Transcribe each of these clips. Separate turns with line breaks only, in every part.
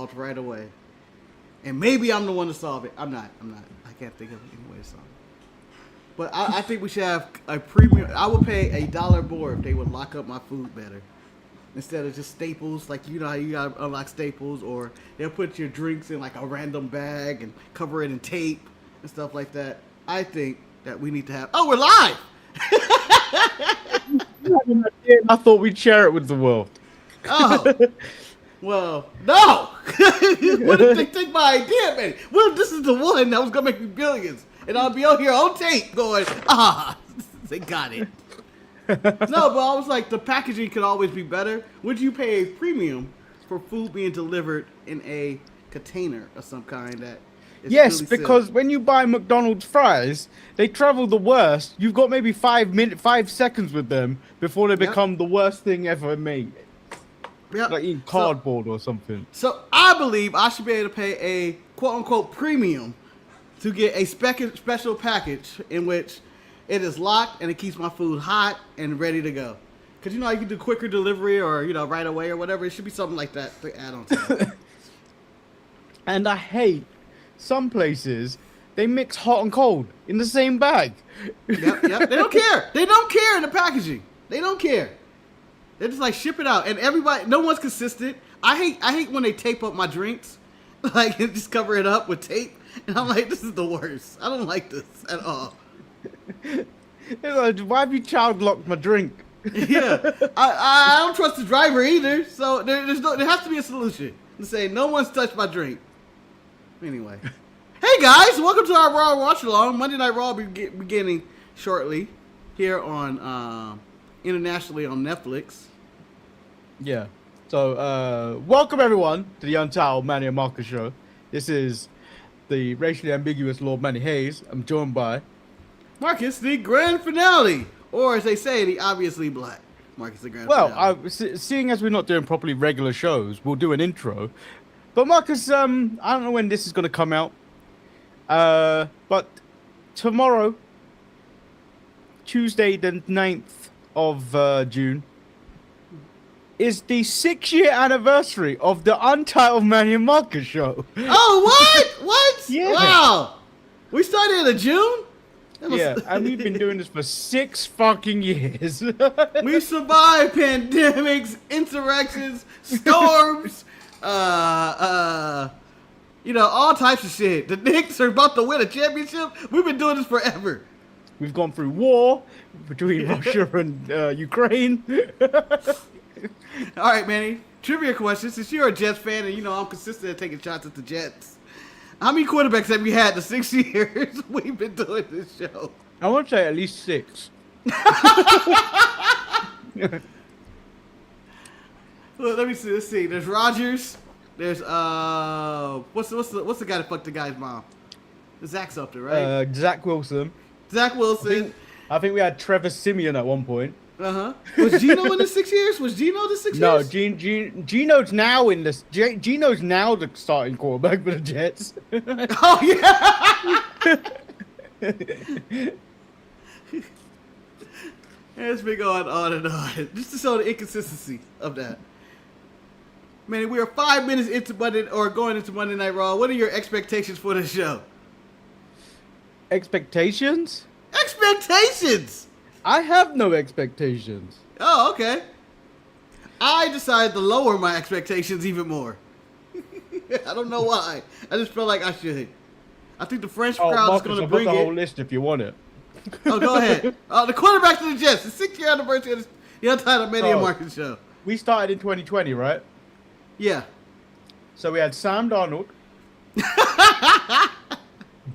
solved right away. And maybe I'm the one to solve it. I'm not. I can't think of any way to solve it. But I think we should have a premium. I would pay $1 more if they would lock up my food better. Instead of just staples, like you know how you gotta unlock staples, or they'll put your drinks in like a random bag and cover it in tape and stuff like that. I think that we need to have. Oh, we're live!
I thought we'd share it with the world.
Oh, well, no! What if they take my idea, man? What if this is the one that was gonna make me billions, and I'll be out here on tape going, they got it. No, but I was like, the packaging could always be better. Would you pay a premium for food being delivered in a container of some kind that is
Yes,
really
because
sealed?
when you buy McDonald's fries, they travel the worst. You've got maybe 5 seconds with them before they become the worst thing ever made.
Yep.
Like eating cardboard or something.
So I believe I should be able to pay a quote-unquote premium to get a special package in which it is locked and it keeps my food hot and ready to go. Because, you know, you can do quicker delivery or, you know, right away or whatever. It should be something like that to add on to that.
And I hate some places, they mix hot and cold in the same bag.
Yep. They don't care. They don't care in the packaging. They don't care. They're just like, ship it out. And everybody, no one's consistent. I hate when they tape up my drinks. Like, and just cover it up with tape. And I'm like, this is the worst. I don't like this at all.
Why have you child locked my drink?
Yeah, I don't trust the driver either. So there has to be a solution to say no one's touched my drink. Anyway, hey guys, welcome to our Raw Watch Along. Monday Night Raw beginning shortly here on internationally on Netflix.
Yeah. So welcome everyone to the Untitled Manny and Marcus show. This is the racially ambiguous Lord Manny Hayes. I'm joined by
Marcus, the grand finale, or as they say, the obviously black Marcus, the grand finale.
Well, seeing as we're not doing properly regular shows, we'll do an intro. But Marcus, I don't know when this is going to come out. But tomorrow, Tuesday the 9th of June, is the 6-year anniversary of the Untitled Manny and Marcus show.
Oh, what? What?
Yeah.
Wow. We started in June?
Yeah, and we've been doing this for 6 fucking years.
We survived pandemics, insurrections, storms, you know, all types of shit. The Knicks are about to win a championship. We've been doing this forever.
We've gone through war between Russia and Ukraine.
All right, Manny. Trivia question. Since you're a Jets fan and you know I'm consistent at taking shots at the Jets, how many quarterbacks have we had the 6 years we've been doing this show?
I want to say at least 6.
Well, let me see. Let's see. There's Rodgers. There's what's the guy that fucked the guy's mom? Zach's up there, right?
Zach Wilson.
Zach Wilson.
I think we had Trevor Simeon at one point.
Was Gino in the 6 years? Was Gino the 6
No,
years?
Gino's now in this. Gino's now the starting quarterback for the Jets.
Oh yeah. It's been going on and on, just to show the inconsistency of that. Man, we are 5 minutes into going into Monday Night Raw. What are your expectations for the show?
Expectations?
Expectations!
I have no expectations.
Oh, okay. I decided to lower my expectations even more. I don't know why. I just felt like I should. I think the French crowd
Marcus,
is going to
I've
bring
got the whole
it.
list if you want it.
Oh, go ahead. The quarterback to the Jets. The 6-year anniversary of the Untitled Manny and Marcus show.
We started in 2020, right?
Yeah.
So we had Sam Darnold,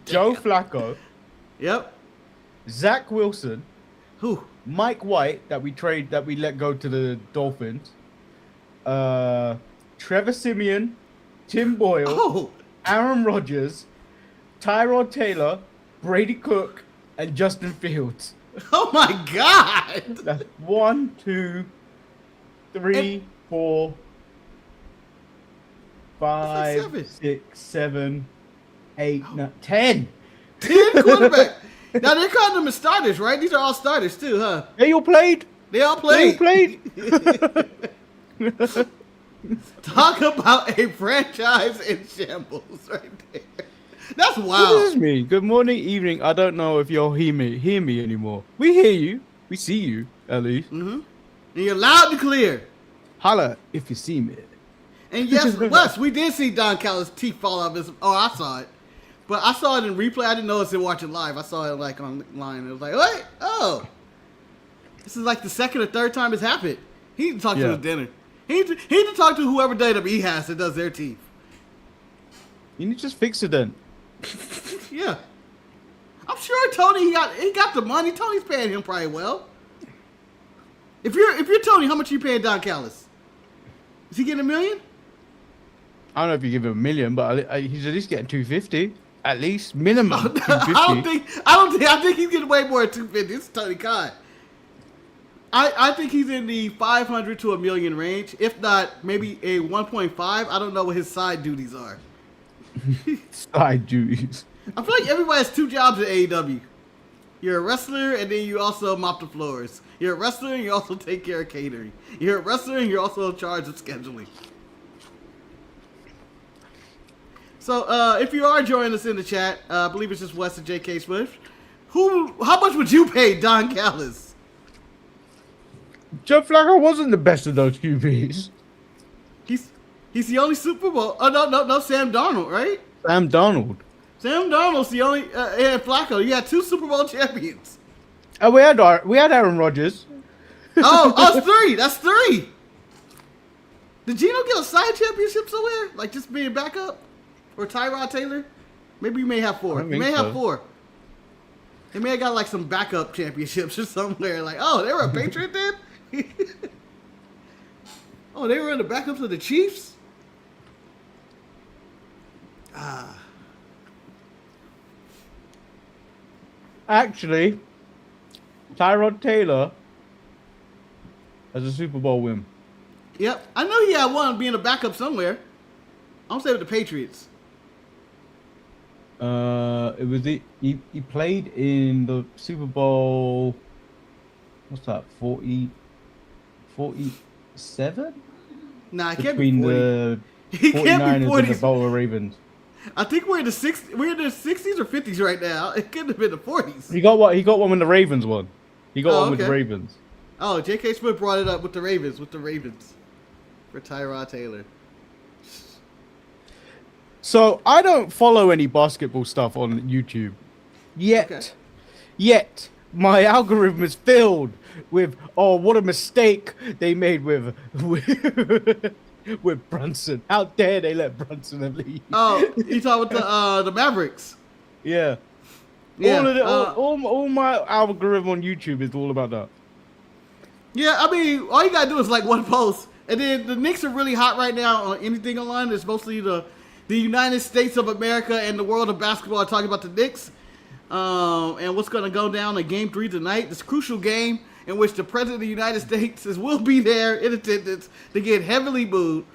Joe Flacco,
Yep.
Zach Wilson,
Who?
Mike White that we let go to the Dolphins, Trevor Simeon, Tim Boyle,
Oh.
Aaron Rodgers, Tyrod Taylor, Brady Cook, and Justin Fields.
Oh my God.
That's 1, 2, 3, 4, 5,
seven.
6, 7, 8, 9, 10.
10 quarterback. Now they're counting them as starters, right? These are all starters too, huh?
They all played.
They all
They
played.
all played.
Talk about a franchise in shambles right there. That's
What
wild.
does this mean? Good morning, evening. I don't know if you'll hear me anymore. We hear you. We see you, at least.
Mm-hmm. And you're loud and clear.
Holla if you see me.
And yes, Wes, we did see Don Callis' teeth fall off his. Oh, I saw it. But I saw it in replay. I didn't notice it watching live. I saw it like online. It was like, wait, oh. This is like the second or third time it's happened. He need to talk to his dinner. He need to talk to whoever WWE has that does their teeth.
You need to just fix it then.
Yeah. I'm sure Tony, he got the money. Tony's paying him probably well. If you're Tony, how much are you paying Don Callis? Is he getting $1 million?
I don't know if you give him $1 million, but he's at least getting 250. At least minimum 250.
I think he's getting way more than 250. It's Tony Khan. I think he's in the 500 to $1 million range. If not, maybe a 1.5. I don't know what his side duties are.
Side duties.
I feel like everybody has 2 jobs at AEW. You're a wrestler and then you also mop the floors. You're a wrestler and you also take care of catering. You're a wrestler and you're also in charge of scheduling. So if you are joining us in the chat, I believe it's just Wes and J.K. Swift. How much would you pay Don Callis?
Joe Flacco wasn't the best of those QBs.
He's the only Super Bowl. Oh no, Sam Darnold, right?
Sam Donald.
Sam Darnold's the only. And Flacco, you had 2 Super Bowl champions.
Oh, we had Aaron Rodgers.
That's 3. That's 3. Did Gino get a side championship somewhere? Like just being backup, or Tyrod Taylor? Maybe you may have 4. You may have 4. They may have got like some backup championships or somewhere. Like, oh, they were a Patriot then. Oh, they were in the backups of the Chiefs?
Actually, Tyrod Taylor has a Super Bowl win.
Yep. I know he had one being a backup somewhere. I'm saying with the Patriots.
It was he played in the Super Bowl. What's that? 47?
Nah, it can't
Between
be 40.
the
He can't be
49ers
40s.
and the Baltimore Ravens.
I think we're in the 60s or 50s right now. It could have been the 40s.
He got what? He got one when the Ravens won. He got one with the
okay.
Ravens.
Oh, J.K. Smith brought it up with the Ravens. For Tyrod Taylor.
So I don't follow any basketball stuff on YouTube. Yet my algorithm is filled with what a mistake they made with Brunson. How dare they let Brunson leave?
Oh, you talking about the Mavericks?
Yeah.
Yeah.
All my algorithm on YouTube is all about that.
Yeah, I mean, all you gotta do is like one post, and then the Knicks are really hot right now on anything online. It's mostly the United States of America and the world of basketball are talking about the Knicks, and what's gonna go down in Game 3 tonight. This crucial game in which the President of the United States will be there in attendance to get heavily booed.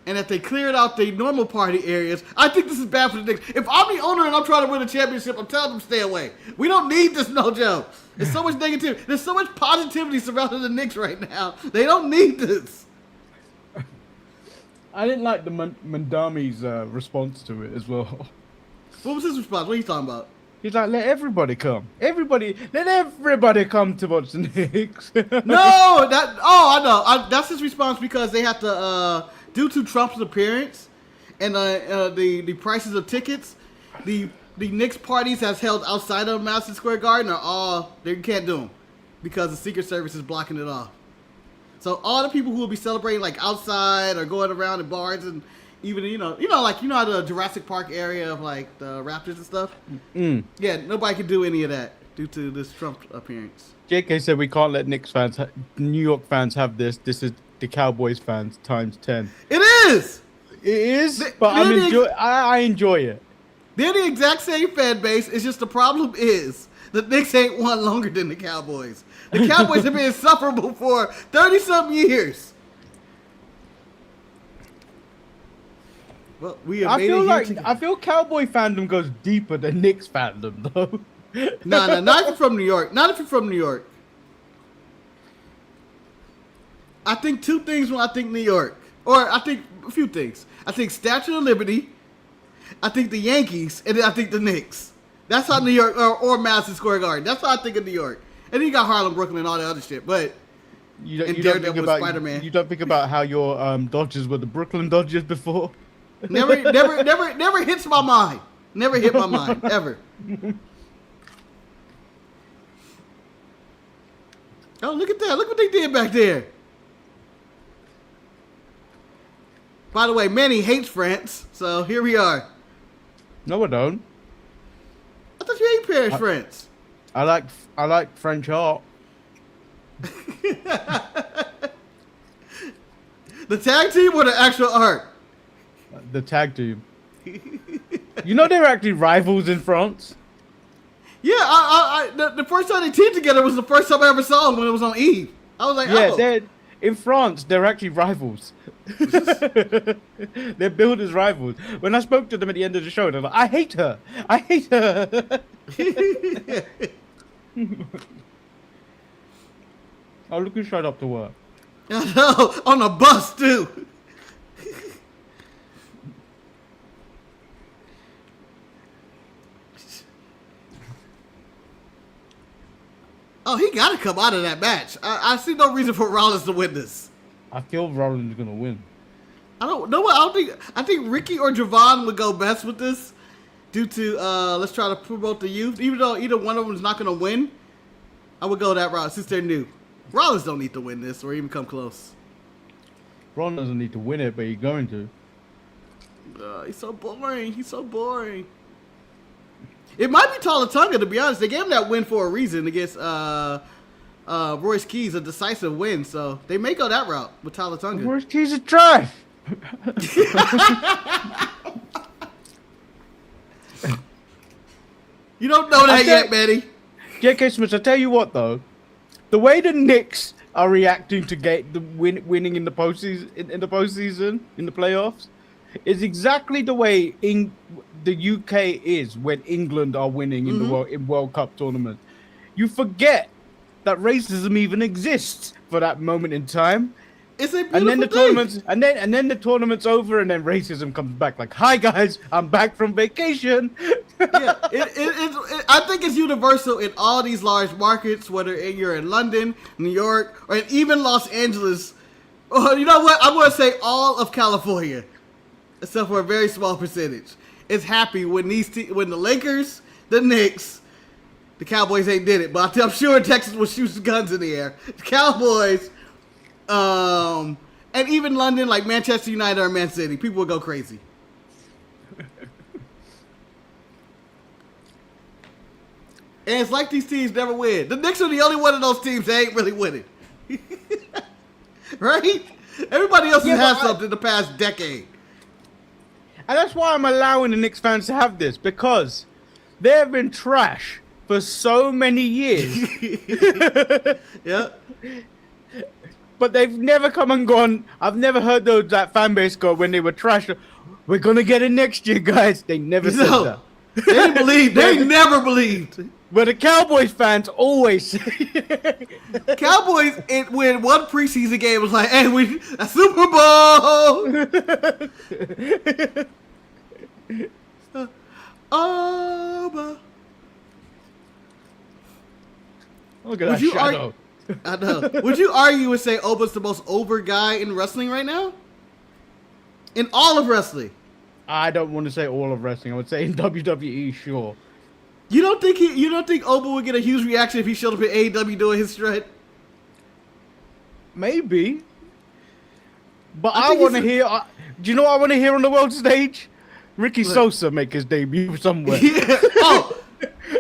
And if they cleared out the normal party areas, I think this is bad for the Knicks. If I'm the owner and I'm trying to win a championship, I'm telling them to stay away. We don't need this no-joke. There's so much negativity. There's so much positivity surrounding the Knicks right now. They don't need this.
I didn't like the Mandami's response to it as well.
What was his response? What are you talking about?
He's like, let everybody come. Let everybody come to watch the Knicks.
No, I know. That's his response because they have to, due to Trump's appearance and the prices of tickets, the Knicks parties that's held outside of Madison Square Garden they can't do them because the Secret Service is blocking it off. So all the people who will be celebrating like outside or going around in bars and even like the Jurassic Park area of like the Raptors and stuff. Yeah, nobody can do any of that due to this Trump appearance.
JK said we can't let Knicks fans, New York fans have this. This is the Cowboys fans times 10.
It is.
It is, but I enjoy it.
They're the exact same fan base. It's just the problem is the Knicks ain't won longer than the Cowboys. The Cowboys have been insufferable for 30-some years. Well, I
feel Cowboy fandom goes deeper than Knicks fandom though.
No, not if you're from New York. Not if you're from New York. I think 2 things when I think New York. Or I think a few things. I think Statue of Liberty. I think the Yankees, and then I think the Knicks. That's how New York or Madison Square Garden. That's how I think of New York. And then you got Harlem, Brooklyn, and all that other shit. But
You don't,
and
you don't
Daredevil
think
with
about
Spider-Man.
you don't think about how your Dodgers were the Brooklyn Dodgers before.
never hits my mind. Never hit my mind ever. Oh, look at that! Look what they did back there. By the way, Manny hates France, so here we are.
No, I don't.
I thought you hate Paris, France.
I like French art.
The tag team or the actual art?
The tag team. You know they're actually rivals in France.
Yeah, the first time they teamed together was the first time I ever saw them when it was on Eve. I was like,
Yeah,
oh.
they're in France. They're actually rivals. They're billed as rivals. When I spoke to them at the end of the show, they're like, "I hate her. I hate her." Oh, look who showed up to work.
I know, on a bus too. Oh, he got to come out of that match. I see no reason for Rollins to win this.
I feel Rollins is gonna win.
I don't know. I think Ricky or Javon would go best with this, due to let's try to promote the youth. Even though either one of them is not gonna win, I would go that route since they're new. Rollins don't need to win this or even come close.
Rollins doesn't need to win it, but he's going to.
He's so boring. He's so boring. It might be Talatunga, to be honest. They gave him that win for a reason against Royce Keys, a decisive win. So they may go that route with Talatunga.
Royce Keys is trash.
You don't know that yet, Manny.
J.K. Smith, I tell you what though, the way the Knicks are reacting to get the winning in the postseason, in the playoffs, is exactly the way the UK is when England are winning in the World Cup tournament. You forget that racism even exists for that moment in time.
It's a beautiful
And then the
thing.
tournament's and then the tournament's over, and then racism comes back. Like, "Hi guys, I'm back from vacation."
Yeah, I think it's universal in all these large markets, whether you're in London, New York, or even Los Angeles. Or you know what? I'm going to say all of California, except for a very small percentage, is happy when when the Lakers, the Knicks, the Cowboys ain't did it, but I'm sure Texas will shoot guns in the air. The Cowboys, and even London, like Manchester United or Man City, people will go crazy. And it's like these teams never win. The Knicks are the only one of those teams that ain't really winning. Right? Everybody else has had something in the past decade.
And that's why I'm allowing the Knicks fans to have this, because they have been trash for so many years.
Yeah.
But they've never come and gone. I've never heard that fan base go when they were trash. "We're gonna get it next year, guys." They never said that.
They didn't believe. They never believed.
But the Cowboys fans always say.
Cowboys, win one preseason game, was like, "Hey, a Super Bowl."
Look at that shadow.
I know. Would you argue and say Oba's the most over guy in wrestling right now? In all of wrestling?
I don't want to say all of wrestling. I would say in WWE, sure.
You don't think Oba would get a huge reaction if he showed up at AEW doing his strut?
Maybe. But
I
I
think
want to
he's
hear. Do you know what I want to hear on the world stage? Ricky Sosa make his debut somewhere.
Yeah. Oh,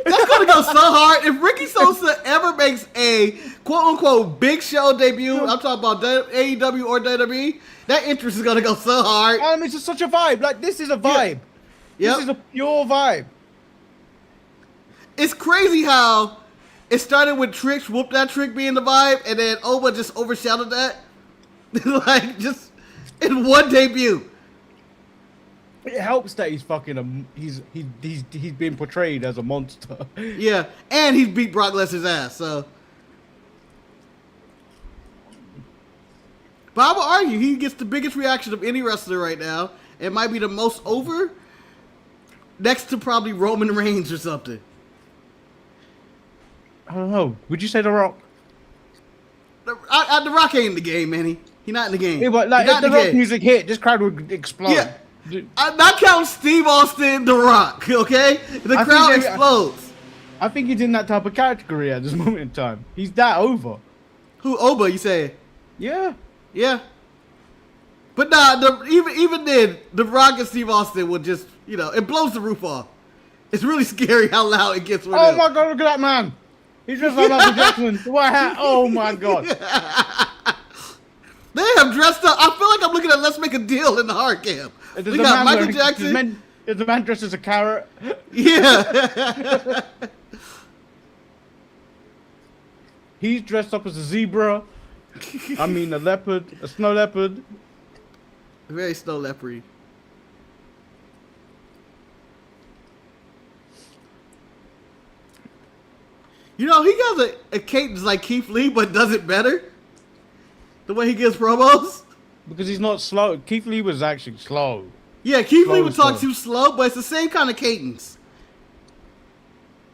that's gonna go so hard. If Ricky Sosa ever makes a quote unquote big show debut, I'm talking about AEW or WWE, that interest is gonna go so hard.
It's just such a vibe. Like, this is a vibe.
Yeah.
This is a pure vibe.
It's crazy how it started with Trick's Whoop That Trick being the vibe, and then Oba just overshadowed that. Like, just in one debut.
It helps that he's fucking he's being portrayed as a monster.
Yeah, and he beat Brock Lesnar's ass, so. But I would argue he gets the biggest reaction of any wrestler right now. It might be the most over, next to probably Roman Reigns or something.
I don't know. Would you say The Rock?
The Rock ain't in the game, Manny. He not in the game.
Yeah, but like
He
if
not
the
in the
Rock
game.
music hit, this crowd would explode.
Yeah. I'm not counting Steve Austin, The Rock, okay? The
I
crowd
think
explodes.
I think he's in that type of category at this moment in time. He's that over.
Who, Oba, you say?
Yeah.
Yeah. But nah, even then, The Rock and Steve Austin will just, it blows the roof off. It's really scary how loud it gets with
Oh
him.
my god, look at that man. He's just like Michael Jackson. The white hat. Oh my god.
They have dressed up. I feel like I'm looking at Let's Make a Deal in the hard camp. We got Michael Jackson.
There's a man dressed as a carrot.
Yeah.
He's dressed up as a zebra. I mean a leopard. A snow leopard.
Very snow leopard. He got a cadence like Keith Lee, but does it better. The way he gives promos.
Because he's not slow. Keith Lee was actually slow.
Yeah, Keith Lee would talk
Slow.
too slow, but it's the same kind of cadence.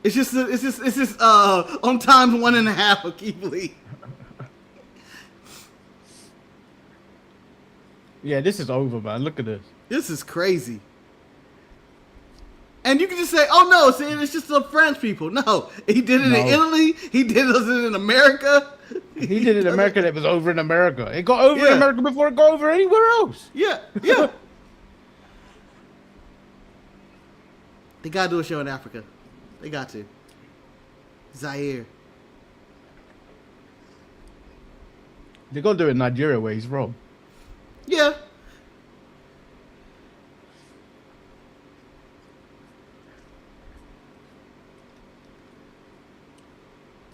It's just on times 1.5 of Keith Lee.
Yeah, this is over, man. Look at this.
This is crazy. And you can just say, "Oh no, it's just some French people." No, he did it in Italy. He did it in America.
He did it in America. That was over in America. It got over in America before it got over anywhere else.
Yeah. They gotta do a show in Africa. They got to. Zaire.
They got to do it in Nigeria where he's from.
Yeah.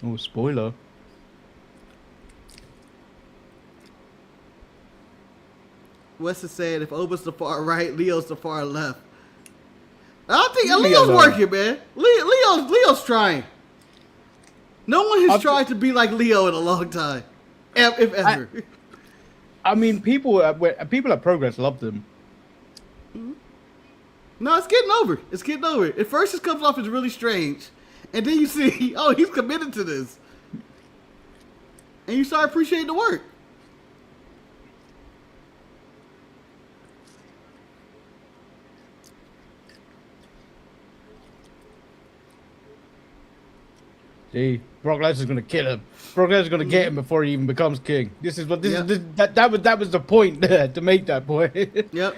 Oh, spoiler.
Wes is saying if Oba's the far right, Leo's the far left. I don't think
Leo
Leo's
though.
working, man. Leo's trying. No one has tried to be like Leo in a long time, if ever.
I mean, people at Progress loved him.
No, it's getting over. It's getting over. At first, it comes off as really strange, and then you see, oh, he's committed to this, and you start appreciating the work.
See, Brock Lesnar's gonna kill him. Brock Lesnar's gonna get him before he even becomes king. That was the point there to make that point.
Yep.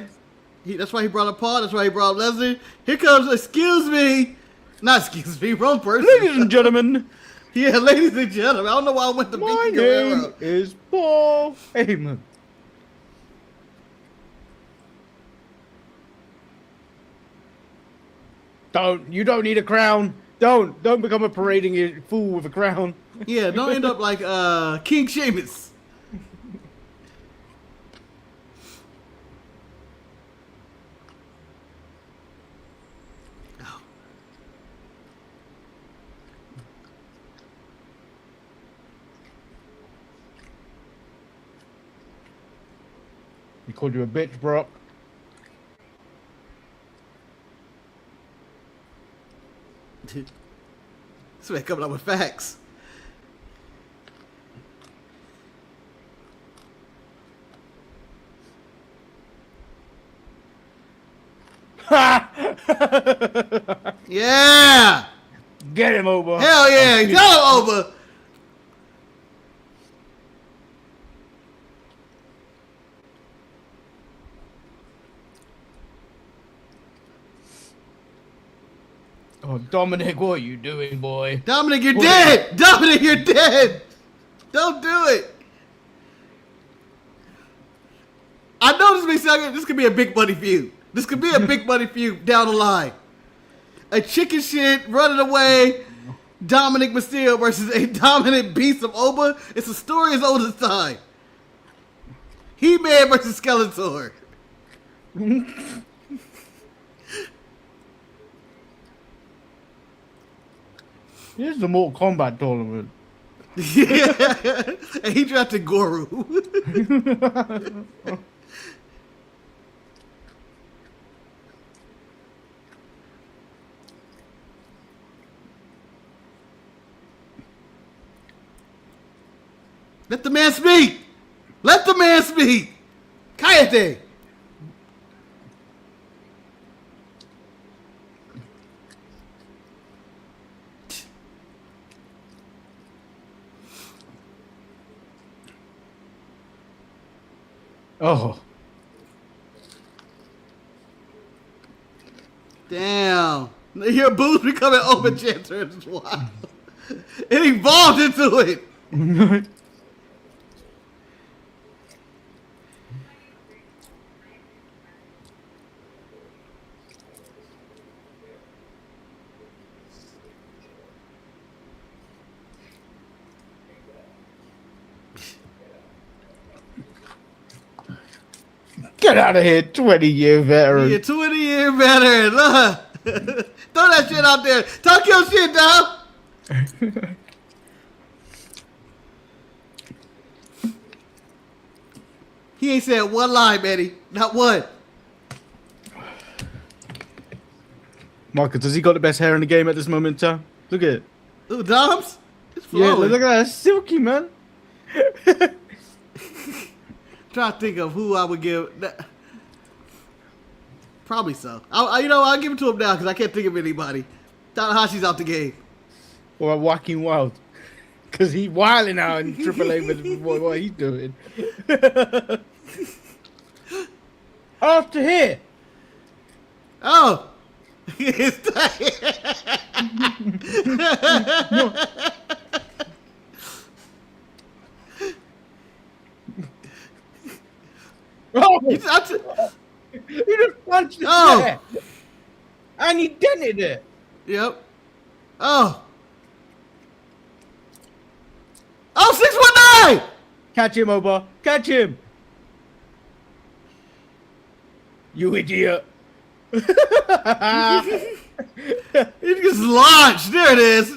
That's why he brought up Paul. That's why he brought up Lesnar. Here comes, excuse me. Not excuse me, wrong person.
Ladies and gentlemen,
Yeah, ladies and gentlemen. I don't know why I went to
my
Vicky Guerrero.
name is Paul Heyman. You don't need a crown. Don't become a parading fool with a crown.
Yeah, don't end up like King Sheamus.
He called you a bitch, Brock.
This man coming up with facts. Yeah!
Get him over.
Hell yeah! Get him over!
Oh, Dominic, what are you doing, boy?
Dominic, you're dead! Dominic, you're dead! Don't do it! I know this may sound good. This could be a big money feud. This could be a big money feud down the line. A chicken shit running away, Dominic Mysterio versus a dominant beast of Oba. It's a story as old as time. He-Man versus Skeletor.
Here's the Mortal Kombat tournament.
Yeah. And he drafted Goru. Let the man speak. Let the man speak. Cállate.
Oh.
Damn. Your boots becoming open chanter is wild. It evolved into it.
Get out of here, 20-year veteran.
You're 20-year veteran. Throw that shit out there. Talk your shit, dog. He ain't said one line, Manny. Not one.
Marcus, has he got the best hair in the game at this moment in time? Look at it.
Ooh, Doms? It's
Yeah,
flowing.
look at that. It's silky, man.
Trying to think of who I would give. Probably so. I'll give it to him now because I can't think of anybody. Tanahashi's out the game.
Or Joaquin Wild. Because he's wilding out in AAA with what he's doing. After here.
Oh.
Oh,
He's out
he just punched his
Oh.
hair. And he dented it.
Yep. Oh. Oh, 619!
Catch him, Oba. Catch him. You idiot.
He just launched. There it is.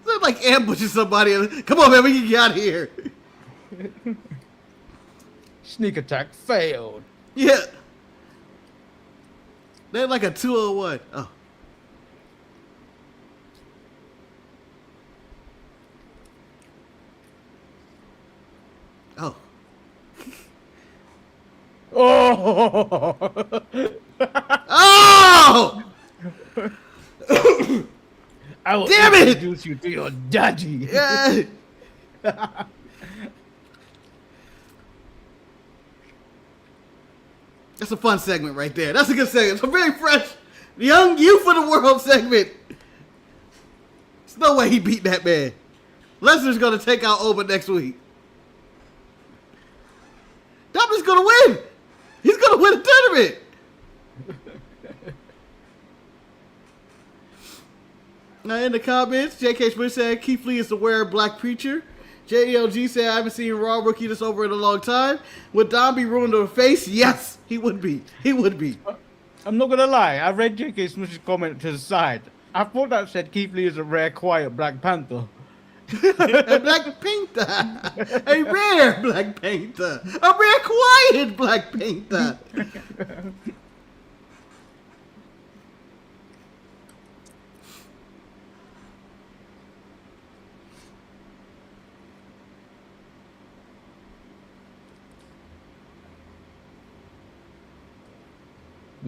It's like ambushing somebody. Come on, man. We can get out of here.
Sneak attack failed.
Yeah. They're like a 201. Oh. Oh.
Oh!
Oh!
I will
Damn it!
introduce you to your daddy.
Yeah. That's a fun segment right there. That's a good segment. It's a very fresh, young youth of the world segment. There's no way he beat that man. Lesnar's gonna take out Oba next week. Dominic's gonna win. He's gonna win the tournament. Now in the comments, J.K. Smith said Keith Lee is the rare black preacher. JLG said I haven't seen Raw rookie this over in a long time. Would Dom be ruined to the face? Yes, he would be. He would be.
I'm not gonna lie, I read J.K. Smith's comment to the side. I thought that said Keith Lee is a rare, quiet Black Panther.
A Black Panther. A rare Black Panther. A rare quiet Black Panther.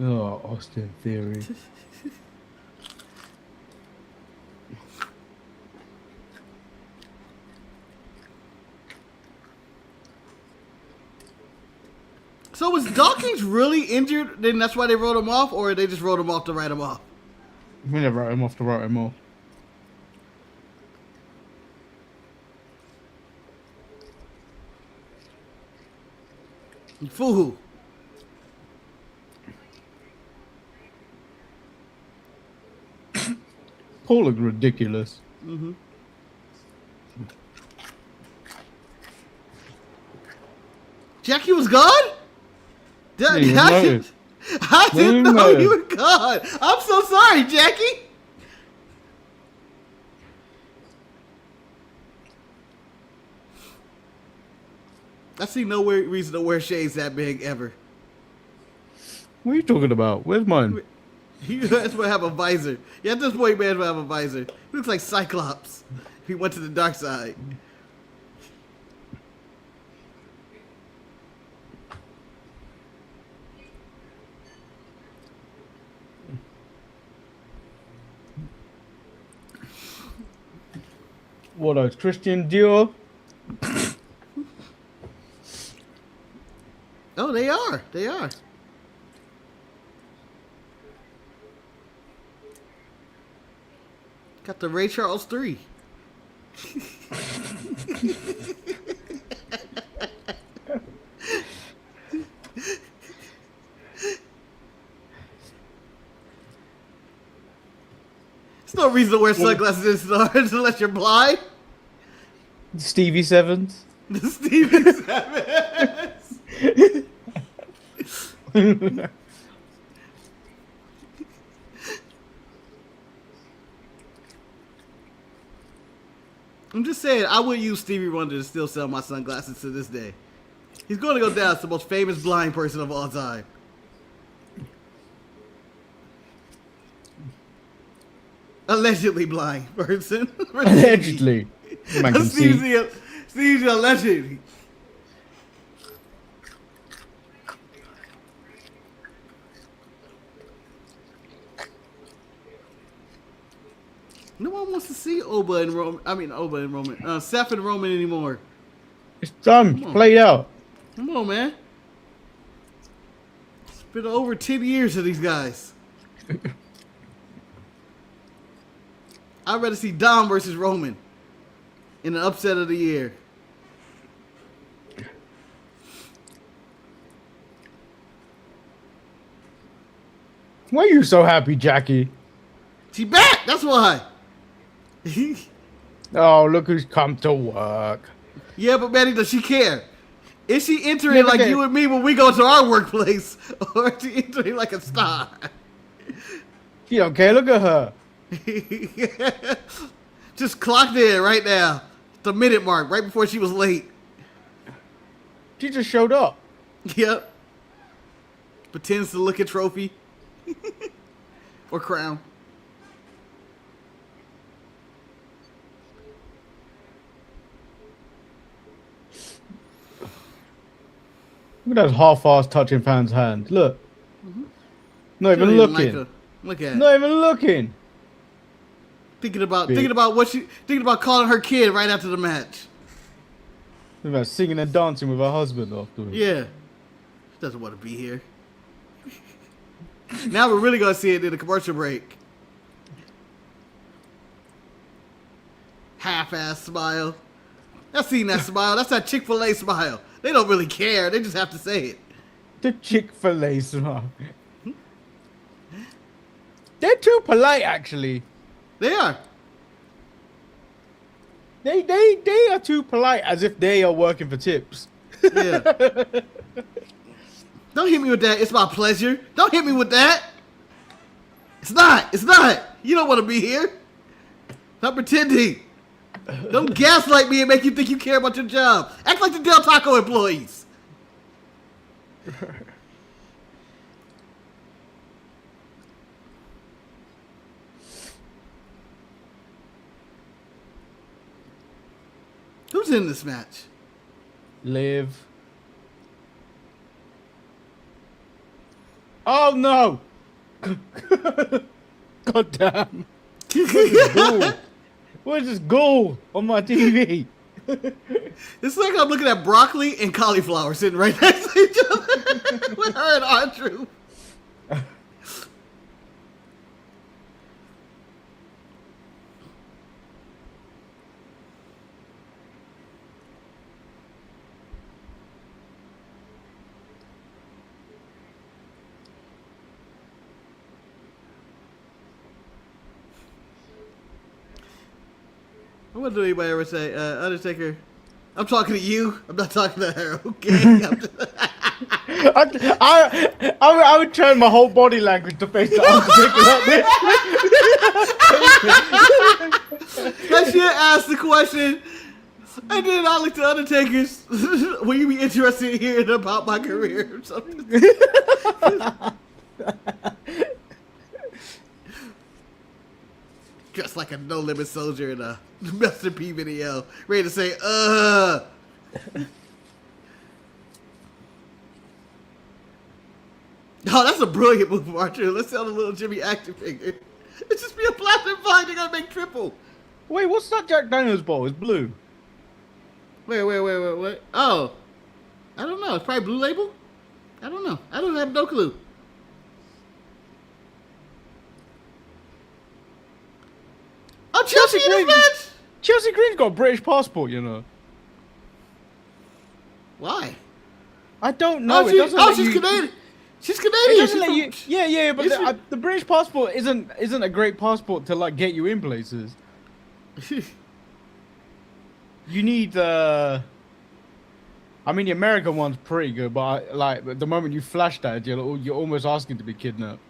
Oh, Austin Theory.
So was Dawkins really injured? Then that's why they wrote him off, or they just wrote him off to write him off?
We never wrote him off to write him off.
Fuhu.
Paul looked ridiculous.
Mm-hmm. Jackie was gone?
Yeah, he was
Jackie,
loaded.
I didn't know you were gone. I'm so sorry, Jackie. I see no reason to wear shades that big ever.
What are you talking about? Where's mine?
He that's why I have a visor. Yeah, at this point, man, I have a visor. He looks like Cyclops. He went to the dark side.
What else? Christian Dior?
Oh, they are. They are. Got the Ray Charles 3. There's no reason to wear sunglasses in stars unless you're blind.
Stevie Sevens?
The Stevie Sevens. I'm just saying, I would use Stevie Wonder to still sell my sunglasses to this day. He's going to go down as the most famous blind person of all time. Allegedly blind person.
Allegedly. Man can see.
Steve's the legend. No one wants to see Oba and Roman. I mean, Oba and Roman. Seth and Roman anymore.
It's done. Played out.
Come on, man. It's been over 10 years of these guys. I'd rather see Dom versus Roman in an upset of the year.
Why are you so happy, Jackie?
She back. That's why.
Oh, look who's come to work.
Yeah, but Manny, does she care? Is she entering
Never
like
care.
you and me when we go to our workplace, or is she entering like a star?
She don't care. Look at her.
Just clocked in right now. The minute mark, right before she was late.
She just showed up.
Yep. Pretends to look at trophy. Or crown.
Look at that half-ass touching fans' hand. Look. Not
She don't
even
even
looking.
like her. Look at it.
Not even looking.
Thinking about
Big.
thinking about calling her kid right after the match.
Think about singing and dancing with her husband afterwards.
Yeah. She doesn't want to be here. Now we're really gonna see it in the commercial break. Half-ass smile. I've seen that smile. That's that Chick-fil-A smile. They don't really care. They just have to say it.
The Chick-fil-A smile. They're too polite, actually.
They are.
They are too polite, as if they are working for tips.
Yeah. Don't hit me with that. It's my pleasure. Don't hit me with that. It's not. It's not. You don't want to be here. Stop pretending. Don't gaslight me and make you think you care about your job. Act like the Del Taco employees. Who's in this match?
Live. Oh no! God damn. What is this ghoul on my TV?
It's like I'm looking at broccoli and cauliflower sitting right next to each other with her and Andrew. What did anybody ever say? Undertaker, I'm talking to you. I'm not talking to her, okay?
I would turn my whole body language to face the Undertaker like this.
That shit asked the question, and then I looked at Undertaker's. Will you be interested in hearing about my career or something? Dressed like a No Limit Soldier in a Master P video, ready to say, Oh, that's a brilliant move, Archer. Let's sell the little Jimmy action figure. It's just be a platinum fight. They're gonna make triple.
Wait, what's that Jack Daniels ball? It's blue.
Wait. Oh, I don't know. It's probably Blue Label. I don't know. I don't have no clue. Oh, Chelsea in this match?
Chelsea Green's got a British passport, you know.
Why?
I don't know.
She's Canadian. She's Canadian.
It doesn't let you. Yeah, but
Yes,
the British passport isn't a great passport to like get you in places. You need I mean, the American one's pretty good, but like the moment you flash that, you're almost asking to be kidnapped.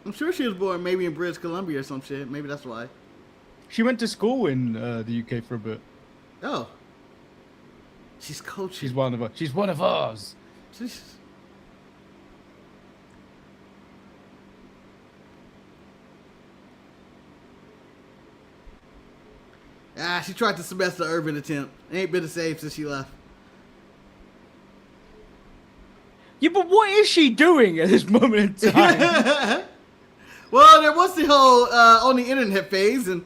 I'm sure she was born maybe in British Columbia or some shit. Maybe that's why.
She went to school in the UK for a bit.
Oh. She's coaching.
She's one of us. She's one of ours.
She tried to smash the urban attempt. Ain't been the same since she left.
Yeah, but what is she doing at this moment in time?
Well, there was the whole on the internet phase, and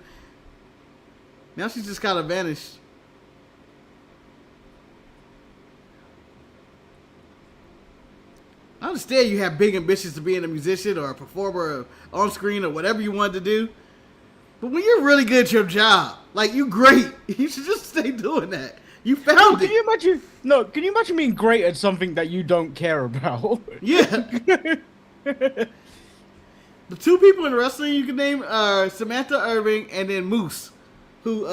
now she's just kind of vanished. I understand you have big ambitions to being a musician or a performer or on screen or whatever you wanted to do. But when you're really good at your job, like you great, you should just stay doing that. You found it.
Can you imagine? No, can you imagine being great at something that you don't care about?
Yeah. The two people in wrestling you can name are Samantha Irving and then Moose, who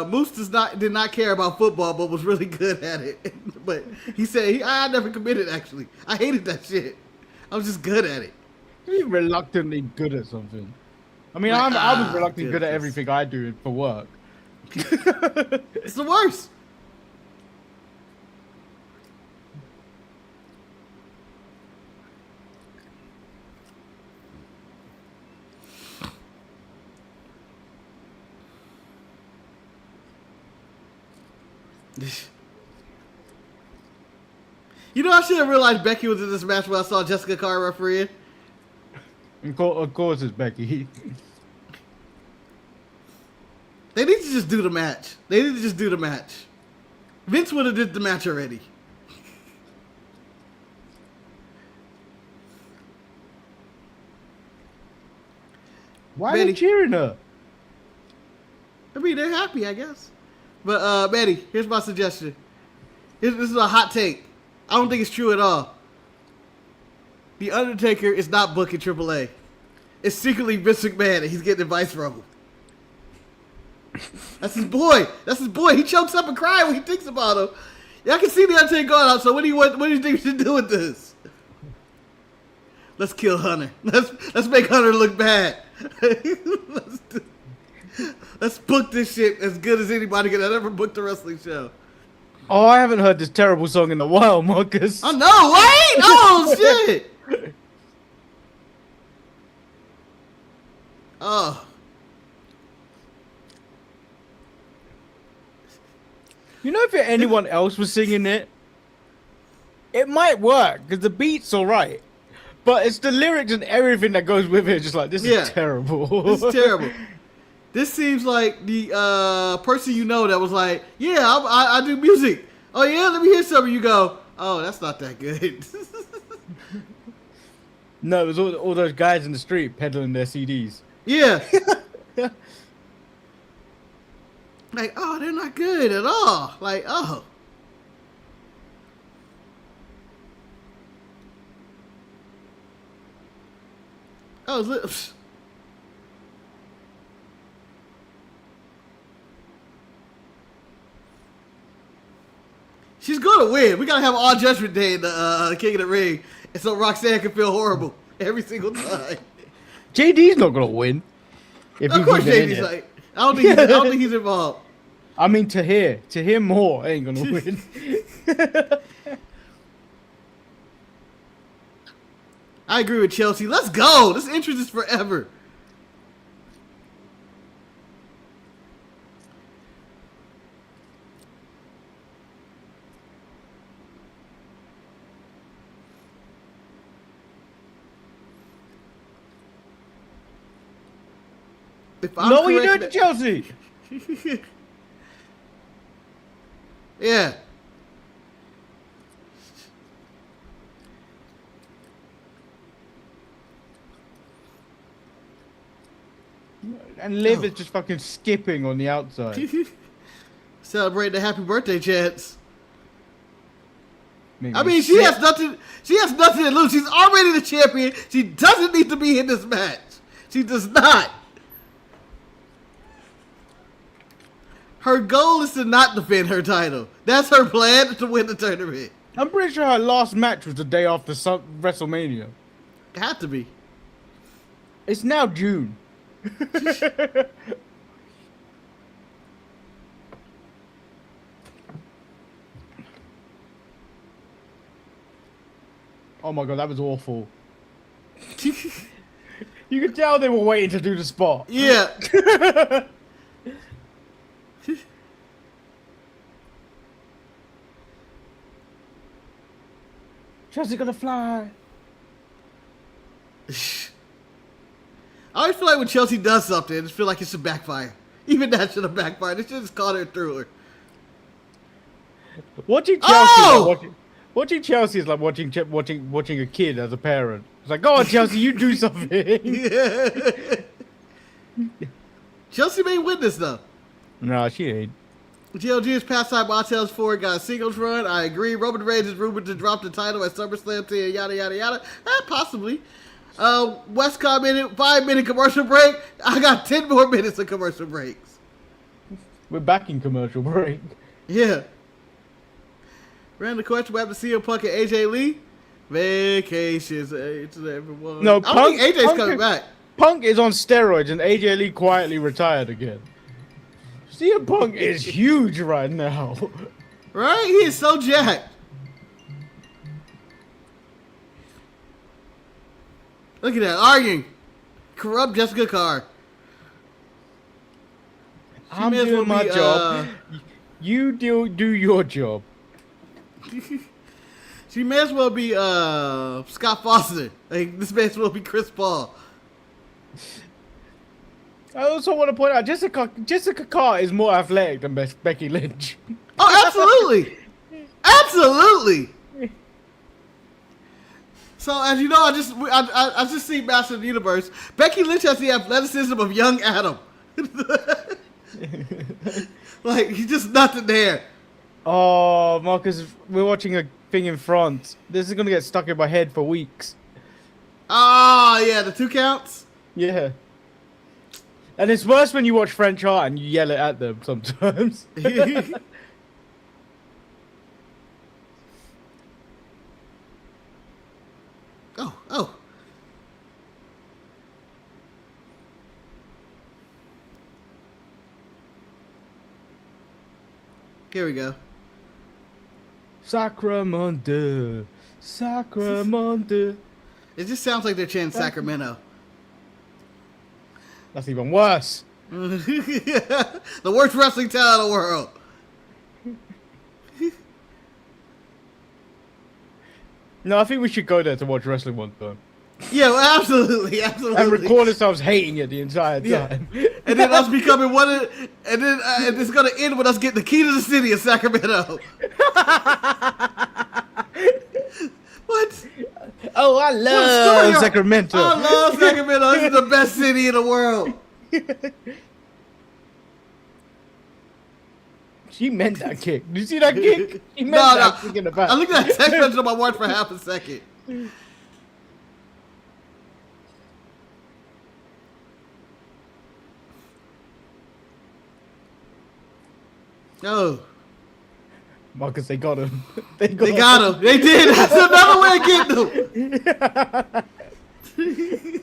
Moose did not care about football but was really good at it. But he said I never committed. Actually, I hated that shit. I was just good at it.
He's reluctantly good at something. I mean, I was reluctantly good at everything I do for work.
It's the worst. You know, I should have realized Becky was in this match when I saw Jessica Carr refereeing.
Of course, it's Becky.
They need to just do the match. Vince would have did the match already.
Why are they cheering her?
I mean, they're happy, I guess. But, Manny, here's my suggestion. This is a hot take. I don't think it's true at all. The Undertaker is not booking AAA. It's secretly Vince McMahon, and he's getting advice from him. That's his boy. He chokes up and cries when he thinks about him. Yeah, I can see the Undertaker going out. So what do you think we should do with this? Let's kill Hunter. Let's make Hunter look bad. Let's book this shit as good as anybody could have ever booked a wrestling show.
Oh, I haven't heard this terrible song in a while, Marcus.
Oh no! Wait! Oh shit! Oh.
You know, if anyone else was singing it, it might work because the beat's all right. But it's the lyrics and everything that goes with it. Just like this is terrible.
This is terrible. This seems like the person you know that was like, yeah, I do music. Oh yeah, let me hear something. You go, oh, that's not that good.
No, it was all those guys in the street peddling their CDs.
Yeah. Like, oh, they're not good at all. Like, oh. Oh, She's gonna win. We gotta have all Judgment Day in the King of the Ring, and so Roxanne can feel horrible every single time.
JD's not gonna win. If
Of
he's
course,
even in
JD's
it.
like, I don't think he's involved.
I mean, to hear more ain't gonna win.
I agree with Chelsea. Let's go. This interest is forever. If I'm
No, what you doing
correct,
to Chelsea?
yeah.
And Liv
Oh.
is just fucking skipping on the outside.
Celebrate the happy birthday chants.
Make
I
me
mean, she
sick.
has nothing. She has nothing to lose. She's already the champion. She doesn't need to be in this match. She does not. Her goal is to not defend her title. That's her plan, to win the tournament.
I'm pretty sure her last match was the day after WrestleMania.
Had to be.
It's now June. Oh my god, that was awful. You could tell they were waiting to do the spot.
Yeah.
Chelsea gonna fly.
I always feel like when Chelsea does something, I just feel like it should backfire. Even that should have backfired. They should have just called her through her.
Watching Chelsea,
Oh!
watching Chelsea is like watching a kid as a parent. It's like, go on, Chelsea, you do something.
Yeah. Chelsea may win this, though.
No, she ain't.
GLG's pastime Martell's Ford got a singles run. I agree. Roman Reigns is rumored to drop the title at SummerSlam to yada yada yada. Possibly. West commented 5-minute commercial break. I got 10 more minutes of commercial breaks.
We're back in commercial break.
Yeah. Random question: we have to see CM Punk and AJ Lee. Vacations to everyone.
No,
I don't think AJ's coming back.
Punk is on steroids and AJ Lee quietly retired again. CM Punk is huge right now.
Right? He is so jacked. Look at that, arguing. Corrupt Jessica Carr.
I'm
may as well
doing my
be,
job. You do your job.
She may as well be Scott Foster. Like, this may as well be Chris Paul.
I also want to point out Jessica Carr is more athletic than Becky Lynch.
Oh, absolutely. Absolutely. So, as you know, I just see Master of the Universe. Becky Lynch has the athleticism of young Adam. Like, he's just nothing there.
Oh, Marcus, we're watching a thing in France. This is gonna get stuck in my head for weeks.
Oh, yeah, the 2 counts.
Yeah. And it's worse when you watch French art and you yell it at them sometimes.
Oh. Here we go.
Sacramento. Sacramento.
It just sounds like they're chanting Sacramento.
That's even worse.
The worst wrestling town in the world.
No, I think we should go there to watch wrestling one time.
Yeah, well, absolutely.
And record ourselves hating it the entire time.
Yeah. And then us becoming one of, and then and it's gonna end with us getting the key to the city of Sacramento. What?
Oh, I love Sacramento.
I love Sacramento. This is the best city in the world.
She meant that kick. Did you see that kick? She meant that kick in the back.
I looked at that text message on my watch for half a second. Oh.
Marcus, they got him.
They got him. They did. That's another way of getting him.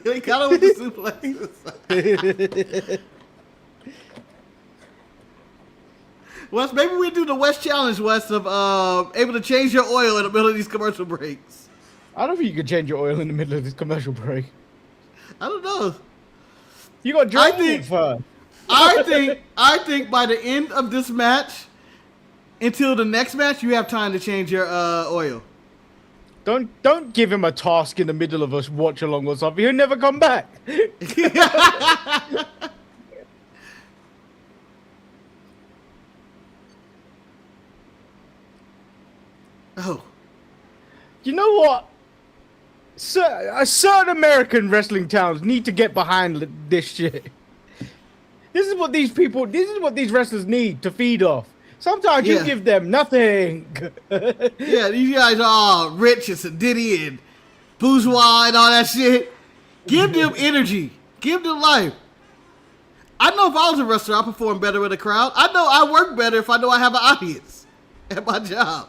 They got him with the suplexes. Wes, maybe we do the West Challenge, Wes, of able to change your oil in the middle of these commercial breaks.
I don't think you could change your oil in the middle of this commercial break.
I don't know.
You got drink it first.
I think by the end of this match, until the next match, you have time to change your oil.
Don't give him a task in the middle of us watch along or something. He'll never come back.
Oh.
You know what? Certain American wrestling towns need to get behind this shit. This is what these wrestlers need to feed off. Sometimes you give them nothing.
Yeah, these guys are all rich and sedity and bourgeois and all that shit. Give them energy. Give them life. I know if I was a wrestler, I perform better with a crowd. I know I work better if I know I have an audience at my job.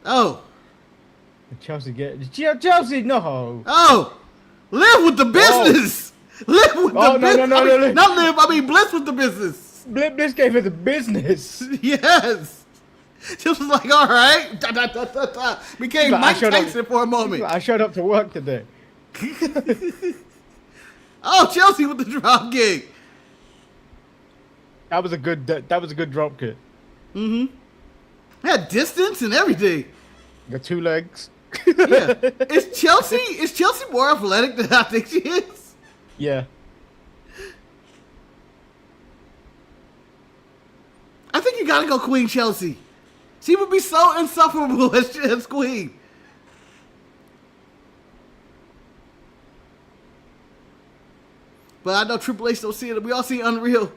Oh.
Chelsea, no.
Oh. Live with the business. Live with the business. No. Not live, I mean bliss with the business.
Bliss gave her the business.
Yes. She was like, all right. Became Mike Tyson for a moment.
I showed up to work today.
Oh, Chelsea with the drop kick.
That was a good drop kick.
Mm-hmm. Had distance and everything.
Got 2 legs.
Yeah. Is Chelsea more athletic than I think she is?
Yeah.
I think you gotta go Queen Chelsea. She would be so insufferable as Queen. But I know Triple H don't see it. We all see Unreal.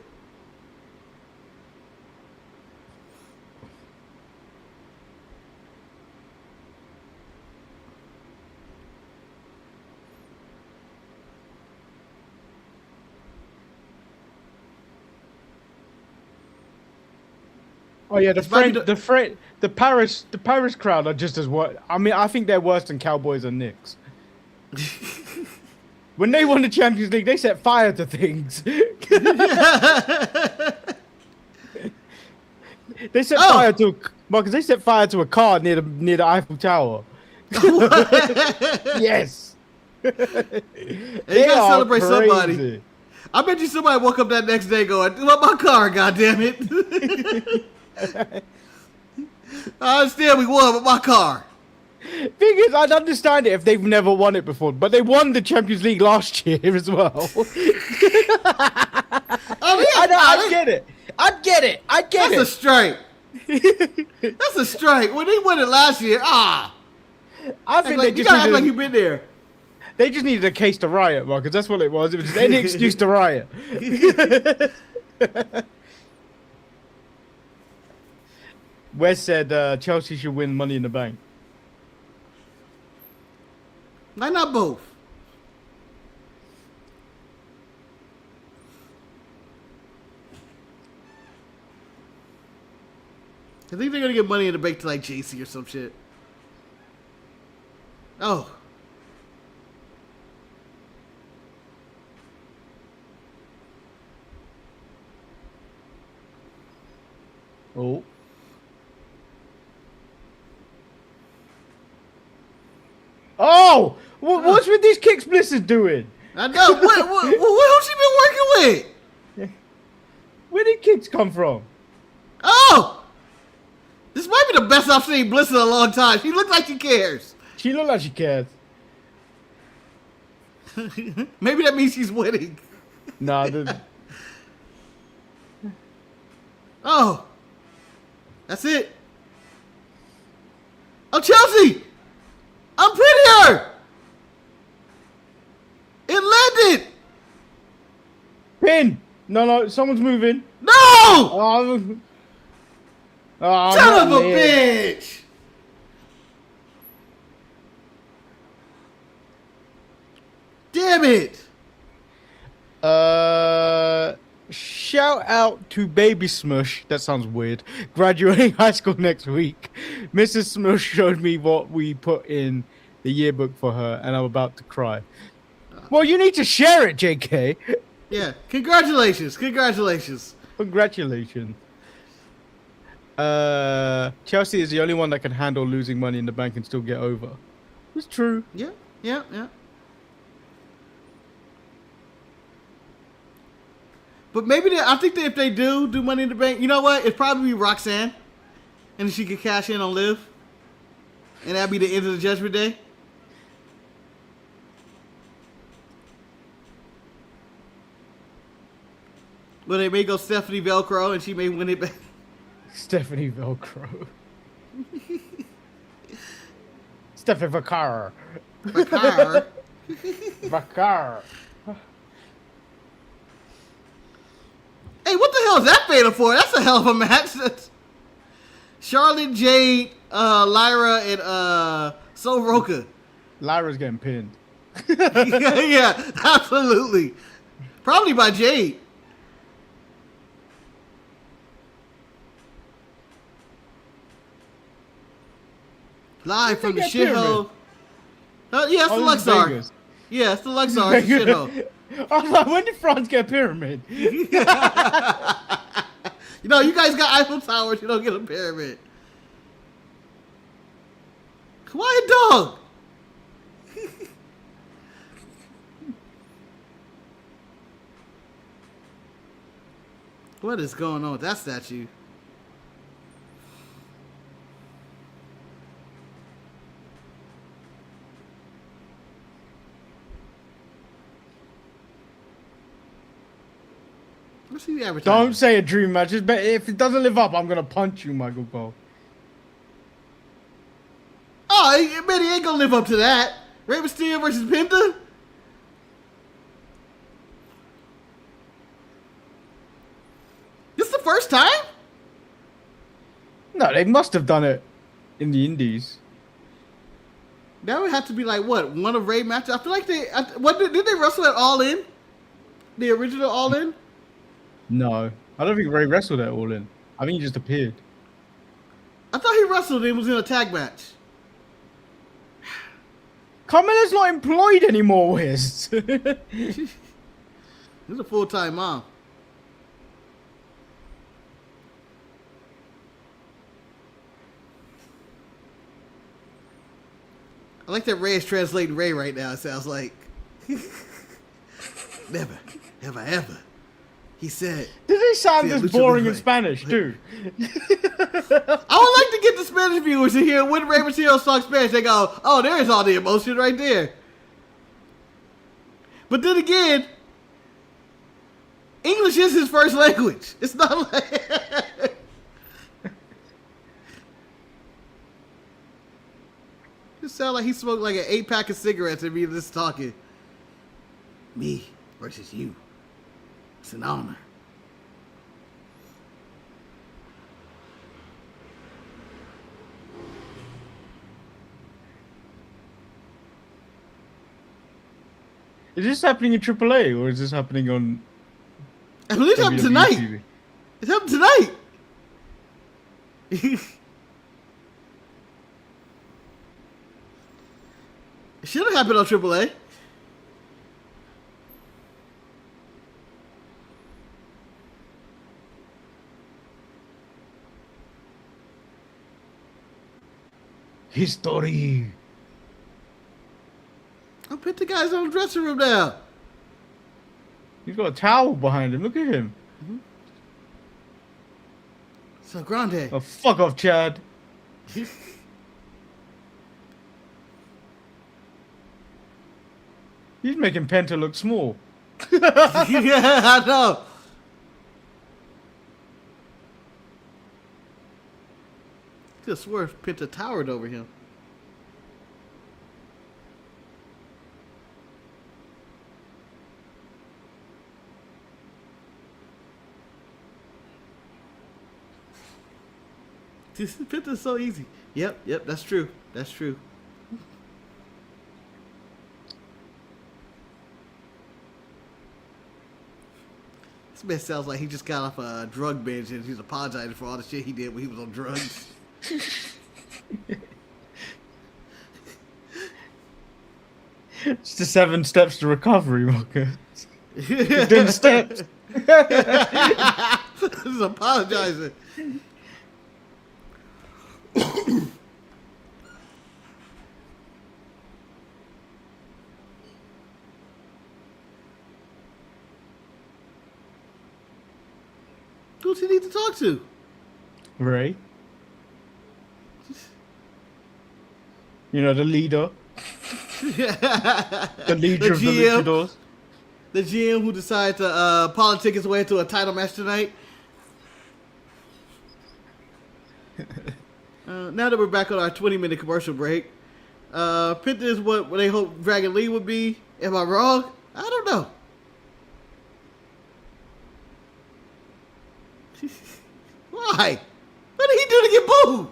Oh yeah, the Paris crowd are just as worse. I mean, I think they're worse than Cowboys and Knicks. When they won the Champions League, they set fire to things. They set fire to Marcus. They set fire to a car near the Eiffel Tower. Yes.
You gotta celebrate somebody. I bet you somebody woke up that next day going, "What my car? God damn it!" I understand we won, but my car.
Thing is, I'd understand it if they've never won it before, but they won the Champions League last year as well. I get it. I get it.
That's a strike. That's a strike. When they won it last year, I think they just you gotta act like you've been there.
They just needed a case to riot, Marcus. That's what it was. It was just any excuse to riot. Wes said Chelsea should win Money in the Bank.
Why not both? I think they're gonna get Money in the Bank to like JC or some shit. Oh.
Oh. Oh! What's with these kicks Bliss is doing?
I know. Who's she been working with?
Where did kicks come from?
Oh! This might be the best I've seen Bliss in a long time. She looks like she cares.
She looks like she cares.
Maybe that means she's winning.
Nah,
Oh. That's it. Oh, Chelsea! I'm prettier! It landed!
Pin! No, someone's moving.
No!
Oh,
son of a bitch! Damn it!
shout out to Baby Smush. That sounds weird. Graduating high school next week. Mrs. Smush showed me what we put in the yearbook for her, and I'm about to cry. Well, you need to share it, JK.
Yeah, congratulations, congratulations.
Congratulations. Chelsea is the only one that can handle losing money in the bank and still get over. It's true.
Yeah, yeah, yeah. But maybe I think that if they do Money in the Bank, you know what? It'd probably be Roxanne, and she could cash in on Liv, and that'd be the end of the Judgment Day. But they may go Stephanie Velcro, and she may win it back.
Stephanie Velcro. Stephanie Vacar.
Vacar.
Vacar.
Hey, what the hell is that fatal for? That's a hell of a match. That's Charlotte, Jade, Lyra, and Soroka.
Lyra's getting pinned.
Yeah, absolutely. Probably by Jade. Live from the shithole. Yeah, it's the Luxor.
Vegas.
Yeah, it's the Luxor. It's the shithole.
I was like, when did France get a pyramid?
You know, you guys got Eiffel Towers. You don't get a pyramid. Quiet dog. What is going on with that statue? Let's see the advertisement.
Don't say a dream match. If it doesn't live up, I'm gonna punch you, Michael Cole.
Oh, man, he ain't gonna live up to that. Rey Mysterio versus Penta? This is the first time?
No, they must have done it in the Indies.
That would have to be like, what, one of Rey matches? I feel like did they wrestle at All In? The original All In?
No, I don't think Ray wrestled at All In. I think he just appeared.
I thought he wrestled and was in a tag match.
Carmella's not employed anymore, Wiz.
He's a full-time mom. I like that Ray is translating Ray right now, it sounds like. Never, ever, ever. He said...
Does he sound
Yeah,
this
Lucha
boring in
Libre.
Spanish, too?
I would like to get the Spanish viewers to hear when Rey Mysterio talks Spanish. They go, oh, there's all the emotion right there. But then again, English is his first language. It's not like... It sounds like he smoked like an 8-pack of cigarettes and me just talking. Me versus you. It's an honor.
Is this happening in AAA or is this happening on?
I believe it's happening
WWE
tonight.
TV?
It's happening tonight. It should have happened on AAA.
History.
I'll put the guys on the dressing room now.
He's got a towel behind him. Look at him.
So Grande.
Oh, fuck off, Chad. He's making Penta look small.
Yeah, I know. Could swear Penta towered over him. Penta's so easy. Yep, that's true. That's true. This man sounds like he just got off a drug binge and he's apologizing for all the shit he did when he was on drugs.
It's the 7 steps to recovery, Marcus. 10 steps.
He's apologizing. Who's he need to talk to?
Ray. You know, the leader. The leader of the luchadors.
The GM who decided to politic his way into a title match tonight. Now that we're back on our 20-minute commercial break, Penta is what they hoped Dragon Lee would be. Am I wrong? I don't know. Why? What did he do to get booed?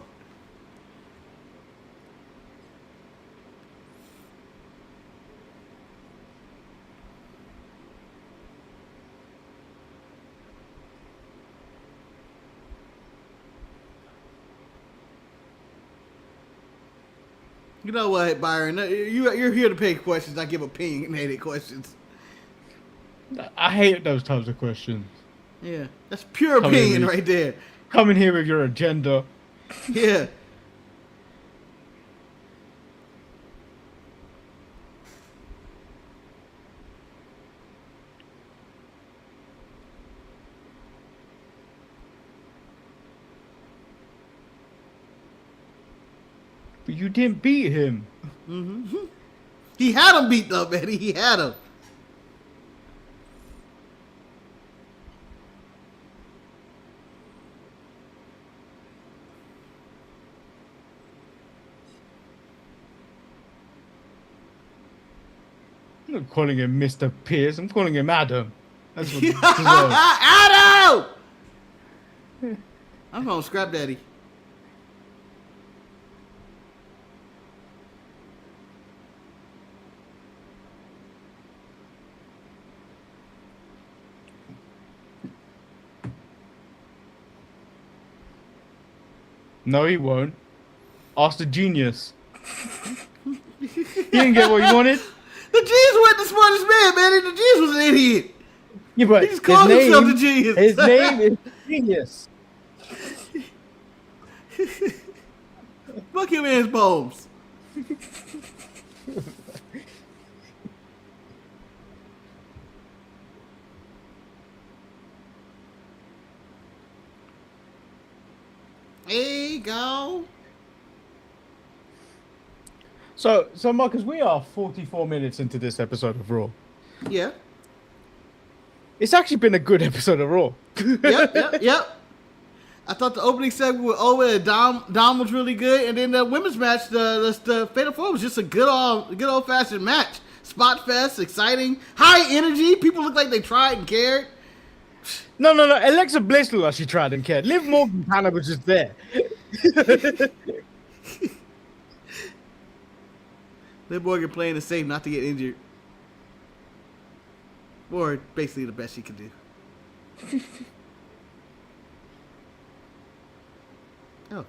You know what, Byron? You're here to pay questions. I give opinionated questions.
I hate those types of questions.
Yeah, that's pure opinion right there.
Come in here with your agenda.
Yeah.
But you didn't beat him.
Mm-hmm. He had him beat up, Eddie. He had him.
I'm not calling him Mr. Pierce. I'm calling him Adam. That's what he deserves.
Adam! I'm gonna scrap Daddy.
No, he won't. Ask the genius. He didn't get what he wanted.
The genius wasn't the smartest man, man. The genius was an idiot.
Yeah, but
He just called himself the genius.
His name is Genius.
Fuck him and his poems. There you go.
So Marcus, we are 44 minutes into this episode of Raw.
Yeah.
It's actually been a good episode of Raw.
Yep. I thought the opening segment with Owen and Dom was really good, and then the women's match, the Fatal 4 was just a good old fashioned match. Spot fest, exciting, high energy. People look like they tried and cared.
No. Alexa Bliss looked like she tried and cared. Liv Morgan kind of was just there.
Liv Morgan playing it safe not to get injured. Or basically the best she could do. Oh.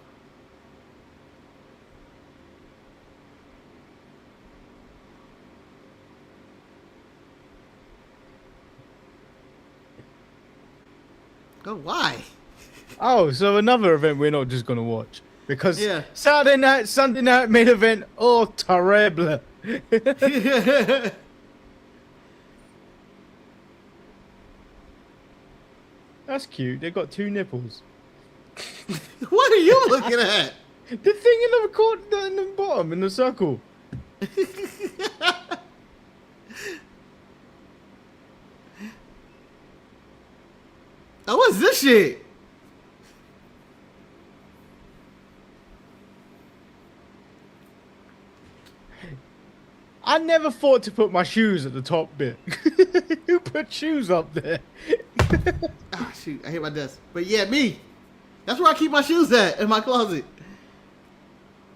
Oh, why?
Oh, so another event we're not just gonna watch because
Yeah.
Sunday night main event. Oh, terrible! That's cute. They got 2 nipples.
What are you looking at?
The thing in the corner, in the bottom, in the circle.
Oh, what's this shit?
I never thought to put my shoes at the top bit. Who put shoes up there?
Ah, shoot, I hit my desk. But yeah, me. That's where I keep my shoes at, in my closet.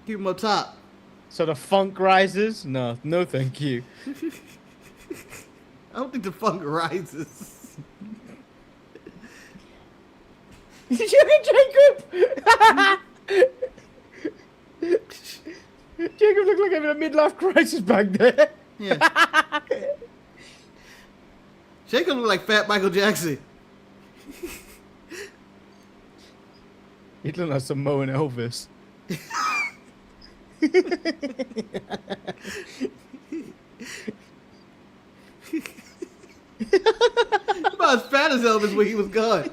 Keep them up top.
So the funk rises? No, thank you.
I don't think the funk rises.
Jacob! Jacob looked like having a midlife crisis back there.
Yeah. Jacob looked like Fat Michael Jackson.
He looked like Samoan Elvis.
About as fat as Elvis when he was gone.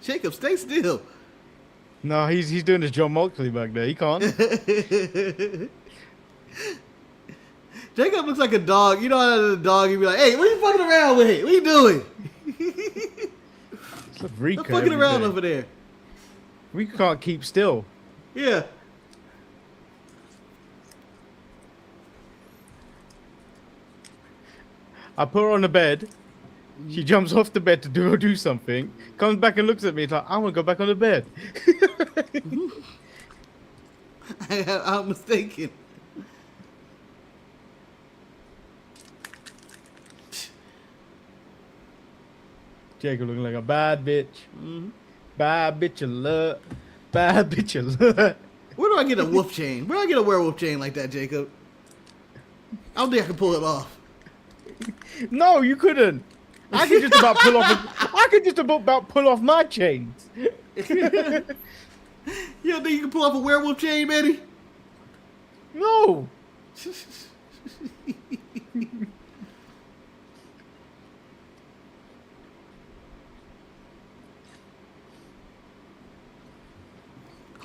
Jacob, stay still.
No, he's doing his John Moxley back there. He can't.
Jacob looks like a dog. You know how the dog, you'd be like, hey, what are you fucking around with? What are you doing?
It's like Rika
Stop fucking
every
around
day.
over there.
We can't keep still.
Yeah.
I put her on the bed. She jumps off the bed to do something. Comes back and looks at me. It's like, I want to go back on the bed.
I'm mistaken.
Jacob looking like a bad bitch.
Mm-hmm.
Bad bitch alert. Bad bitch alert.
Where do I get a wolf chain? Where do I get a werewolf chain like that, Jacob? I don't think I can pull it off.
No, you couldn't. I could just about pull off. I could just about pull off my chains.
You don't think you can pull off a werewolf chain, Manny?
No.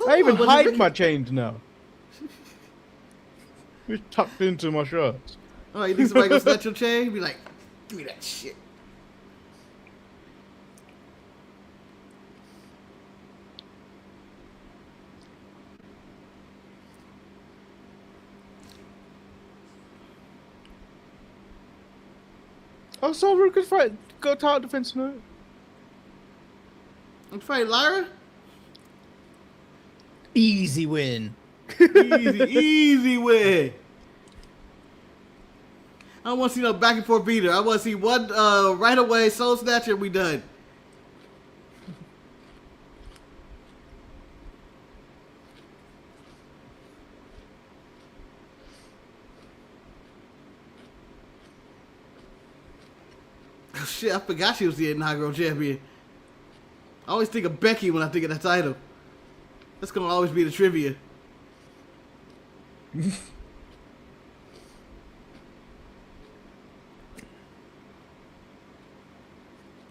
I even hide my chains now. It's tucked into my shirts.
Oh, you think somebody gonna snatch your chain? Be like, give me that shit.
Oh, so Ruka's fight. Go title defense tonight.
I'm fighting Lyra?
Easy win.
Easy win. I don't want to see no back and forth beater. I want to see one right away soul snatcher and we done. Oh shit, I forgot she was the inaugural champion. I always think of Becky when I think of that title. That's gonna always be the trivia.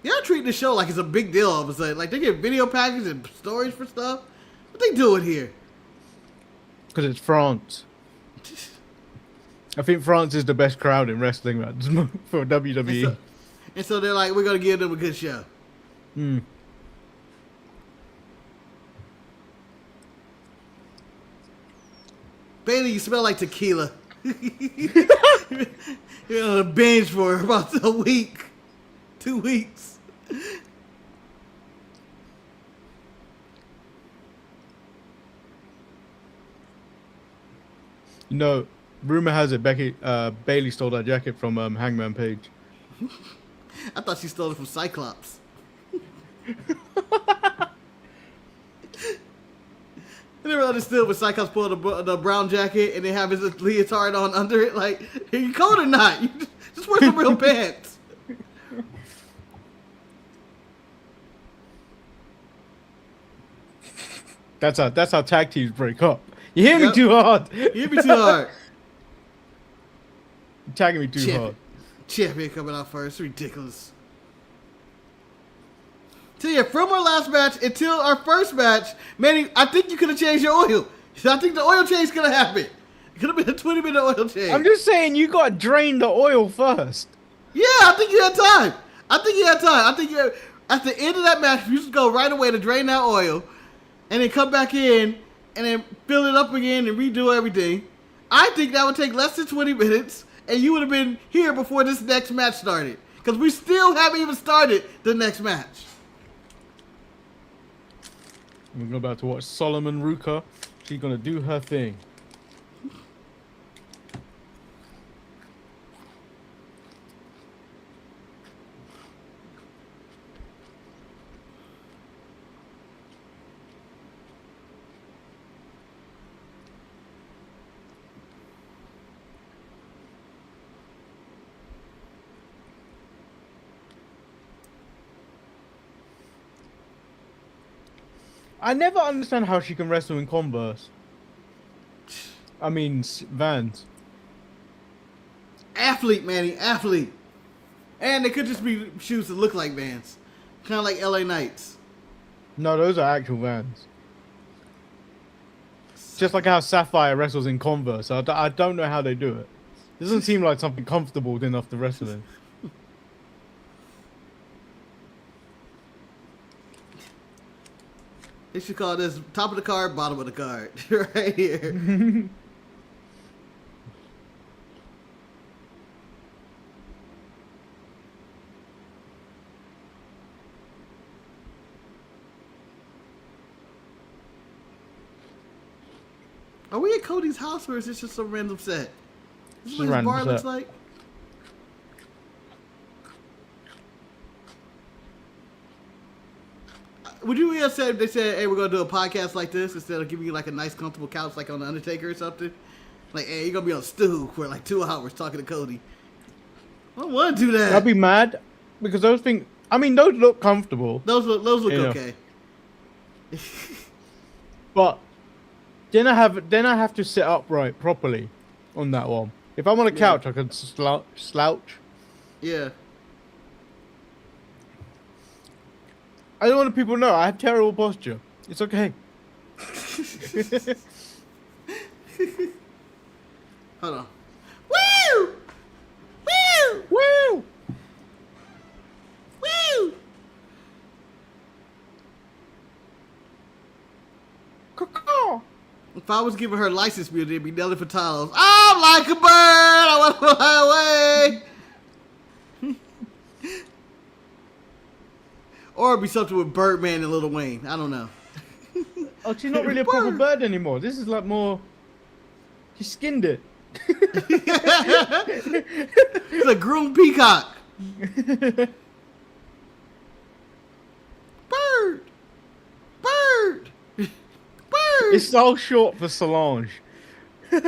Y'all treat this show like it's a big deal all of a sudden. Like they get video packages and stories for stuff. What they doing here?
Because it's France. I think France is the best crowd in wrestling right, for WWE.
And so they're like, we're gonna give them a good show.
Hmm.
Bailey, you smell like tequila. You're on a binge for about a week. 2 weeks.
You know, rumor has it Bailey stole that jacket from Hangman Page.
I thought she stole it from Cyclops. I never understood when Cyclops pulled the brown jacket and they have his leotard on under it. Like, are you cold or not? You just wear some real pants.
That's how tag teams break up. You hit me too hard.
You hit me too hard.
You're tagging me too hard.
Champion coming out first. Ridiculous. So yeah, from our last match until our first match, Manny, I think you could have changed your oil. I think the oil change could have happened. It could have been a 20-minute oil change.
I'm just saying you got to drain the oil first.
Yeah, I think you had time. I think you at the end of that match, you just go right away to drain that oil and then come back in and then fill it up again and redo everything. I think that would take less than 20 minutes and you would have been here before this next match started. Because we still haven't even started the next match.
We're about to watch Solomon Ruka. She's gonna do her thing. I never understand how she can wrestle in Converse. I mean, Vans.
Athlete, Manny, athlete. And they could just be shoes that look like Vans. Kind of like LA Knights.
No, those are actual Vans. Just like how Sapphire wrestles in Converse. I don't know how they do it. Doesn't seem like something comfortable enough to wrestle in.
They should call this top of the card, bottom of the card. Right here. Are we at Cody's house or is this just some random set? This is what his bar looks like? Would you be upset if they said, hey, we're going to do a podcast like this instead of giving you like a nice comfortable couch like on The Undertaker or something? Like, hey, you're going to be on stew for like 2 hours talking to Cody. I don't want to do that.
I'd be mad because those things, I mean, those look comfortable.
Those look okay.
But then I have to sit upright properly on that one. If I'm on a couch, I can slouch.
Yeah.
I don't want people to know I have terrible posture. It's okay.
Hold on. Woo! Woo!
Woo!
Woo!
Caw-caw.
If I was giving her license music, it'd be Nelly Furtado's I'm like a bird, I want to fly away. Or it'd be something with Birdman and Lil Wayne. I don't know.
Oh, she's not really a proper bird anymore. This is like more... She skinned it.
It's a groomed peacock. Bird! Bird! Bird!
It's so short for Solange.
I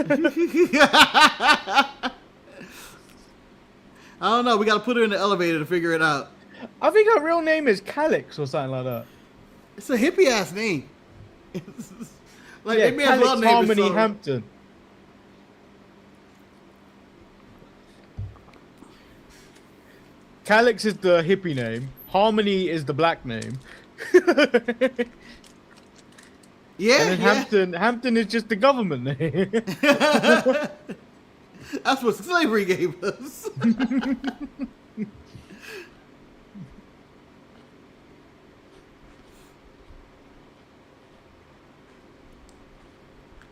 don't know. We got to put her in the elevator to figure it out.
I think her real name is Calix or something like that.
It's a hippie ass name. Like
Yeah,
they may as well
Calix
name it
Harmony
so.
Hampton. Calix is the hippie name. Harmony is the black name.
Yeah,
And then Hampton is just the government name.
That's what slavery gave us.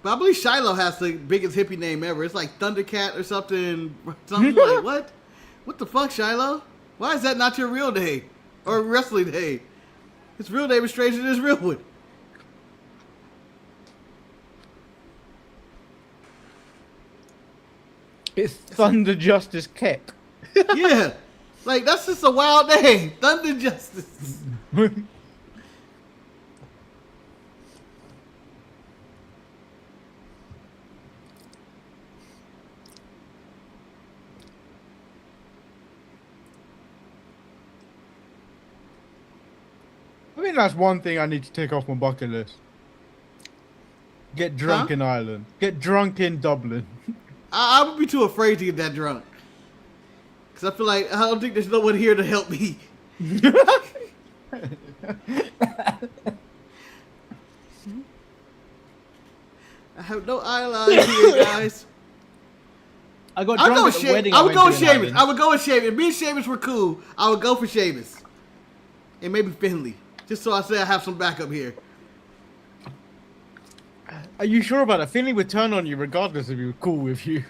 But I believe Shiloh has the biggest hippie name ever. It's like Thundercat or something. Something like, what? What the fuck, Shiloh? Why is that not your real name? Or wrestling name? His real name is stranger than his real one.
It's Thunder Justice Ket.
Yeah. Like, that's just a wild name. Thunder Justice.
I think that's one thing I need to take off my bucket list. Get drunk in Ireland. Get drunk in Dublin.
I would be too afraid to get that drunk. Because I feel like I don't think there's no one here to help me. I have no eyeliner here, guys.
I got drunk at the wedding.
I would go with
went to in
Sheamus.
Ireland.
I would go with Sheamus. If me and Sheamus were cool, I would go for Sheamus. And maybe Finley. Just so I say I have some backup here.
Are you sure about that? Finley would turn on you regardless if he was cool with you.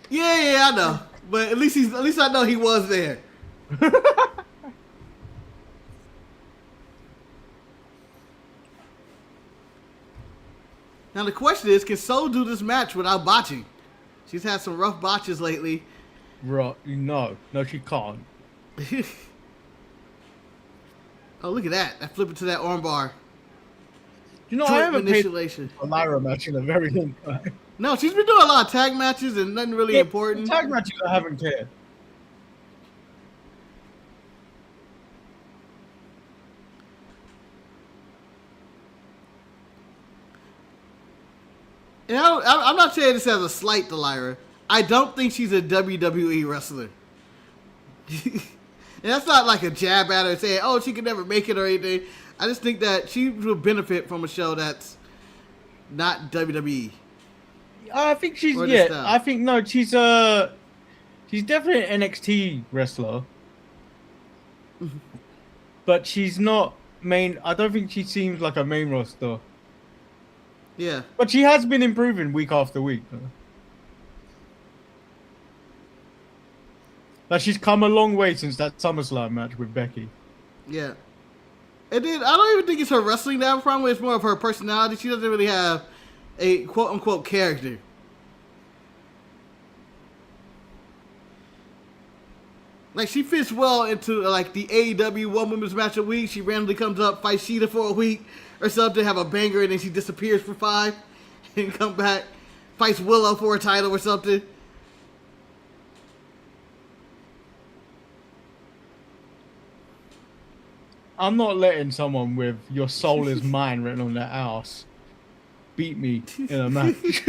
Yeah, I know. But at least I know he was there. Now the question is, can Soul do this match without botching? She's had some rough botches lately.
Right? No, she can't.
Oh, look at that! I flip it to that armbar.
You know, I
Joint
haven't paid
manipulation.
a Lyra match in a very long time.
No, she's been doing a lot of tag matches and nothing really important.
Tag matches I haven't cared.
And I'm not saying this as a slight to Lyra. I don't think she's a WWE wrestler. And that's not like a jab at her saying, oh, she could never make it or anything. I just think that she would benefit from a show that's not WWE.
I think she's
Or this style.
I think no, she's definitely an NXT wrestler, but she's not main. I don't think she seems like a main roster.
Yeah.
But she has been improving week after week. Like she's come a long way since that SummerSlam match with Becky.
Yeah. And then I don't even think it's her wrestling that I have a problem with. It's more of her personality. She doesn't really have a quote unquote character. Like she fits well into like the AEW One Women's Match a week. She randomly comes up, fights Sheeta for a week or something, have a banger, and then she disappears for 5 and come back, fights Willow for a title or something.
I'm not letting someone with "your soul is mine" written on their ass beat me in a match.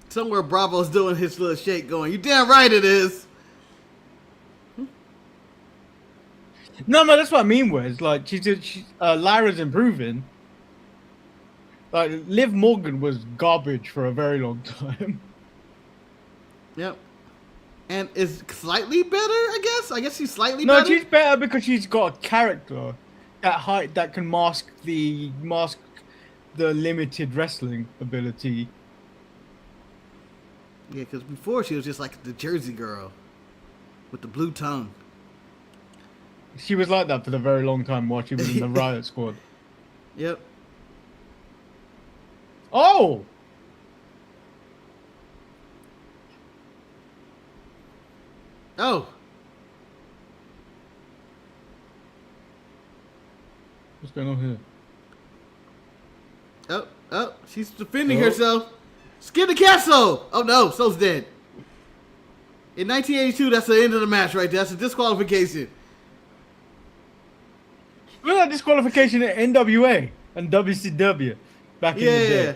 Somewhere Bravo's doing his little shake going, you damn right it is.
No, that's what I mean. Wes, like Lyra's improving. Like Liv Morgan was garbage for a very long time.
Yep. And is slightly better, I guess. I guess she's slightly
No,
better.
she's better because she's got a character that can mask the limited wrestling ability.
Yeah, because before she was just like the Jersey girl with the blue tongue.
She was like that for a very long time while she was in the Riot Squad.
Yep.
Oh!
Oh.
What's going on here?
Oh, she's defending herself. Skin the castle! Oh no, So's dead. In 1982, that's the end of the match right there. That's a disqualification.
Look at that disqualification in NWA and WCW back in the day.
Yeah,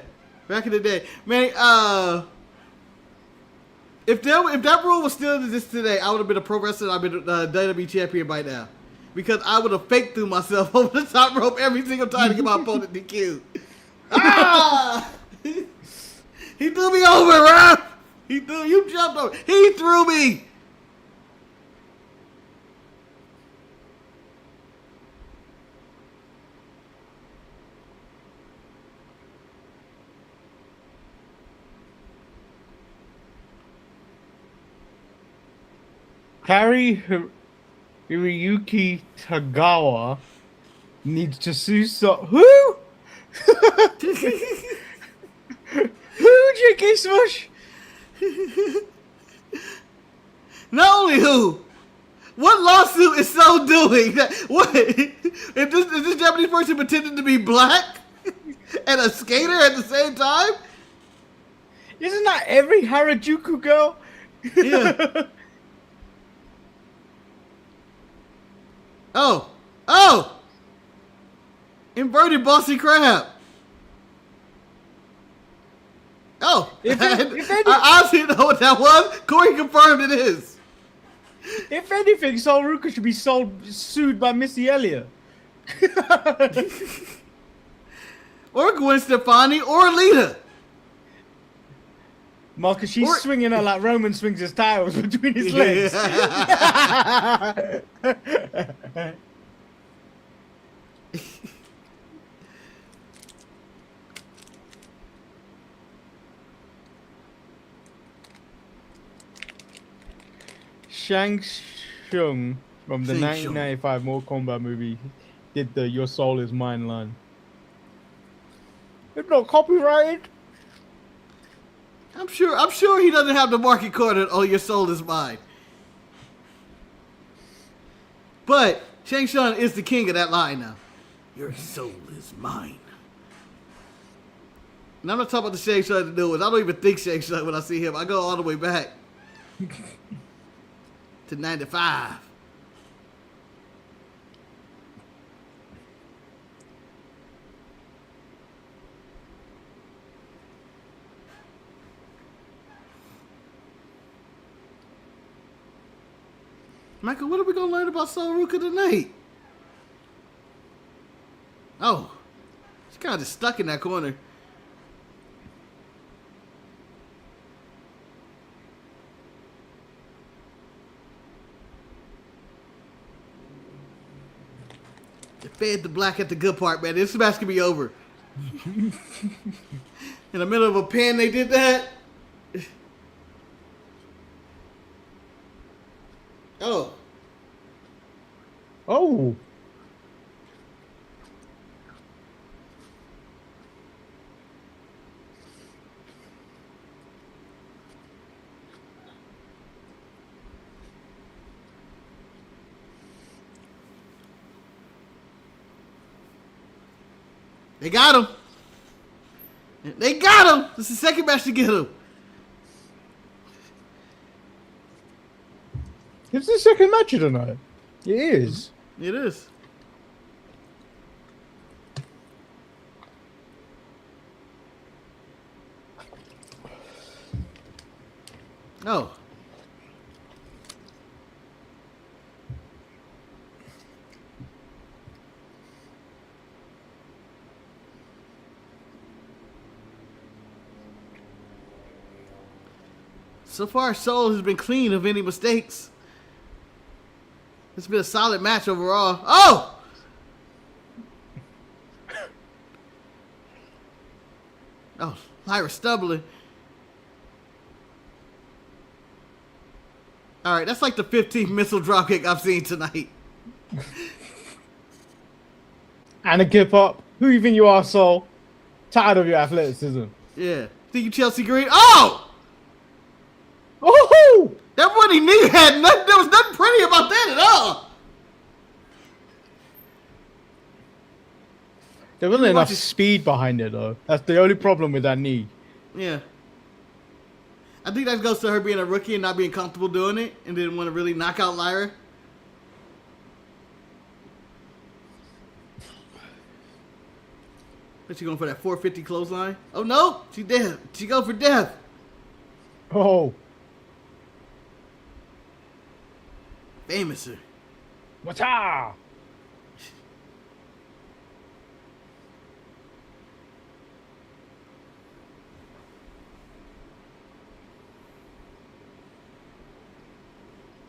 back in the day. Man, if that rule was still exist today, I would have been a pro wrestler. I'd been a WWE champion by now. Because I would have faked through myself over the top rope every single time to get my opponent DQ. Ah! He threw me over, Ralph! You jumped over. He threw me!
Kari Hiroyuki Tagawa needs to sue who? Who, J.K. Smush?
Not only who, what lawsuit is so doing? What? Is this Japanese person pretending to be black and a skater at the same time?
Isn't that every Harajuku girl?
Yeah. Oh! Inverted bossy crab. Oh, I honestly didn't know what that was. Corey confirmed it is.
If anything, Sol Ruka should be sued by Missy Elliott.
Or Gwen Stefani or Lita.
Marcus, she's swinging her like Roman swings his towels between his legs. Shang Tsung from the
Shang Tsung.
1995 Mortal Kombat movie did the "Your soul is mine" line. It's not copyrighted.
I'm sure he doesn't have the market cornered. Oh, your soul is mine. But Shang Tsung is the king of that line now. Your soul is mine. And I'm not talking about the Shang Tsung to do it. I don't even think Shang Tsung when I see him. I go all the way back to 95. Michael, what are we gonna learn about Soul Ruka tonight? Oh, she's kind of just stuck in that corner. They fed the black at the good part, man. This match could be over. In the middle of a pin, they did that. Oh.
Oh.
They got him. They got him. This is the second match to get him.
It's the second match of the night. It is.
It is. Oh. So far, Soul has been clean of any mistakes. It's been a solid match overall. Oh! Oh, Lyra stumbling. All right, that's like the 15th missile dropkick I've seen tonight.
And a give up. Who you think you are, Sol? Tired of your athleticism.
Yeah. Think you Chelsea Green? Oh!
Oh!
That running knee had nothing. There was nothing pretty about that at all.
There wasn't
Watch
enough
it.
speed behind it, though. That's the only problem with that knee.
Yeah. I think that goes to her being a rookie and not being comfortable doing it and didn't want to really knock out Lyra. But she going for that 450 clothesline? Oh no, she dead. She go for death.
Oh.
Famouser.
Wata!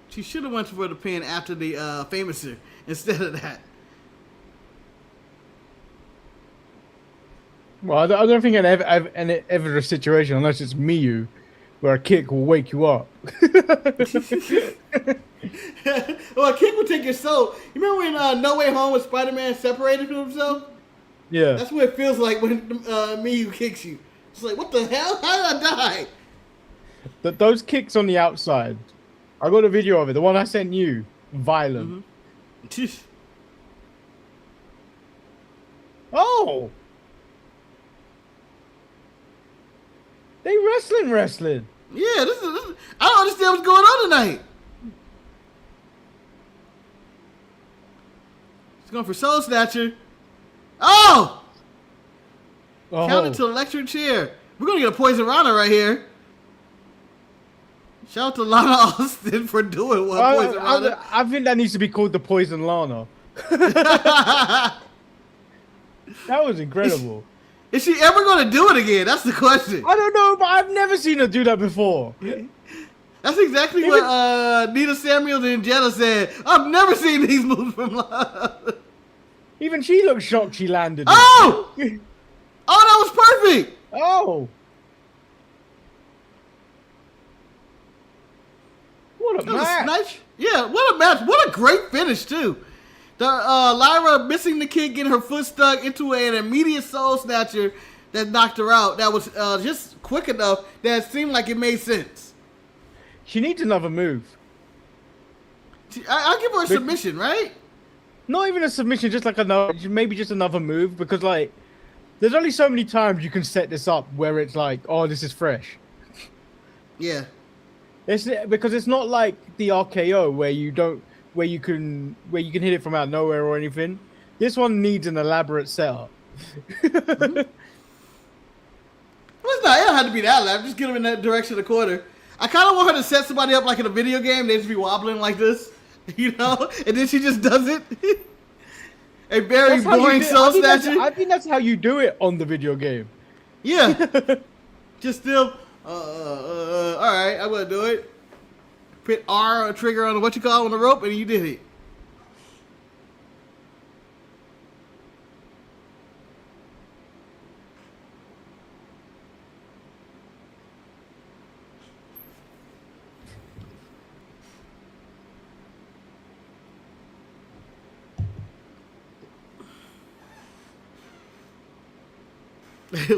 She should have went for the pin after the Famouser instead of that.
Well, I don't think I'd ever a situation, unless it's Miyu, where a kick will wake you up.
Well, a kick would take your soul. You remember when No Way Home with Spider-Man separated from himself?
Yeah.
That's what it feels like when Miyu kicks you. It's like, what the hell? How did I die?
Those kicks on the outside. I got a video of it. The one I sent you. Violent.
Mm-hmm.
Oh! They wrestling.
Yeah, this is. I don't understand what's going on tonight. He's going for Soul Snatcher. Oh!
Oh.
Counted to electric chair. We're gonna get a Poison Rana right here. Shout out to Lana Austin for doing one Poison Rana.
I think that needs to be called the Poison Lana. That was incredible.
Is she ever gonna do it again? That's the question.
I don't know, but I've never seen her do that before.
That's exactly what Nita Samuels and Jenna said. I've never seen these moves from Lana.
Even she looked shocked she landed.
Oh! Oh, that was perfect.
Oh! What a
That was a
match!
nice, yeah, what a match. What a great finish, too. The Lyra missing the kick, getting her foot stuck into an immediate soul snatcher that knocked her out. That was just quick enough that it seemed like it made sense.
She needs another move.
I'll give her a submission, right?
Not even a submission, just like another, maybe just another move, because like, there's only so many times you can set this up where it's like, oh, this is fresh.
Yeah.
It's because it's not like the RKO where you don't, where you can hit it from out of nowhere or anything. This one needs an elaborate setup.
Mm-hmm. Well, it's not. It don't have to be that loud. Just get them in that direction of the corner. I kind of want her to set somebody up like in a video game. They just be wobbling like this, you know, and then she just does it. A very boring soul snatcher.
I think that's how you do it on the video game.
Yeah. Just still. All right, I'm gonna do it. Put R trigger on what you call on the rope, and you did it.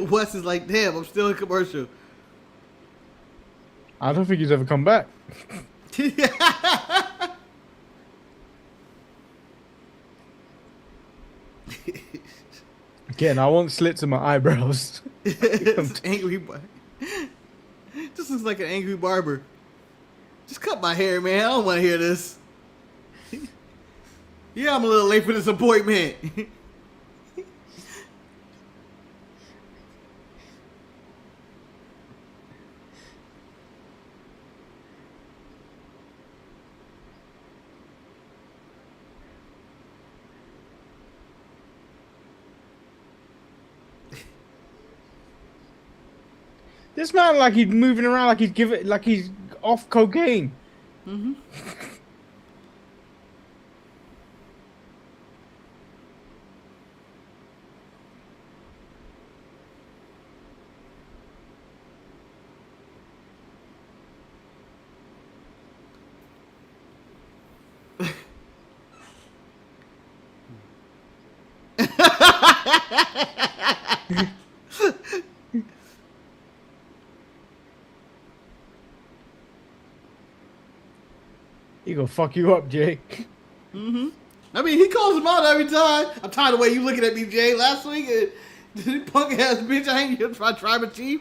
Wes is like, damn, I'm still in commercial.
I don't think he's ever come back. Again, I want slits in my eyebrows.
It's angry. This looks like an angry barber. Just cut my hair, man. I don't want to hear this. Yeah, I'm a little late for this appointment.
This man, like he's moving around, like he's off cocaine.
Mm-hmm.
He gonna fuck you up, Jay.
Mm-hmm. I mean, he calls him out every time. I'm tired of the way you looking at me, Jay. Last week, punk ass bitch, I ain't here to try tribal chief.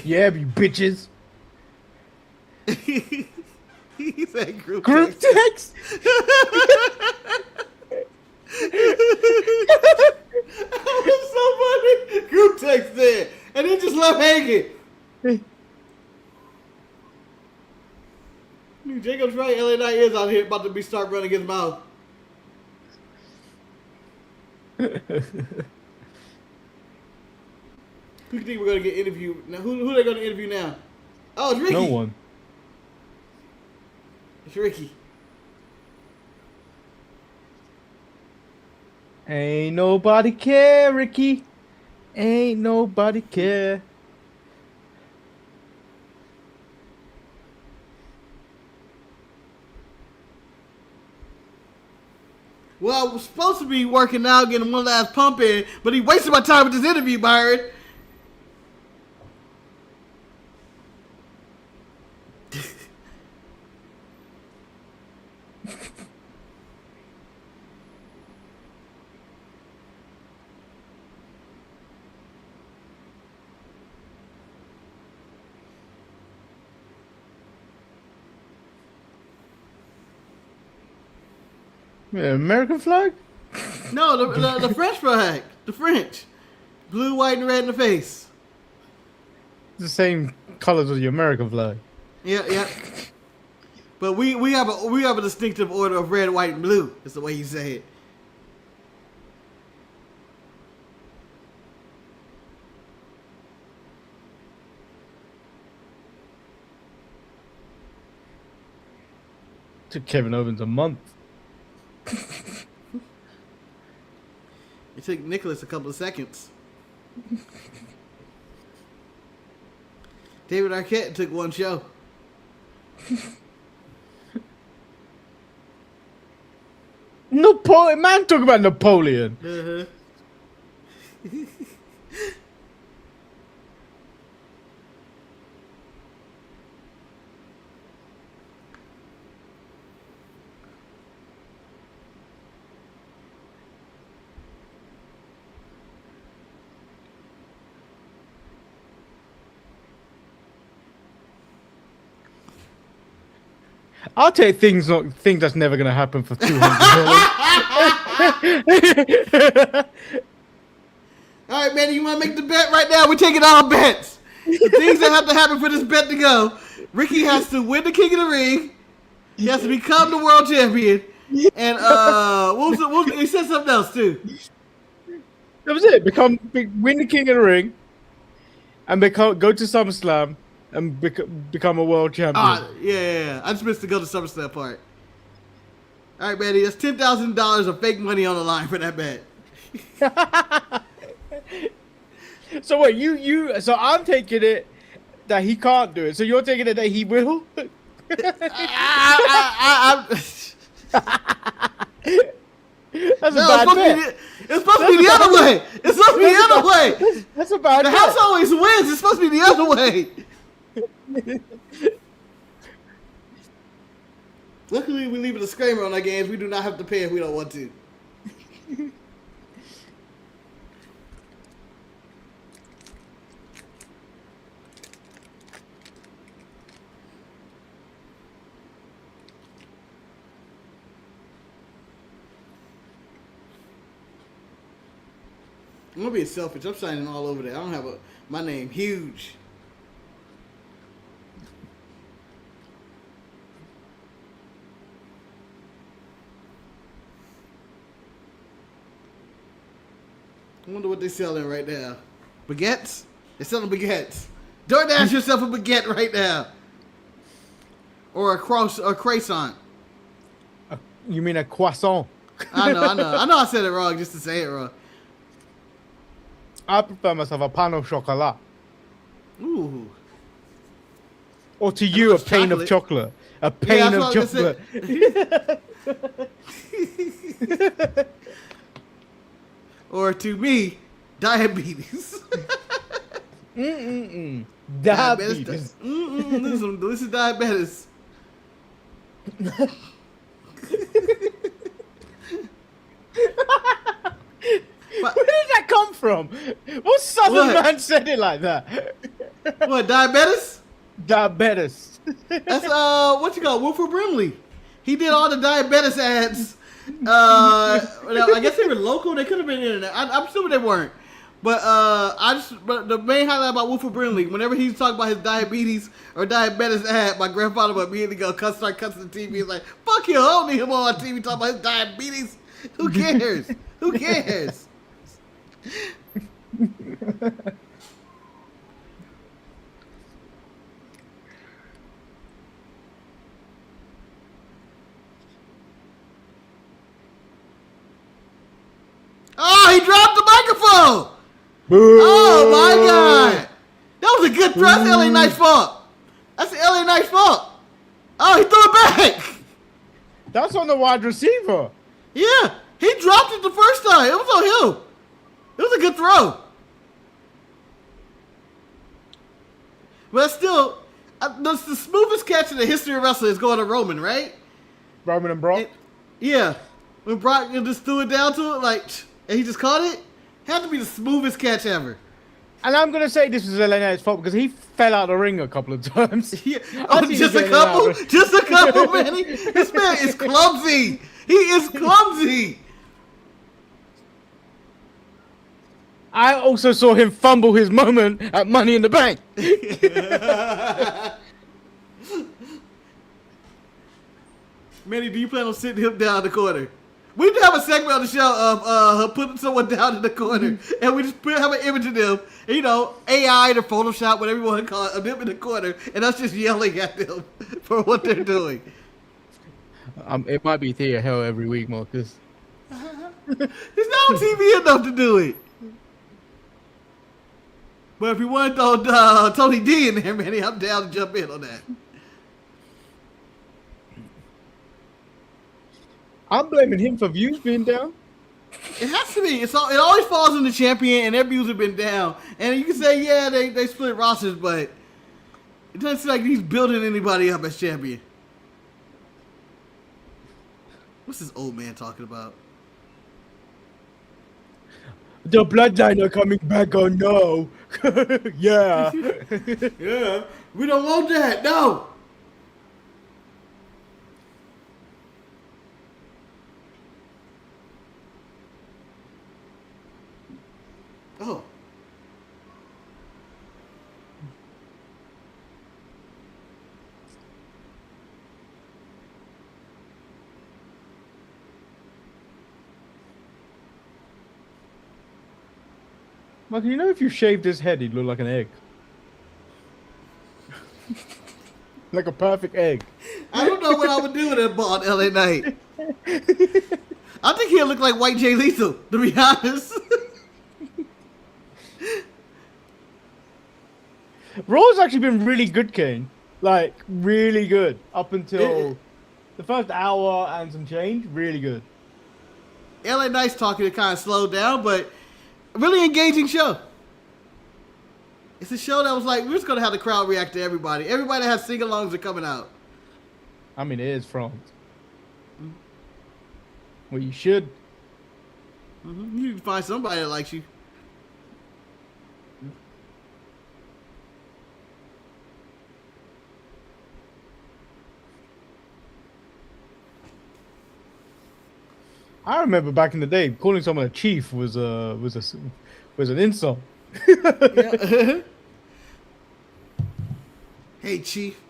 Yeah, you bitches.
He said group
Group
text.
text?
That was so funny. Group text there. And then just left hanging. Jacob's right. LA Knight is out here about to be start running his mouth. Who do you think we're going to get interviewed? Now, who are they going to interview now? Oh, it's Ricky.
No one.
It's Ricky.
Ain't nobody care, Ricky. Ain't nobody care.
Well, I was supposed to be working out, getting one last pump in, but he wasted my time with this interview, Byron.
Yeah, American flag?
No, the French flag. The French. Blue, white, and red in the face.
It's the same colors as the American flag.
Yeah, yeah. But we have a distinctive order of red, white, and blue. Is the way you say it.
Took Kevin Owens a month.
took Nicholas a couple of seconds. David Arquette took one show.
Napoleon, man, talk about Napoleon.
Uh-huh.
I'll take things that's never gonna happen for $200.
All right, Manny, you want to make the bet right now? We're taking all bets. The things that have to happen for this bet to go. Ricky has to win the King of the Ring. He has to become the world champion. And he said something else too.
That was it. Win the King of the Ring, and go to SummerSlam and become a world champion.
Yeah. I just missed the go to SummerSlam part. All right, Manny, that's $10,000 of fake money on the line for that bet.
So wait, so I'm taking it that he can't do it. So you're taking it that he will?
That's
a bad bet.
It's supposed to be the other way. It's supposed to be the other way.
That's a bad bet.
The house always wins. It's supposed to be the other way. Luckily, we leave a disclaimer on our games. We do not have to pay if we don't want to. I'm gonna be selfish. I'm signing all over there. I don't have my name huge. I wonder what they're selling right now. Baguettes? They're selling baguettes. DoorDash yourself a baguette right now. Or a croissant.
You mean a croissant?
I know I said it wrong just to say it wrong.
I prefer myself a pain au chocolat.
Ooh.
Or to you, a pain of chocolate. A pain of chocolate.
Or to me, diabetes.
Diabetes.
This is diabetes.
Where did that come from? What southern man said it like that?
What, diabetes?
Diabetes.
That's what you call Wilford Brimley. He did all the diabetes ads. I guess they were local. They could have been internet. I'm assuming they weren't. But but the main highlight about Wilford Brimley, whenever he's talking about his diabetes or diabetes ad, my grandfather would immediately start cussing the TV. He's like, "Fuck you! I don't need him on TV talking about his diabetes. Who cares? Who cares?" Oh, he dropped the microphone!
Boo.
Oh my god! That was a good throw. That's LA Knight's fault. That's the LA Knight's fault. Oh, he threw it back.
That's on the wide receiver.
Yeah, he dropped it the first time. It was on him. It was a good throw. But still, the smoothest catch in the history of wrestling is going to Roman, right?
Roman and Brock?
Yeah. When Brock just threw it down to it, and he just caught it, had to be the smoothest catch ever.
And I'm going to say this was LA Knight's fault because he fell out of the ring a couple of times.
Yeah. Oh, just a couple? Just a couple, Manny? This man is clumsy. He is clumsy.
I also saw him fumble his moment at Money in the Bank.
Manny, do you plan on sitting him down in the corner? We need to have a segment on the show of putting someone down in the corner, and we just have an image of them, AI or Photoshop, whatever you want to call it, of them in the corner, and us just yelling at them for what they're doing.
It might be Thea Hell every week, Marcus.
He's not on TV enough to do it. But if you want to throw Tony D in there, Manny, I'm down to jump in on that.
I'm blaming him for views being down.
It has to be. It always falls on the champion, and their views have been down. And you can say, yeah, they split rosters, but it doesn't seem like he's building anybody up as champion. What's this old man talking about?
The bloodline are coming back. Oh no! Yeah.
Yeah, we don't want that. No. Oh.
Like, you know, if you shaved his head, he'd look like an egg. Like a perfect egg.
I don't know what I would do with that bald LA Knight. I think he'll look like White Jay Lethal, to be honest.
Raw's actually been really good, Kane. Like, really good. Up until the first hour and some change, really good.
LA Knight's talking to kind of slowed down, but really engaging show. It's a show that was like, we're just going to have the crowd react to everybody. Everybody that has sing-alongs are coming out.
I mean, it is France. Well, you should.
Mm-hmm. You can find somebody that likes you.
I remember back in the day, calling someone a chief was an insult.
Yeah. Hey, Chief.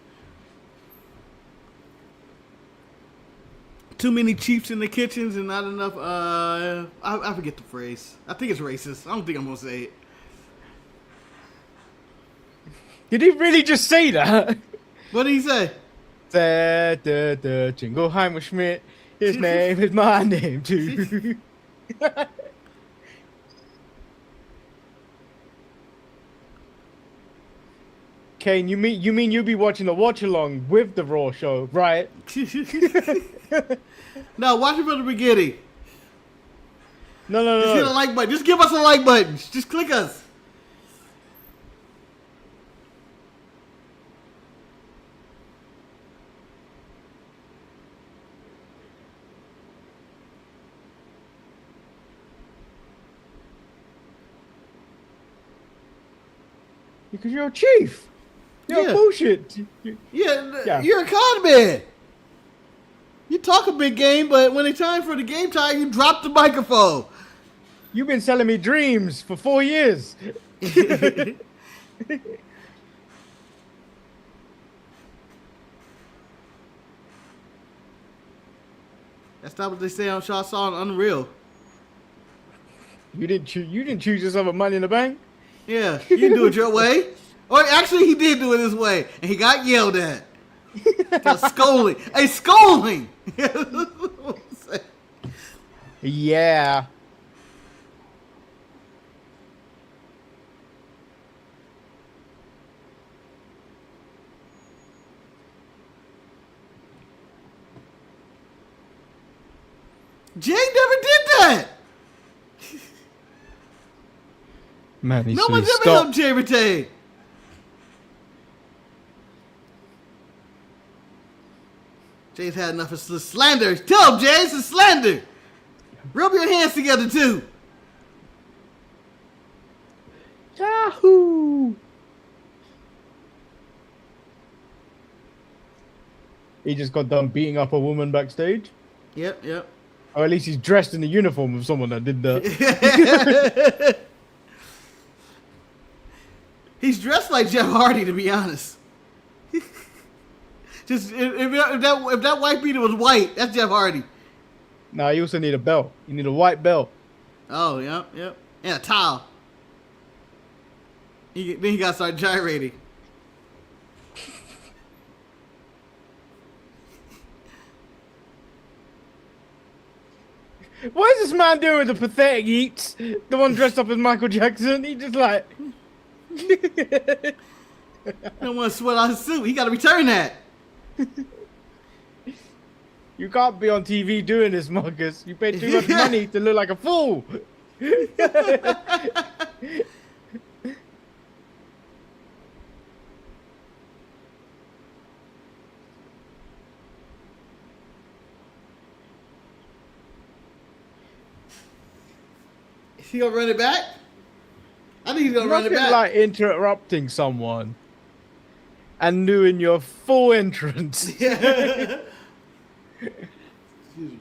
Too many chiefs in the kitchens and not enough. I forget the phrase. I think it's racist. I don't think I'm gonna say it.
Did he really just say that?
What did he say?
Jingleheimer Schmidt. His name is my name too. Kane, you mean you'll be watching the watch along with the Raw show, right?
No, watch it from the beginning.
No.
Just hit a like button. Just give us a like button. Just click us.
Because you're a chief. You're
Yeah.
bullshit.
Yeah, you're a con man. You talk a big game, but when it's time for the game time, you drop the microphone.
You've been selling me dreams for 4 years.
That's not what they say on Shaw Saw on Unreal.
You didn't choose yourself a Money in the Bank.
Yeah, you can do it your way. Or actually, he did do it his way, and he got yelled at. A scolding. A scolding!
Yeah.
Jay never did that!
Man,
No one's ever helped Jay retain. Jay's had enough of slander. Tell him, Jay, it's a slander. Rub your hands together, too.
Yahoo! He just got done beating up a woman backstage.
Yep.
Or at least he's dressed in the uniform of someone that did that.
He's dressed like Jeff Hardy, to be honest. Just if that white beater was white, that's Jeff Hardy.
Nah, you also need a belt. You need a white belt.
Oh, yep. And a towel. Then he got to start gyrating.
What is this man doing with the pathetic eats? The one dressed up as Michael Jackson. He just like.
Don't want to sweat out his suit. He got to return that.
You can't be on TV doing this, Marcus. You paid too much money to look like a fool.
Is he gonna run it back? I think he's gonna run it
Nothing
back.
like interrupting someone and doing your full entrance.
Excuse me.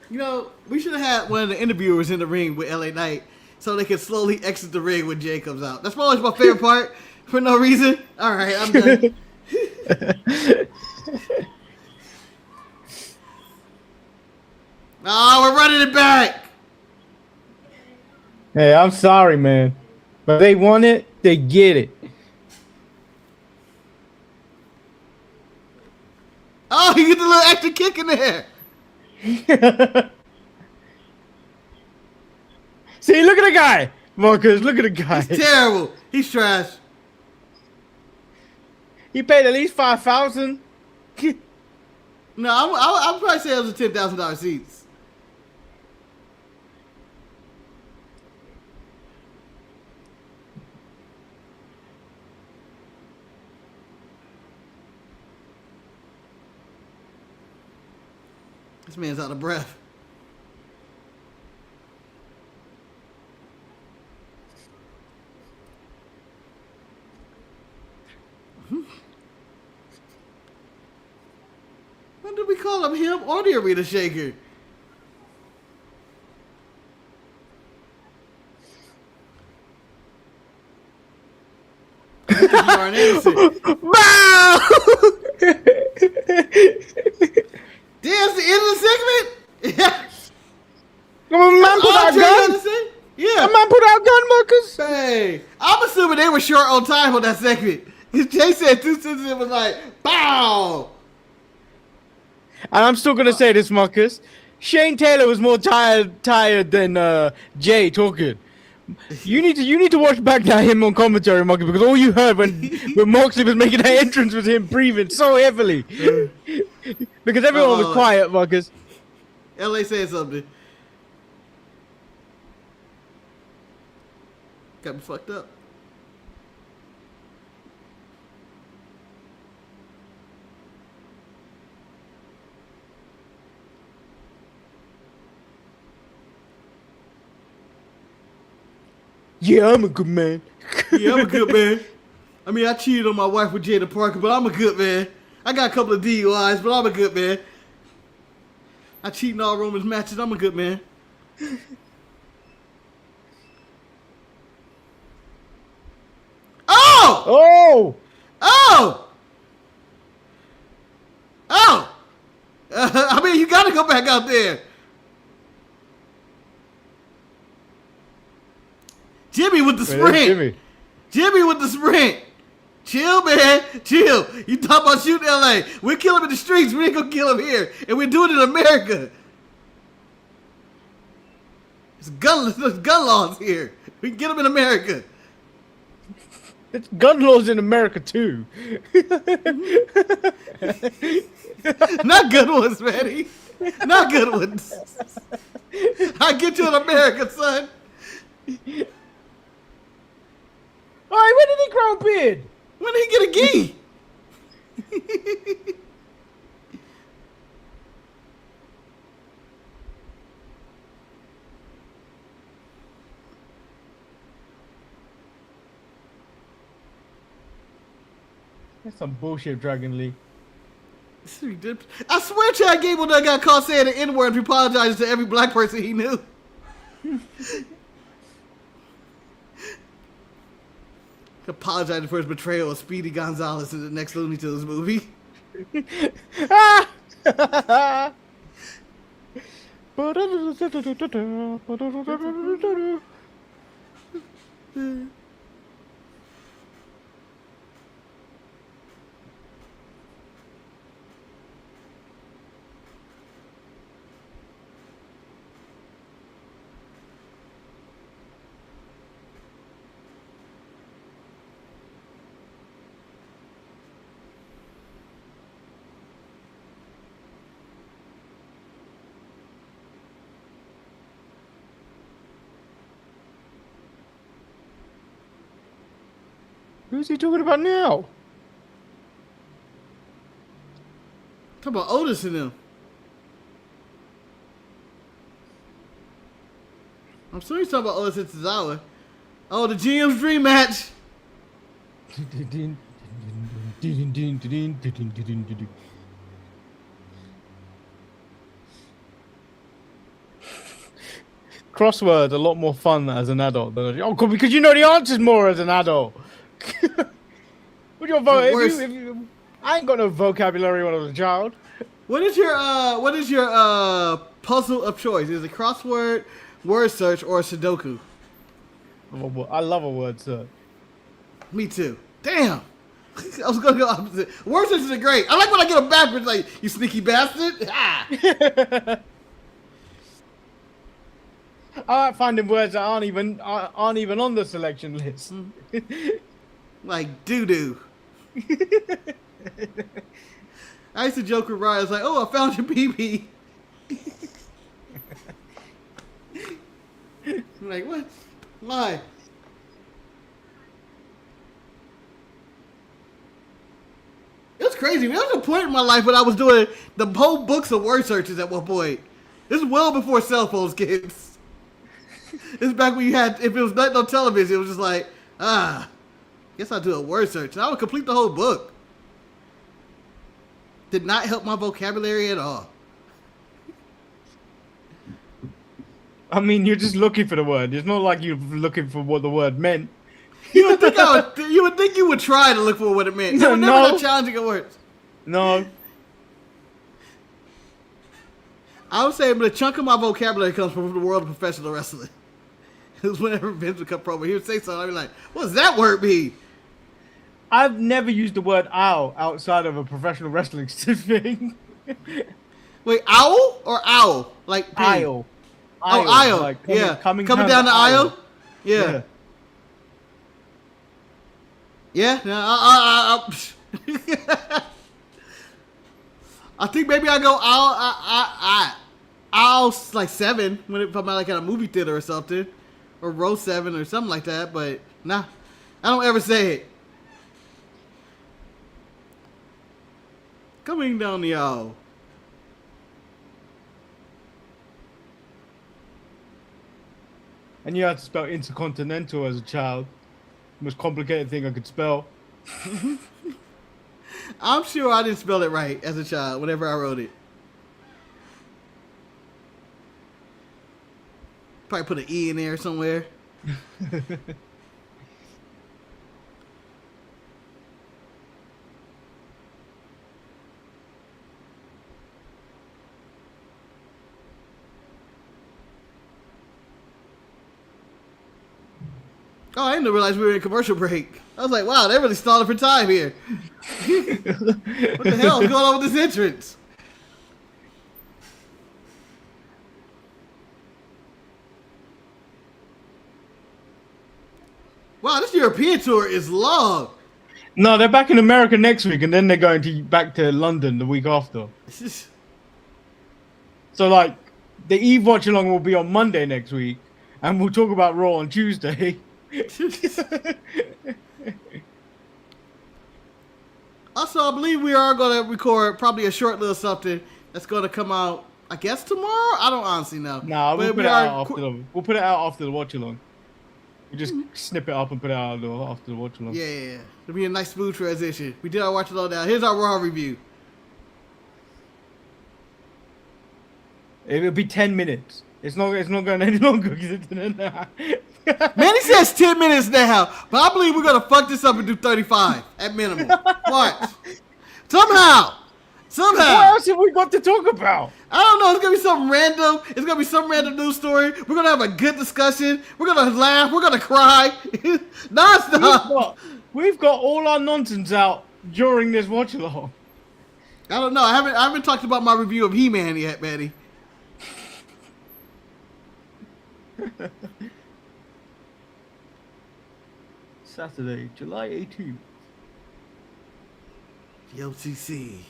You know, we should have had one of the interviewers in the ring with LA Knight so they could slowly exit the ring when Jay comes out. That's always my favorite part for no reason. All right, I'm done. Oh, we're running it back.
Hey, I'm sorry, man. But they want it, they get it.
Oh, you get the little extra kick in there.
See, look at the guy, Marcus. Look at the guy.
He's terrible. He's trash.
He paid at least 5,000.
No, I'll probably say it was a $10,000 seats. This man's out of breath. When did we call him or the arena shaker? You are an innocent.
Bow!
Damn, it's the end of the segment? Yeah.
Come on, man, put out gun.
Yeah.
Man, put out gun, Marcus.
Hey, I'm assuming they were short on time on that segment. Jay said 2 sentences and was like, bow.
And I'm still gonna say this, Marcus. Shane Taylor was more tired than Jay talking. You need to watch back that him on commentary, Marcus, because all you heard when Moxley was making that entrance was him breathing so heavily. Because everyone was quiet, Marcus.
LA said something. Got me fucked up.
Yeah, I'm a good man.
Yeah, I'm a good man. I mean, I cheated on my wife with Jada Parker, but I'm a good man. I got a couple of DUIs, but I'm a good man. I cheat in all Roman's matches. I'm a good man. Oh!
Oh!
Oh! Oh! I mean, you gotta go back out there. Jimmy with the sprint. Jimmy with the sprint. Chill, man. Chill. You talk about shooting LA. We'll kill him in the streets. We ain't gonna kill him here. And we're doing it in America. There's gun laws here. We can get them in America.
It's gun laws in America too.
Not good ones, Manny. Not good ones. I'll get you in America, son.
Alright, when did he grow a beard?
When did he get a gi?
That's some bullshit, Dragon Lee.
I swear Chad Gable done got caught saying the N-word and apologizes to every black person he knew. Apologizing for his betrayal of Speedy Gonzalez in the next Looney Tunes movie.
Ah! Who's he talking about now?
Talk about Otis and them. I'm sure he's talking about Otis and Tozawa. Oh, the GM's dream match.
Crossword a lot more fun as an adult than because you know the answers more as an adult. What your I ain't got no vocabulary when I was a child.
What is your puzzle of choice? Is it crossword, word search, or Sudoku?
I love a word search.
Me too. Damn. I was gonna go opposite. Word searches are great. I like when I get them backwards, like you sneaky bastard. Ah.
I like finding words that aren't even on the selection list.
Like doo doo. I used to joke with Ryan. I was like, "Oh, I found your BB." I'm like, what? Lie. It was crazy. There was a point in my life when I was doing the whole books of word searches at one point. This is well before cell phones, kids. This is back when you had, if it was nothing on television, it was just like, guess I'll do a word search. And I would complete the whole book. Did not help my vocabulary at all.
I mean, you're just looking for the word. It's not like you're looking for what the word meant.
You would think you would try to look for what it meant. Never that challenging at words.
No.
I would say, but a chunk of my vocabulary comes from the world of professional wrestling. It was whenever Vince would come pro, he would say something, I'd be like, what does that word mean?
I've never used the word owl outside of a professional wrestling thing.
Wait, owl or owl? Like
aisle.
Oh, aisle.
Like
coming down the aisle? Yeah. Yeah. I think maybe I go owl like 7 if I'm like at a movie theater or something, or row 7 or something like that. But nah, I don't ever say it. Coming down the aisle.
And you had to spell intercontinental as a child. Most complicated thing I could spell.
I'm sure I didn't spell it right as a child whenever I wrote it. Probably put an E in there somewhere. Oh, I didn't realize we were in commercial break. I was like, wow, they're really stalling for time here. What the hell is going on with this entrance? Wow, this European tour is long.
No, they're back in America next week, and then they're going back to London the week after. So, like, the Eve watch along will be on Monday next week, and we'll talk about Raw on Tuesday.
Also, I believe we are going to record probably a short little something that's going to come out, I guess, tomorrow. I don't honestly know.
Nah, we'll put it out after the watch along. We just snip it up and put it out after the watch along.
Yeah. It'll be a nice smooth transition. We did our watch along now. Here's our Raw review.
It'll be 10 minutes. It's not going any longer.
Manny says 10 minutes now, but I believe we're going to fuck this up and do 35 at minimum. Watch. Somehow. Somehow.
What else have we got to talk about?
I don't know. It's gonna be something random. It's gonna be some random news story. We're gonna have a good discussion. We're gonna laugh. We're gonna cry. Nonstop.
We've got all our nonsense out during this watch along.
I don't know. I haven't talked about my review of He-Man yet, Manny.
Saturday, July 18th.
The OTC,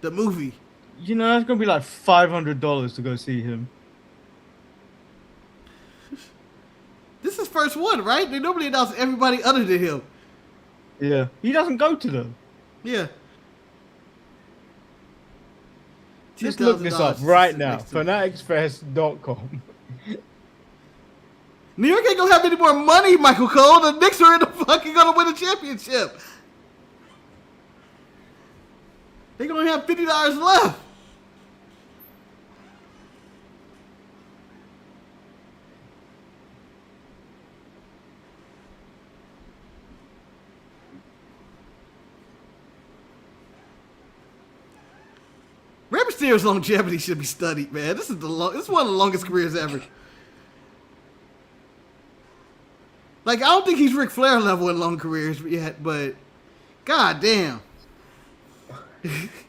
the movie.
You know, that's gonna be like $500 to go see him.
This is first one, right? They normally announce everybody other than him.
Yeah. He doesn't go to them.
Yeah.
Just look this up right now. fanaticsfest.com.
New York ain't gonna have any more money, Michael Cole. The Knicks are in the fucking gonna win a championship. They're gonna have $50 left. Rey Mysterio's longevity should be studied, man. This is one of the longest careers ever. Like, I don't think he's Ric Flair level in long careers yet, but god damn.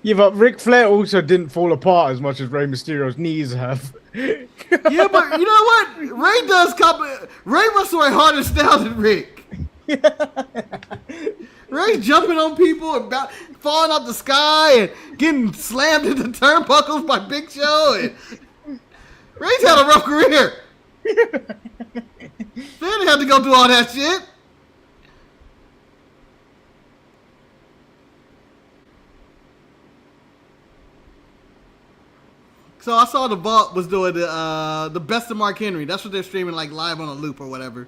Yeah, but Ric Flair also didn't fall apart as much as Rey Mysterio's knees have.
Yeah, but you know what? Ray wrestled a harder style than Rick. Ray's jumping on people and falling out the sky and getting slammed into turnbuckles by Big Show. And Ray's had a rough career. Finn had to go through all that shit. So I saw the Vault was doing the best of Mark Henry. That's what they're streaming like live on a loop or whatever.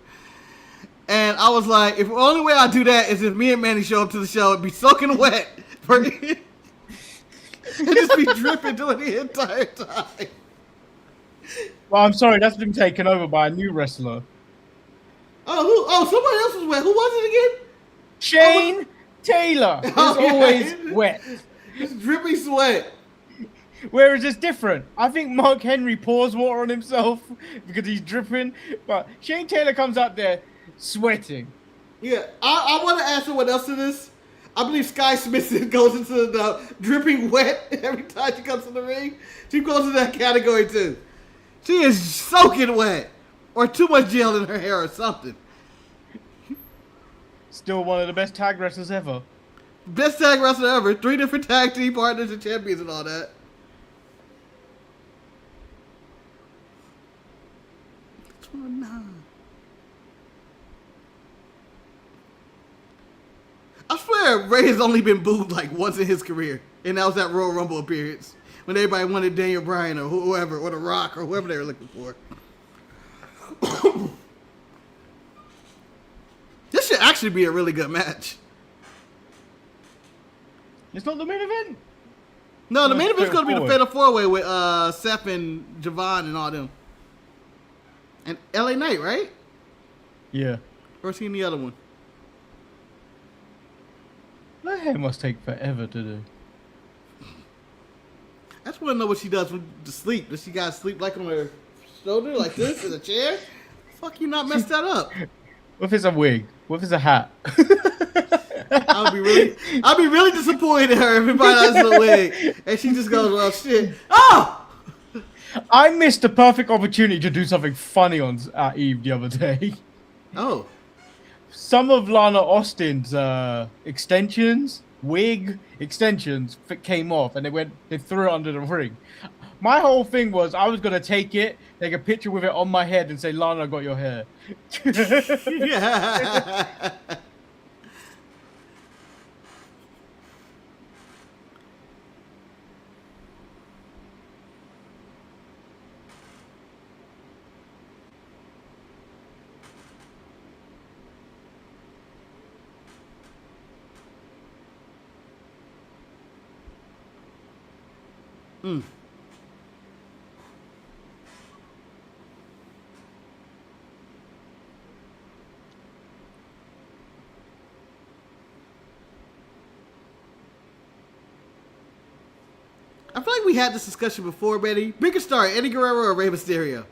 And I was like, if the only way I do that is if me and Manny show up to the show and be soaking wet and just be dripping during the entire time.
Well, I'm sorry, that's been taken over by a new wrestler.
Oh, somebody else was wet. Who was it again?
Shane Taylor is always wet.
Just dripping sweat.
Whereas it's different. I think Mark Henry pours water on himself because he's dripping, but Shane Taylor comes out there sweating.
Yeah, I want to add someone else to this. I believe Sky Smith goes into the dripping wet every time she comes to the ring. She goes in that category too. She is soaking wet. Or too much gel in her hair or something.
Still one of the best tag wrestlers ever.
Best tag wrestler ever. 3 different tag team partners and champions and all that. I swear Ray has only been booed like once in his career. And that was that Royal Rumble appearance. When everybody wanted Daniel Bryan or whoever, or The Rock, or whoever they were looking for. This should actually be a really good match.
It's not the main event.
No, the main event's going to be the Fatal 4-Way with Seth and Javon and all them. And LA Knight, right?
Yeah.
Or is he in the other one?
That hair must take forever to do.
I just want to know what she does to sleep. Does she got to sleep like on her shoulder, like this, in a chair? Fuck, you not messed that up.
What if it's a wig? What if it's a hat?
I'll be really disappointed in her if it finds out it's a wig. And she just goes, well, shit. Oh!
I missed the perfect opportunity to do something funny on Eve the other day.
Oh.
Some of Lana Austin's wig extensions came off, and they threw it under the ring. My whole thing was I was gonna take a picture with it on my head, and say, "Lana, I got your hair."
Yeah. Mm. I feel like we had this discussion before, Manny. Bigger star, Eddie Guerrero or Rey Mysterio?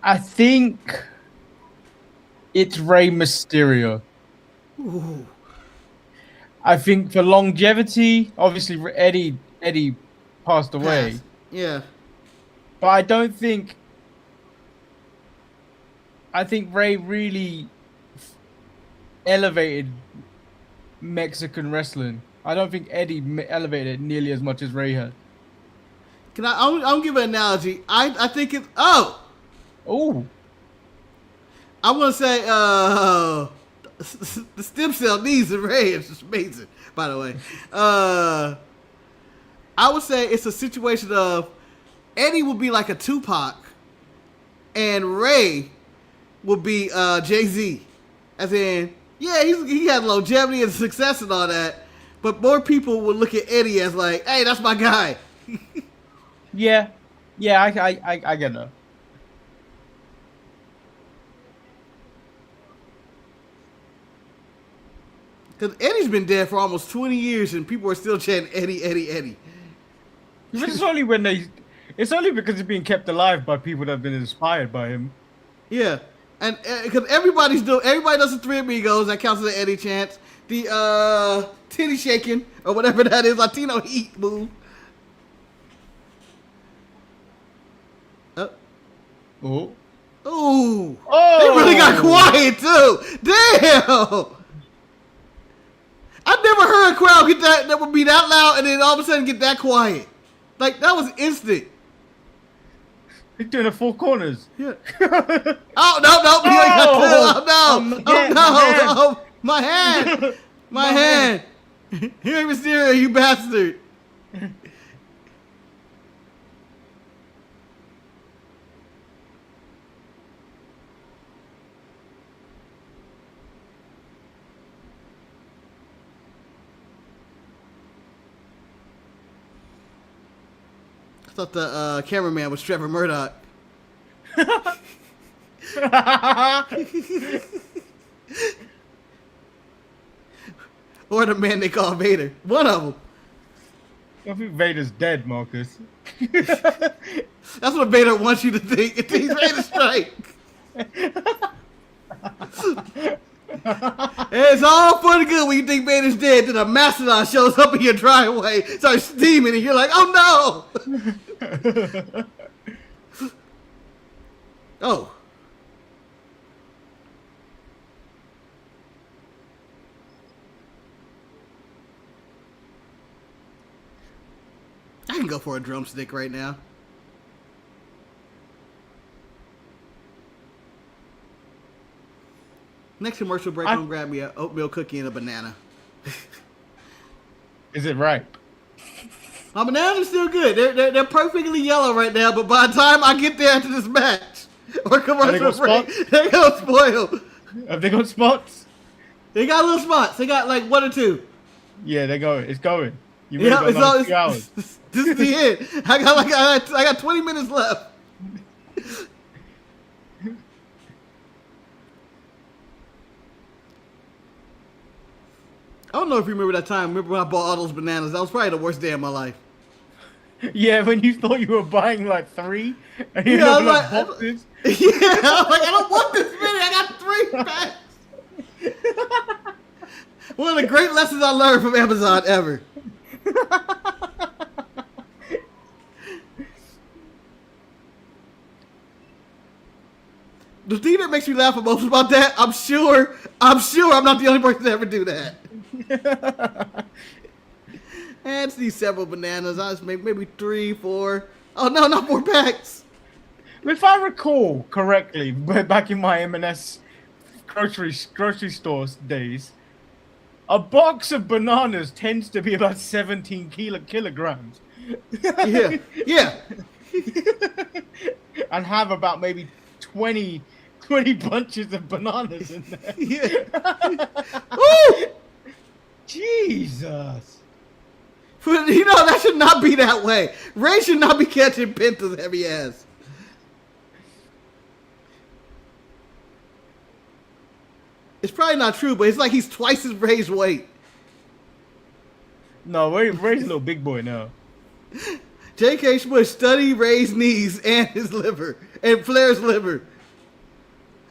I think it's Rey Mysterio.
Ooh.
I think for longevity, obviously Eddie passed away,
Pass. Yeah.
but I don't think. I think Rey really elevated Mexican wrestling. I don't think Eddie elevated it nearly as much as Rey had.
Can I? I'll give an analogy. I think it's. Oh,
Oh,
I want to say. The stem cell needs of Ray is just amazing. By the way, I would say it's a situation of Eddie will be like a Tupac, and Ray will be Jay-Z. As in, yeah, he had longevity and success and all that, but more people will look at Eddie as like, hey, that's my guy.
yeah, I get that.
Because Eddie's been dead for almost 20 years and people are still chanting Eddie, Eddie, Eddie.
But it's only when they. It's only because it's being kept alive by people that have been inspired by him.
Yeah. And because everybody does the Three Amigos, that counts as an Eddie chant. The titty shaking, or whatever that is, Latino heat move.
Oh.
Ooh.
Oh.
They really got quiet too. Damn. I've never heard a crowd get that would be that loud and then all of a sudden get that quiet. Like that was instant.
He's doing the four corners.
Yeah. Oh no, he ain't got to. Oh no, my hand, my hand. Here, Mysterio, you bastard. I thought the cameraman was Trevor Murdoch. Or the man they call Vader. One of them.
I think Vader's dead, Marcus.
That's what Vader wants you to think. He's ready to strike. It's all for the good when you think Vader's dead. Then a mastodon shows up in your driveway, starts steaming, and you're like, oh no! Oh. I can go for a drumstick right now. Next commercial break, I'm gonna grab me an oatmeal cookie and a banana.
Is it ripe?
My bananas are still good. They're perfectly yellow right now, but by the time I get there after this match or commercial break, they're gonna spoil.
Have they got spots?
They got little spots. They got like 1 or 2.
Yeah, they go. It's going. You
Yeah,
really got 2 hours.
This is the end. I got 20 minutes left. I don't know if you remember that time. Remember when I bought all those bananas? That was probably the worst day of my life.
Yeah, when you thought you were buying like 3, and you
Yeah,
opened
I
up
was
boxes.
Yeah, I was like, I don't want this many. I got 3 packs. One of the great lessons I learned from Amazon ever. The thing that makes me laugh the most about that, I'm sure I'm not the only person to ever do that. And it's these several bananas. I just maybe 3, 4. Oh no, not 4 packs.
If I recall correctly, back in my M&S grocery store days, a box of bananas tends to be about 17 kilograms.
Yeah.
And have about maybe 20 bunches of bananas in there.
Yeah. Woo!
Jesus.
You know, that should not be that way. Ray should not be catching Penta's heavy ass. probably not true, but it's like he's twice his Ray's weight.
No, Ray's a little big boy now.
J.K. Smush study Ray's knees and his liver and Flair's liver.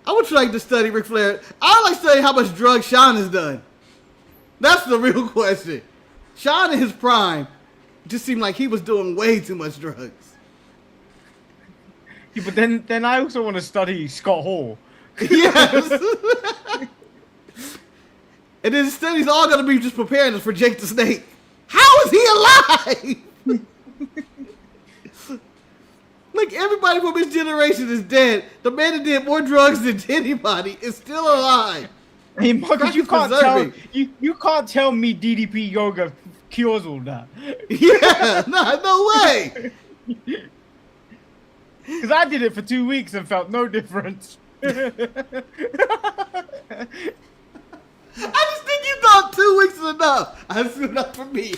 I would like to study Ric Flair. I would like to study how much drugs Shawn has done. That's the real question. Shawn in his prime just seemed like he was doing way too much drugs.
Yeah, but then I also want to study Scott Hall.
Yes. And then the study's all gonna be just preparing us for Jake the Snake. How is he alive? Like everybody from his generation is dead. The man that did more drugs than anybody is still alive.
Hey, Marcus, you can't tell me DDP yoga cures all that.
Yeah, no way.
Because I did it for 2 weeks and felt no difference.
I just think you thought 2 weeks is enough. That's enough for me.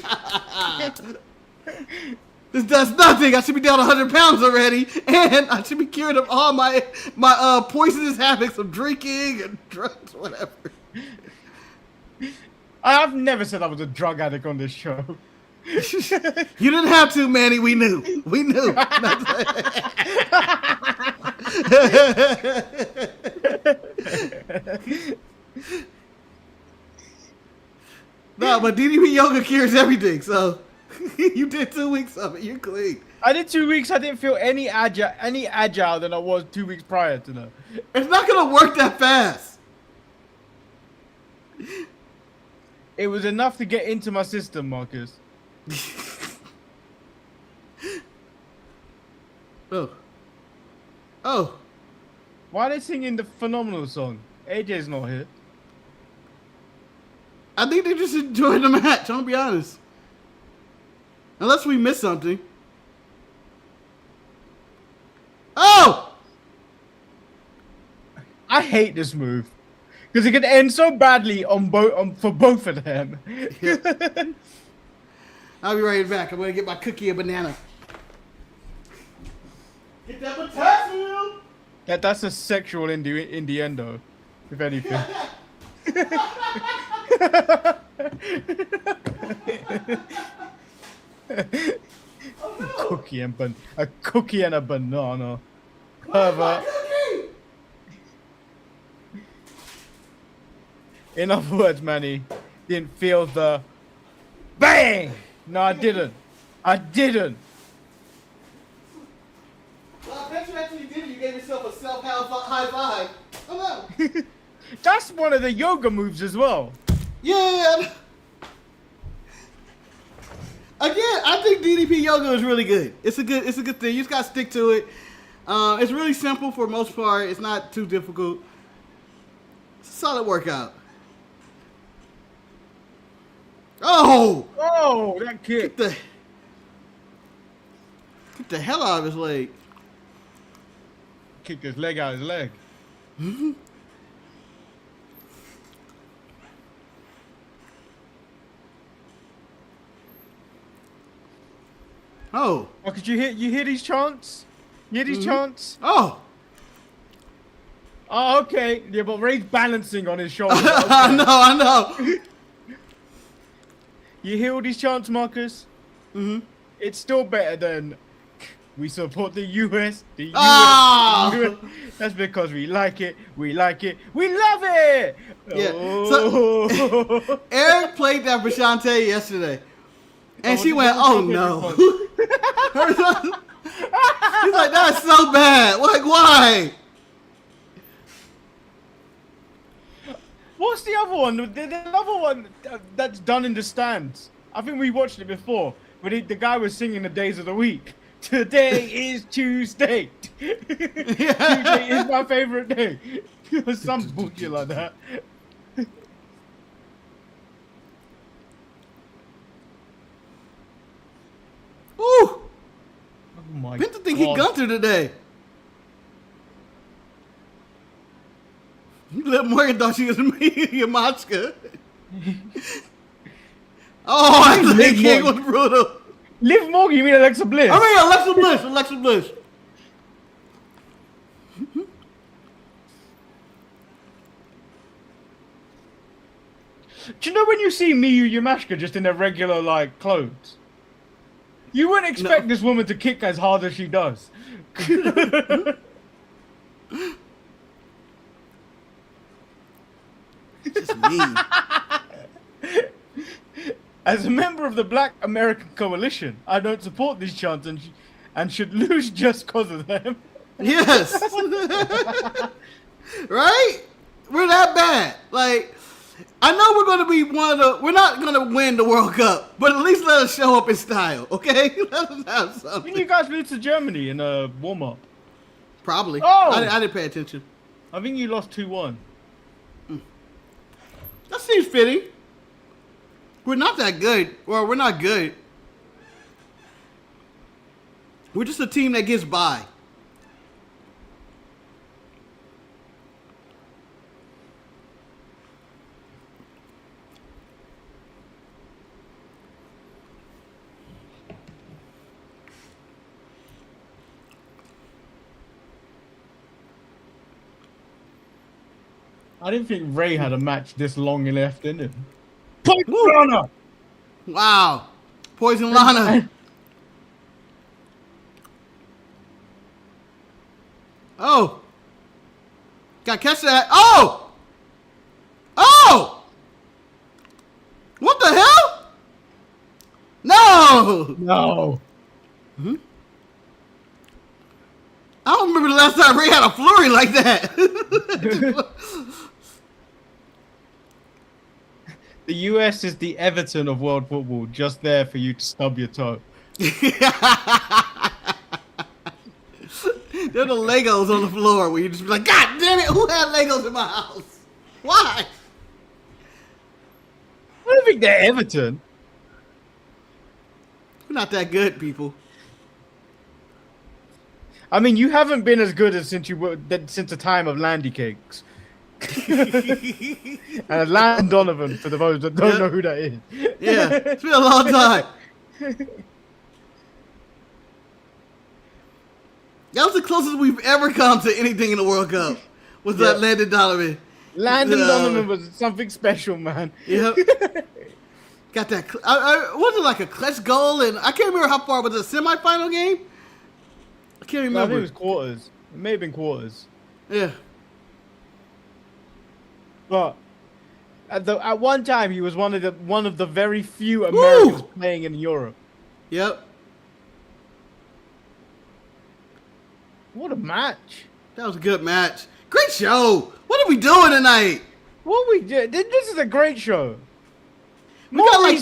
This does nothing. I should be down 100 pounds already, and I should be cured of all my poisonous habits of drinking and drugs, whatever.
I've never said I was a drug addict on this show.
You didn't have to, Manny. We knew. We knew. No, but DDP yoga cures everything, so you did 2 weeks of it. You're clean.
I did 2 weeks. I didn't feel any agile than I was 2 weeks prior to that.
It's not gonna work that fast.
It was enough to get into my system, Marcus.
Oh.
Why are they singing the Phenomenal song? AJ's not here.
I think they're just enjoying the match, I'm gonna be honest. Unless we missed something. Oh!
I hate this move. Because it could end so badly for both of them.
Yeah. I'll be right back. I'm gonna get my cookie and banana. Get that potassium!
That's a sexual innuendo, if anything. A cookie and a banana. Pervert. In other words, Manny, didn't feel the bang. No, I didn't. I didn't.
Well, I bet you actually did. You gave yourself a self-high five. Oh no.
That's one of the yoga moves as well.
Yeah. Again, I think DDP yoga is really good. It's a good thing. You just gotta stick to it. It's really simple for the most part. It's not too difficult. It's a solid workout. Oh!
Oh, that kick.
Get the hell out of his leg.
Kicked his leg out of his leg.
Mm-hmm. Oh.
Oh, could you hear these chants? You hear these chants?
Oh.
Oh, okay. Yeah, but Ray's balancing on his shoulder. Okay.
I know.
You hear all these chants, Marcus?
Mm-hmm.
It's still better than we support the US. The US.
Oh!
The US. That's because we like it. We like it. We love it.
Yeah.
Oh.
So, Eric played that for Shantae yesterday. And she went, oh no. He's like, that's so bad. Like, why?
What's the other one? The other one that's done in the stands. I think we watched it before. But the guy was singing the days of the week. Today is Tuesday. Tuesday is my favorite day. Some bullshit like that.
Ooh.
Oh my God.
Vince think he gunned her today. Liv Morgan thought she was Yamachka. Oh, I think King was brutal.
Liv Morgan, you mean Alexa Bliss?
I mean Alexa Bliss. Alexa Bliss.
Do you know when you see Miyu Yamashka just in their regular like clothes? You wouldn't expect this woman to kick as hard as she does.
Just me.
As a member of the Black American Coalition, I don't support these chants and should lose just because of them.
Yes. Right? We're that bad. Like, I know we're going to be we're not going to win the World Cup, but at least let us show up in style, okay? Let us have something.
Didn't you guys lose to Germany in a warm-up?
Probably.
Oh!
I didn't pay attention.
I think you lost 2-1.
That seems fitting. We're not that good. Well, we're not good. We're just a team that gets by.
I didn't think Ray had a match this long left in him. Poison Lana!
Wow. Poison Lana. Oh. Gotta catch that. Oh! Oh! What the hell? No!
No.
I don't remember the last time Ray had a flurry like that.
The US is the Everton of world football, just there for you to stub your toe.
There are the Legos on the floor where you just be like, God damn it, who had Legos in my house? Why?
I don't think they're Everton.
We're not that good, people.
I mean, you haven't been as good as since the time of Landy Cakes. And Landon Donovan, for the those that don't know who that is.
Yeah, it's been a long time. That was the closest we've ever come to anything in the World Cup. Was that Landon Donovan?
Landon Donovan was something special, man.
Yep. Got that. Was it like a clutch goal? And I can't remember how far. Was it a semifinal game? I can't remember.
No, I think it was quarters. It may have been quarters.
Yeah.
But at one time, he was one of the very few Americans playing in Europe.
Yep.
What a match!
That was a good match. Great show. What are we doing tonight?
What we did? This is a great show.
We got like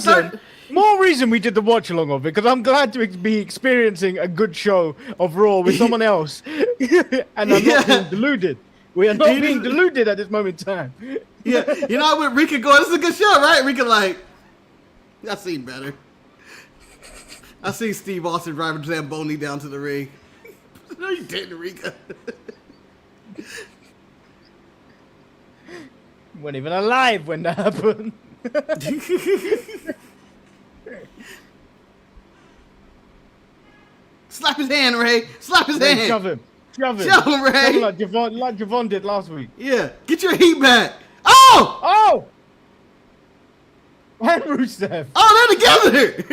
More reason we did the watch along of it, because I'm glad to be experiencing a good show of Raw with someone else, and I'm not being deluded. We are not being deluded at this moment in time.
Yeah, you know, with Rika going, this is a good show, right? Rika like, I seen better. I seen Steve Austin driving Zamboni down to the ring. No, you didn't, Rika.
Weren't even alive when that happened.
Slap his hand, Ray. Slap his hand.
Shove him. Shove him.
Shove him, Ray.
Shove him like Javon did last week.
Yeah, get your heat back. Oh!
Oh! And Rusev.
Oh, they're together.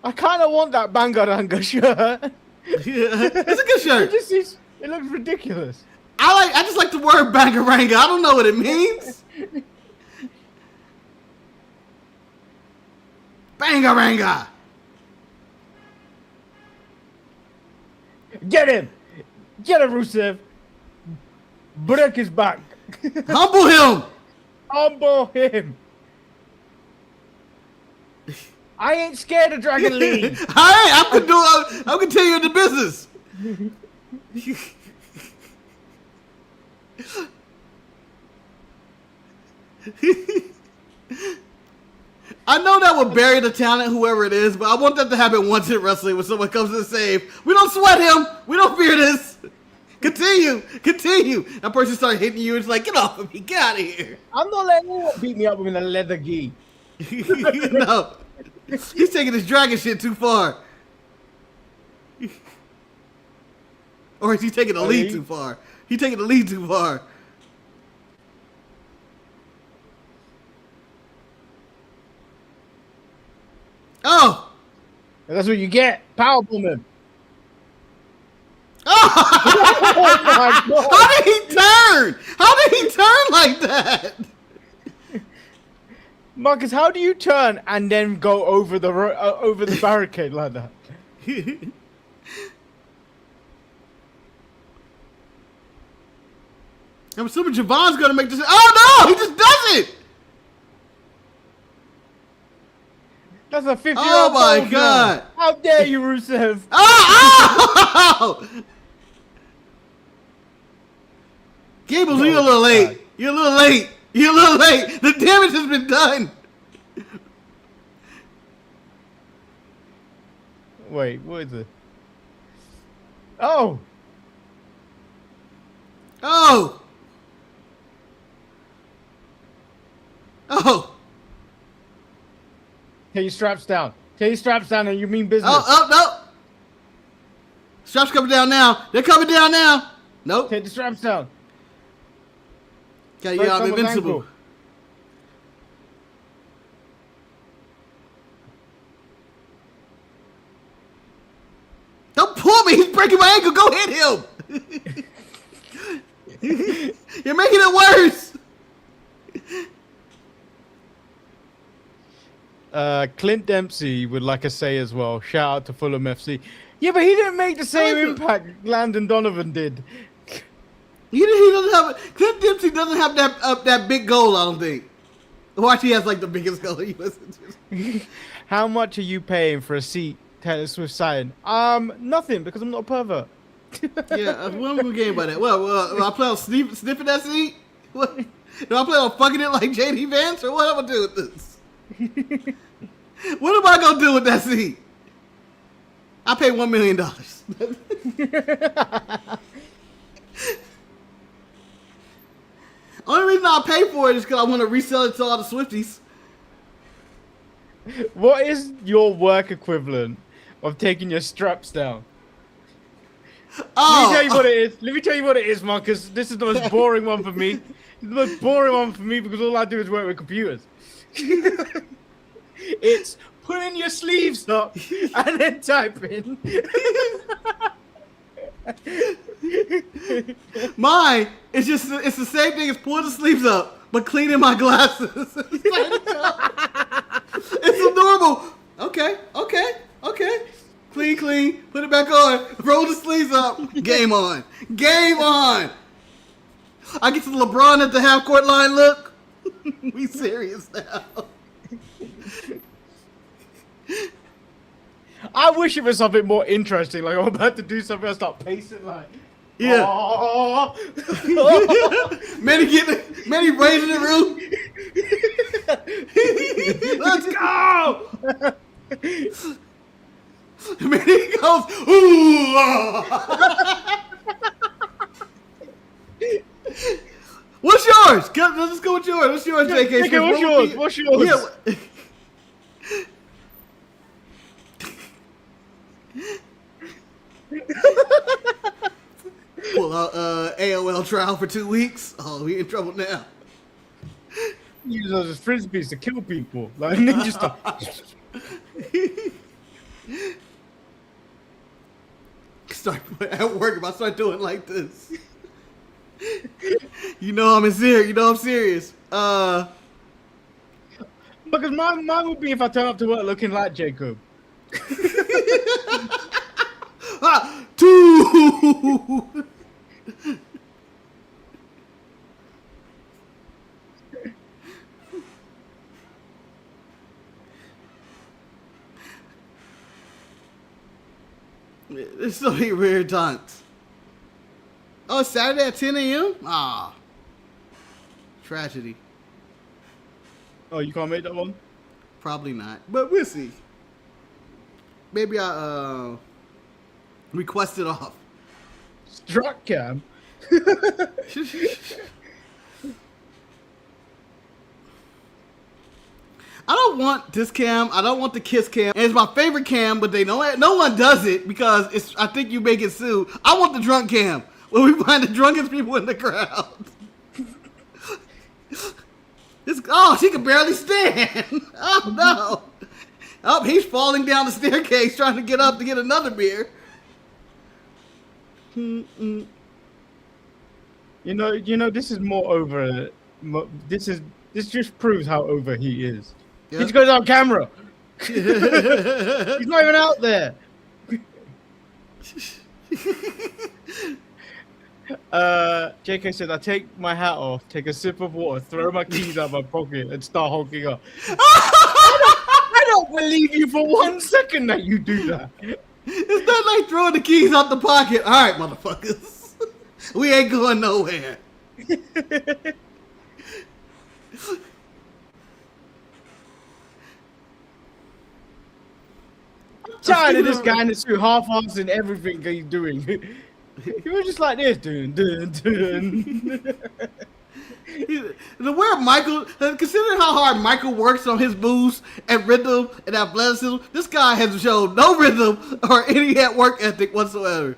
I kind of want that Bangaranga shirt.
Yeah, it's a good shirt.
It looks ridiculous.
I just like the word bangaranga. I don't know what it means. Bangaranga.
Get him! Get him, Rusev! Break his back.
Humble him.
Humble him. I ain't scared of Dragon Lee.
I'm continuing the business. I know that would bury the talent, whoever it is, but I want that to happen once in wrestling when someone comes to save. We don't sweat him. We don't fear this. Continue. That person starts hitting you. It's like, get off of me. Get out of here.
I'm not letting anyone beat me up with a leather gi.
No. He's taking his dragon shit too far. Or is he taking the lead too far? He's taking the lead too far. Oh!
And that's what you get. Power bombing.
Oh!
Oh my god.
How did he turn? How did he turn like that?
Marcus, how do you turn and then go over the over the barricade like that?
I'm assuming Javon's gonna make this. Oh no! He just does it.
That's a 50-year-old.
Oh my god!
How dare you, Rusev?
Oh! Gables, you're a little late. You're a little late. You're a little late. The damage has been done.
Wait, what is it? Oh!
Oh! Oh!
Take your straps down. Take your straps down and you mean business.
Oh, no! Straps coming down now. They're coming down now. Nope.
Take the straps down.
Got you out
someone's
invincible.
ankle.
Don't pull me. He's breaking my ankle. Go hit him. You're making it worse.
Clint Dempsey would like to say as well. Shout out to Fulham FC. Yeah, but he didn't make the same impact Landon Donovan did.
He doesn't have. Clint Dempsey doesn't have that big goal. I don't think. Watch, he has like the biggest goal he listens to.
How much are you paying for a seat Taylor Swift signed? Nothing, because I'm not a pervert.
Yeah, what am I getting by that? Well, I plan on sniffing that seat? What? Do I plan on fucking it like JD Vance, or what am I gonna do with this? What am I gonna do with that seat? I paid $1 million. Only reason I pay for it is because I want to resell it to all the Swifties.
What is your work equivalent of taking your straps down?
Oh,
Let me tell you what it is. Let me tell you what it is, Marcus. This is the most boring one for me. It's the most boring one for me because all I do is work with computers. It's putting your sleeves up and then typing.
Mine is it's the same thing as pulling the sleeves up, but cleaning my glasses. It's a normal. Okay. Clean. Put it back on. Roll the sleeves up. Game on. I get to the LeBron at the half court line look. We serious now.
I wish it was something more interesting. Like I'm about to do something, I start pacing like.
Yeah.
Oh.
Manny raising the roof. Let's go. Manny goes, ooh. What's yours? Let's go with yours. What's yours, JK?
Okay, what's yours?
Yeah. Pull out AOL trial for 2 weeks. Oh, we in trouble now.
Use those as frisbees to kill people, like ninja stuff.
Start at work if I start doing like this. You know I'm serious.
Because mine would be if I turn up to work looking like Jacob.
Two. There's so many rare dunks. Oh, Saturday at 10 a.m.? Ah. Tragedy.
Oh, you can't make that one?
Probably not. But we'll see. Maybe I request it off.
Struck cam.
I don't want this cam. I don't want the kiss cam. And it's my favorite cam, but no one does it because I think you may get sued. I want the drunk cam where we find the drunkest people in the crowd. She can barely stand. Oh no. Oh, he's falling down the staircase trying to get up to get another beer. Mm-mm.
You know, this is more over. This just proves how over he is. He
Yep.
just goes on camera. He's not even out there. JK said, I take my hat off, take a sip of water, throw my keys out of my pocket, and start honking up. I don't believe you for 1 second that you do that.
It's not like throwing the keys out the pocket. All right, motherfuckers. We ain't going nowhere.
I'm tired of this guy in the suit, half-assing everything he's doing. He was just like this, dun.
The where Michael, considering how hard Michael works on his moves and rhythm and athleticism, this guy has shown no rhythm or any work ethic whatsoever.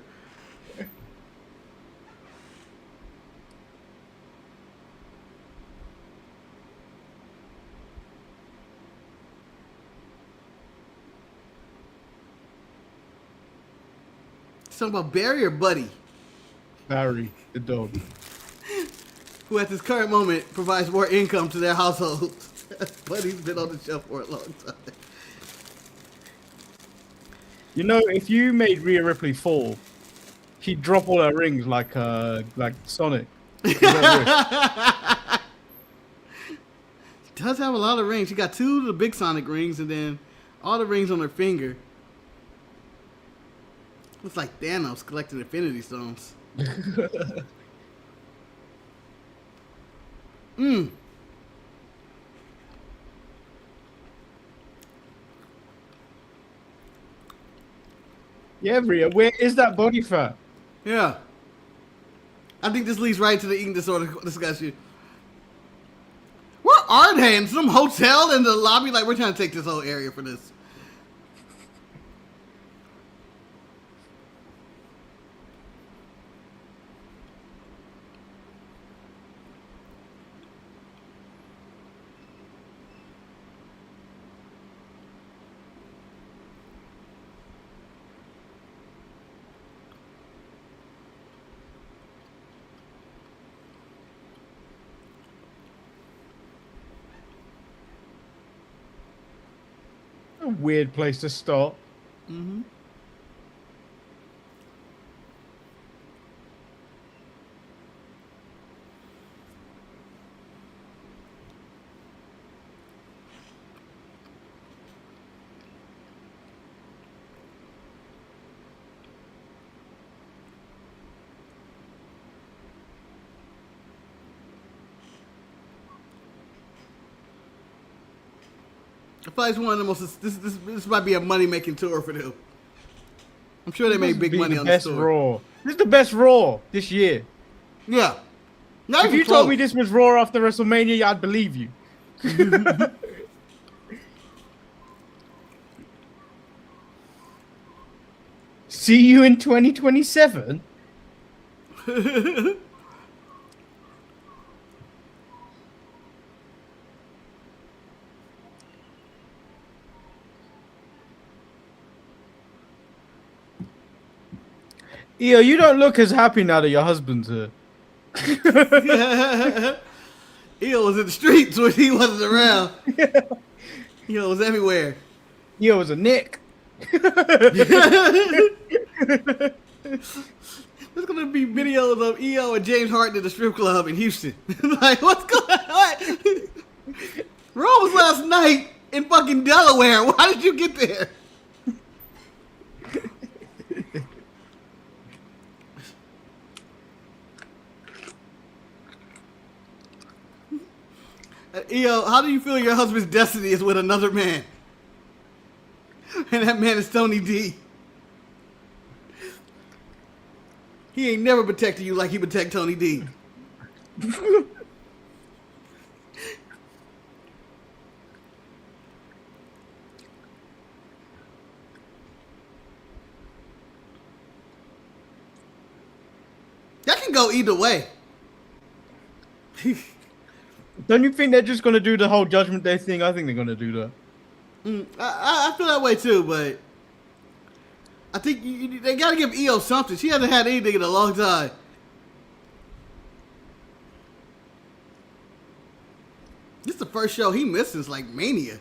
Talking about Barry or Buddy,
Barry, the dog.
who at this current moment provides more income to their household. Buddy's been on the show for a long time.
You know, if you made Rhea Ripley fall, she'd drop all her rings like Sonic.
She does have a lot of rings. She got 2 of the big Sonic rings and then all the rings on her finger. Looks like Thanos collecting Infinity Stones.
Yeah, Rhea, where is that body fat?
Yeah. I think this leads right to the eating disorder discussion. Where are they? In some hotel in the lobby? Like, we're trying to take this whole area for this.
A weird place to start.
Mm-hmm. I feel like it's one of the most. This might be a money making tour for them. I'm sure they made big money on this tour.
Raw. This is the best Raw this year.
Yeah. Not
If
even
you
close.
told me this was Raw after WrestleMania, I'd believe you. See you in 2027? Io, you don't look as happy now that your husband's here.
Io was in the streets when he wasn't around. Io was everywhere.
Io was a Nick.
There's gonna be videos of EO and James Harden at the strip club in Houston. Like, what's going on? Raw was last night in fucking Delaware. Why did you get there? EO, how do you feel your husband's destiny is with another man? And that man is Tony D. He ain't never protected you like he protect Tony D. That can go either way.
Don't you think they're just gonna do the whole Judgment Day thing? I think they're gonna do that.
I feel that way too, but I think they got to give Io something. She hasn't had anything in a long time. This is the first show he missed since like Mania.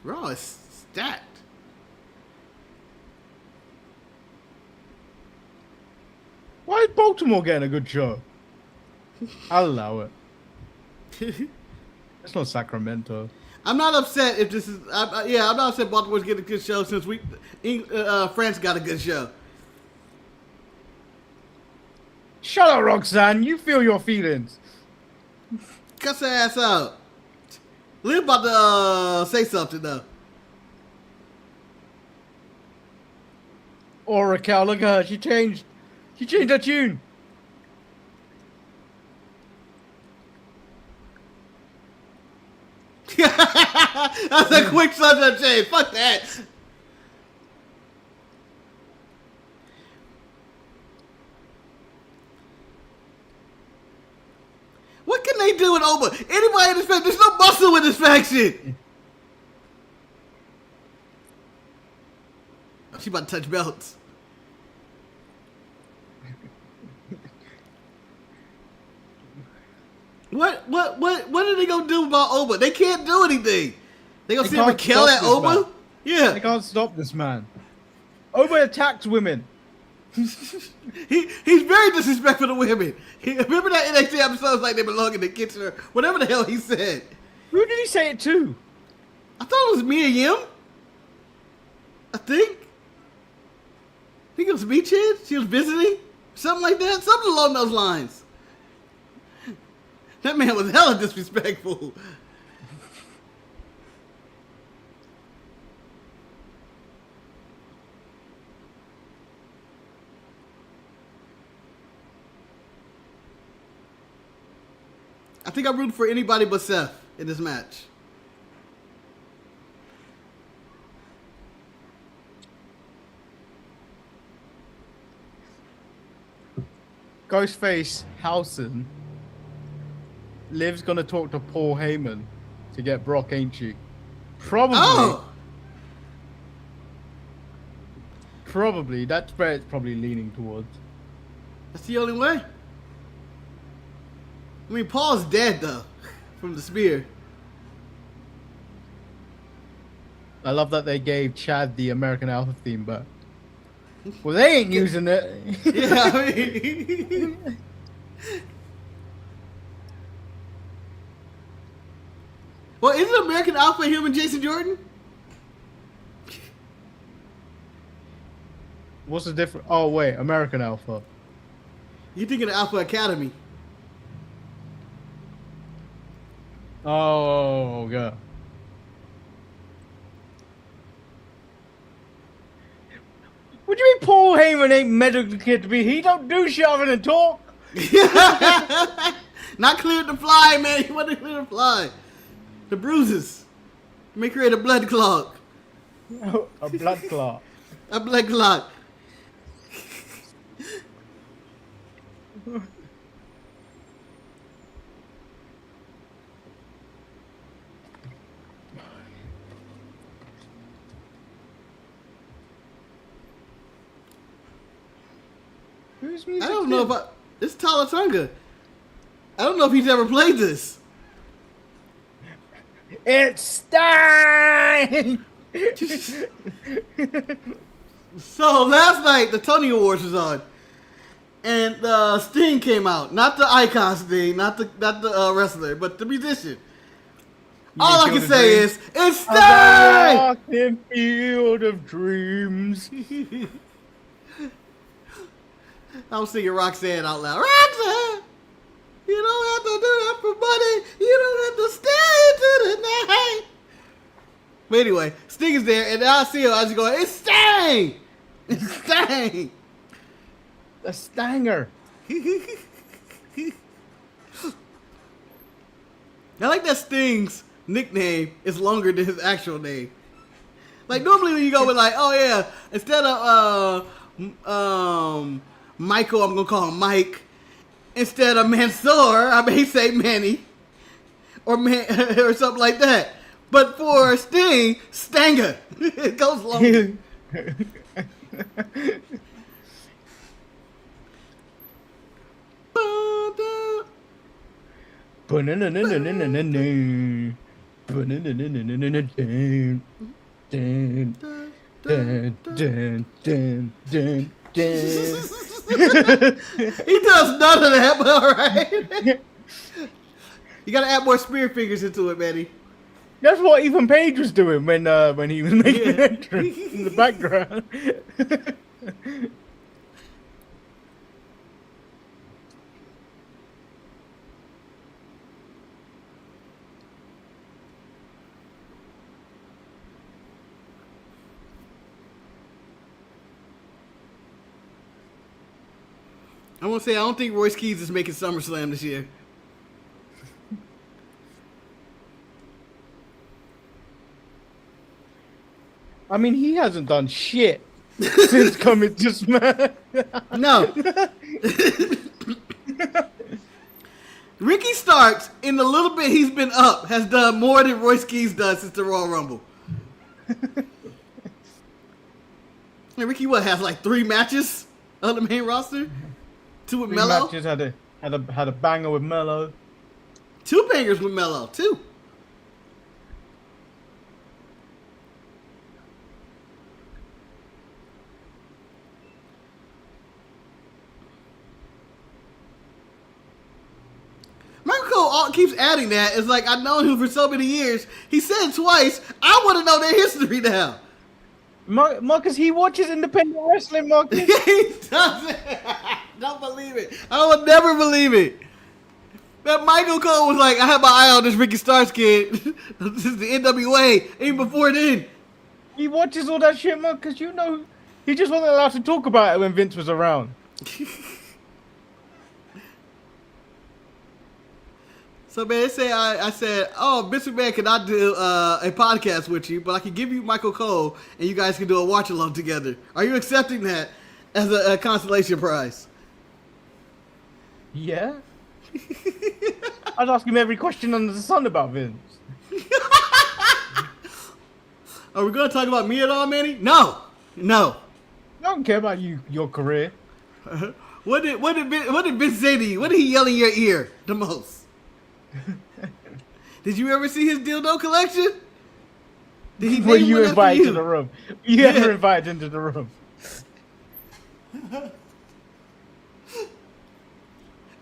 Raw is stacked.
Why is Baltimore getting a good show? I'll allow it. It's not Sacramento.
I'm not upset if this is. I'm not upset Baltimore's getting a good show since France got a good show.
Shut up, Roxanne. You feel your feelings.
Cuss her ass out. Liv about to say something though.
Oh, Raquel, look at her. She changed her tune.
That's a quick subject change. Fuck that. What can they do with Oba? Anybody in this faction? There's no muscle in this faction. She about to touch belts. What are they gonna do about Oba? They can't do anything. They gonna send Raquel at Oba? Yeah.
They can't stop this man. Oba attacks women.
He's very disrespectful to women. Remember that NXT episode like they belong in the kitchen or whatever the hell he said.
Who did he say it to?
I thought it was Mia Yim. I think it was Beachhead. She was visiting. Something like that. Something along those lines. That man was hella disrespectful. I think I'm rooting for anybody but Seth in this match.
Ghostface Housen. Liv's gonna talk to Paul Heyman to get Brock, ain't she? Probably.
Oh!
Probably. That's where it's probably leaning towards.
That's the only way. I mean, Paul's dead, though, from the spear.
I love that they gave Chad the American Alpha theme, but... Well, they ain't using it.
Yeah, I mean... Well, isn't American Alpha him and Jason Jordan?
What's the difference? Oh, wait. American Alpha.
You thinking of Alpha Academy.
Oh, God. What do you mean Paul Heyman ain't medical kid to be? He don't do shit other than talk.
Not cleared to fly, man. He wasn't cleared to fly. The bruises may create a blood clot.
A blood clot.
A blood clot.
Who's
I
music?
don't know if it's Talatunga. I don't know if he's ever played this.
It's Stein!
So last night the Tony Awards was on, and Sting came out. Not the icon Sting, not the wrestler, but the musician. All I can say is it's Sting.
Rockin' field of dreams.
I was singing Roxanne out loud. Roxanne, you don't have to do that for money. You don't have to stay into the night. But anyway, Sting is there, and I see him. I just go, it's Sting. It's Sting.
The Stanger.
I like that Sting's nickname is longer than his actual name. Like normally when you go with like, oh yeah, instead of Michael, I'm gonna call him Mike. Instead of Mansoor, I may say Manny. Or or something like that. But for Sting, Stanger. It goes longer. He does none of that, but all right. You gotta add more spear fingers into it, Manny.
That's what even Page was doing when he was making an entrance in the background.
I want to say I don't think Royce Keys is making SummerSlam this year.
I mean, he hasn't done shit since coming to Smack.
No. Ricky Starks, in the little bit he's been up, has done more than Royce Keys does since the Royal Rumble. And Ricky, what, has like 3 matches on the main roster? 2 with
3
Mello?
matches, had a banger with Mello.
2 bangers with Mello, 2. Michael Cole keeps adding that. It's like, I've known him for so many years. He said twice, I want to know their history now.
Marcus, he watches independent wrestling, Marcus.
He doesn't. Don't believe it. I will never believe it. That Michael Cole was like, I have my eye on this Ricky Starks kid. This is the NWA. Even before then.
He watches all that shit, Marcus. You know, he just wasn't allowed to talk about it when Vince was around.
So, man, they say I said, oh, Mr. Man, can I do a podcast with you? But I can give you Michael Cole, and you guys can do a watch-along together. Are you accepting that as a consolation prize?
Yeah. I'd ask him every question under the sun about Vince.
Are we going to talk about me at all, Manny? No. No.
I don't care about your career.
What did Vince say to you? What did he yell in your ear the most? Did you ever see his dildo collection? Did he
Were
name
you
one after
invited
you?
to the room? You ever invited into the room?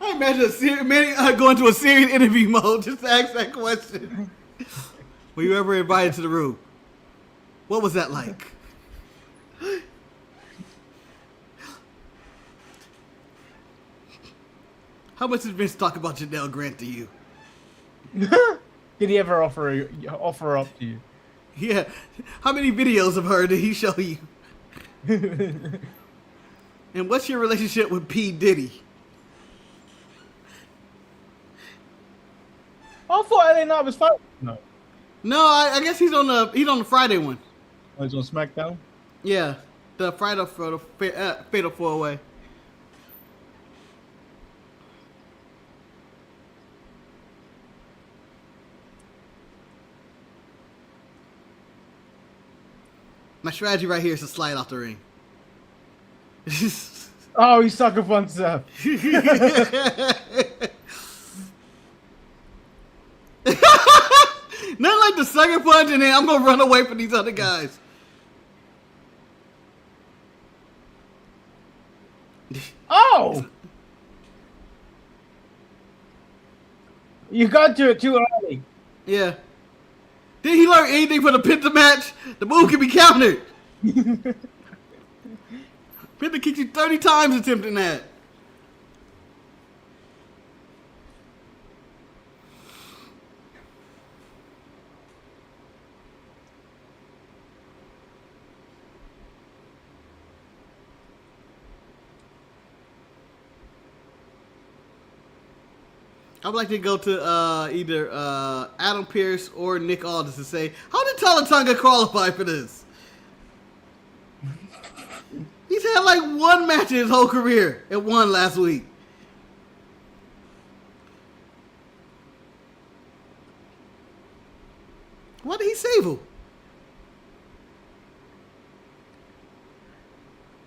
I imagine Manny going to a serious interview mode just to ask that question. Were you ever invited to the room? What was that like? How much did Vince talk about Janelle Grant to you?
Did he ever offer up to you?
Yeah. How many videos of her did he show you? And what's your relationship with P. Diddy?
I thought LA Knight was fighting. No.
No, I guess he's on the Friday one.
Oh, he's on SmackDown?
Yeah, the Friday for the Fatal 4-Way. My strategy right here is to slide off the ring.
Oh, he sucker punched up.
Not like the sucker punch and then I'm going to run away from these other guys.
Oh! You got to it too early.
Yeah. Did he learn anything from the Penta match? The move can be countered. Penta kicked you 30 times attempting that. I would like to go to either Adam Pearce or Nick Aldis and say, how did Talatonga qualify for this? He's had like one match in his whole career and won last week. Why did he save him?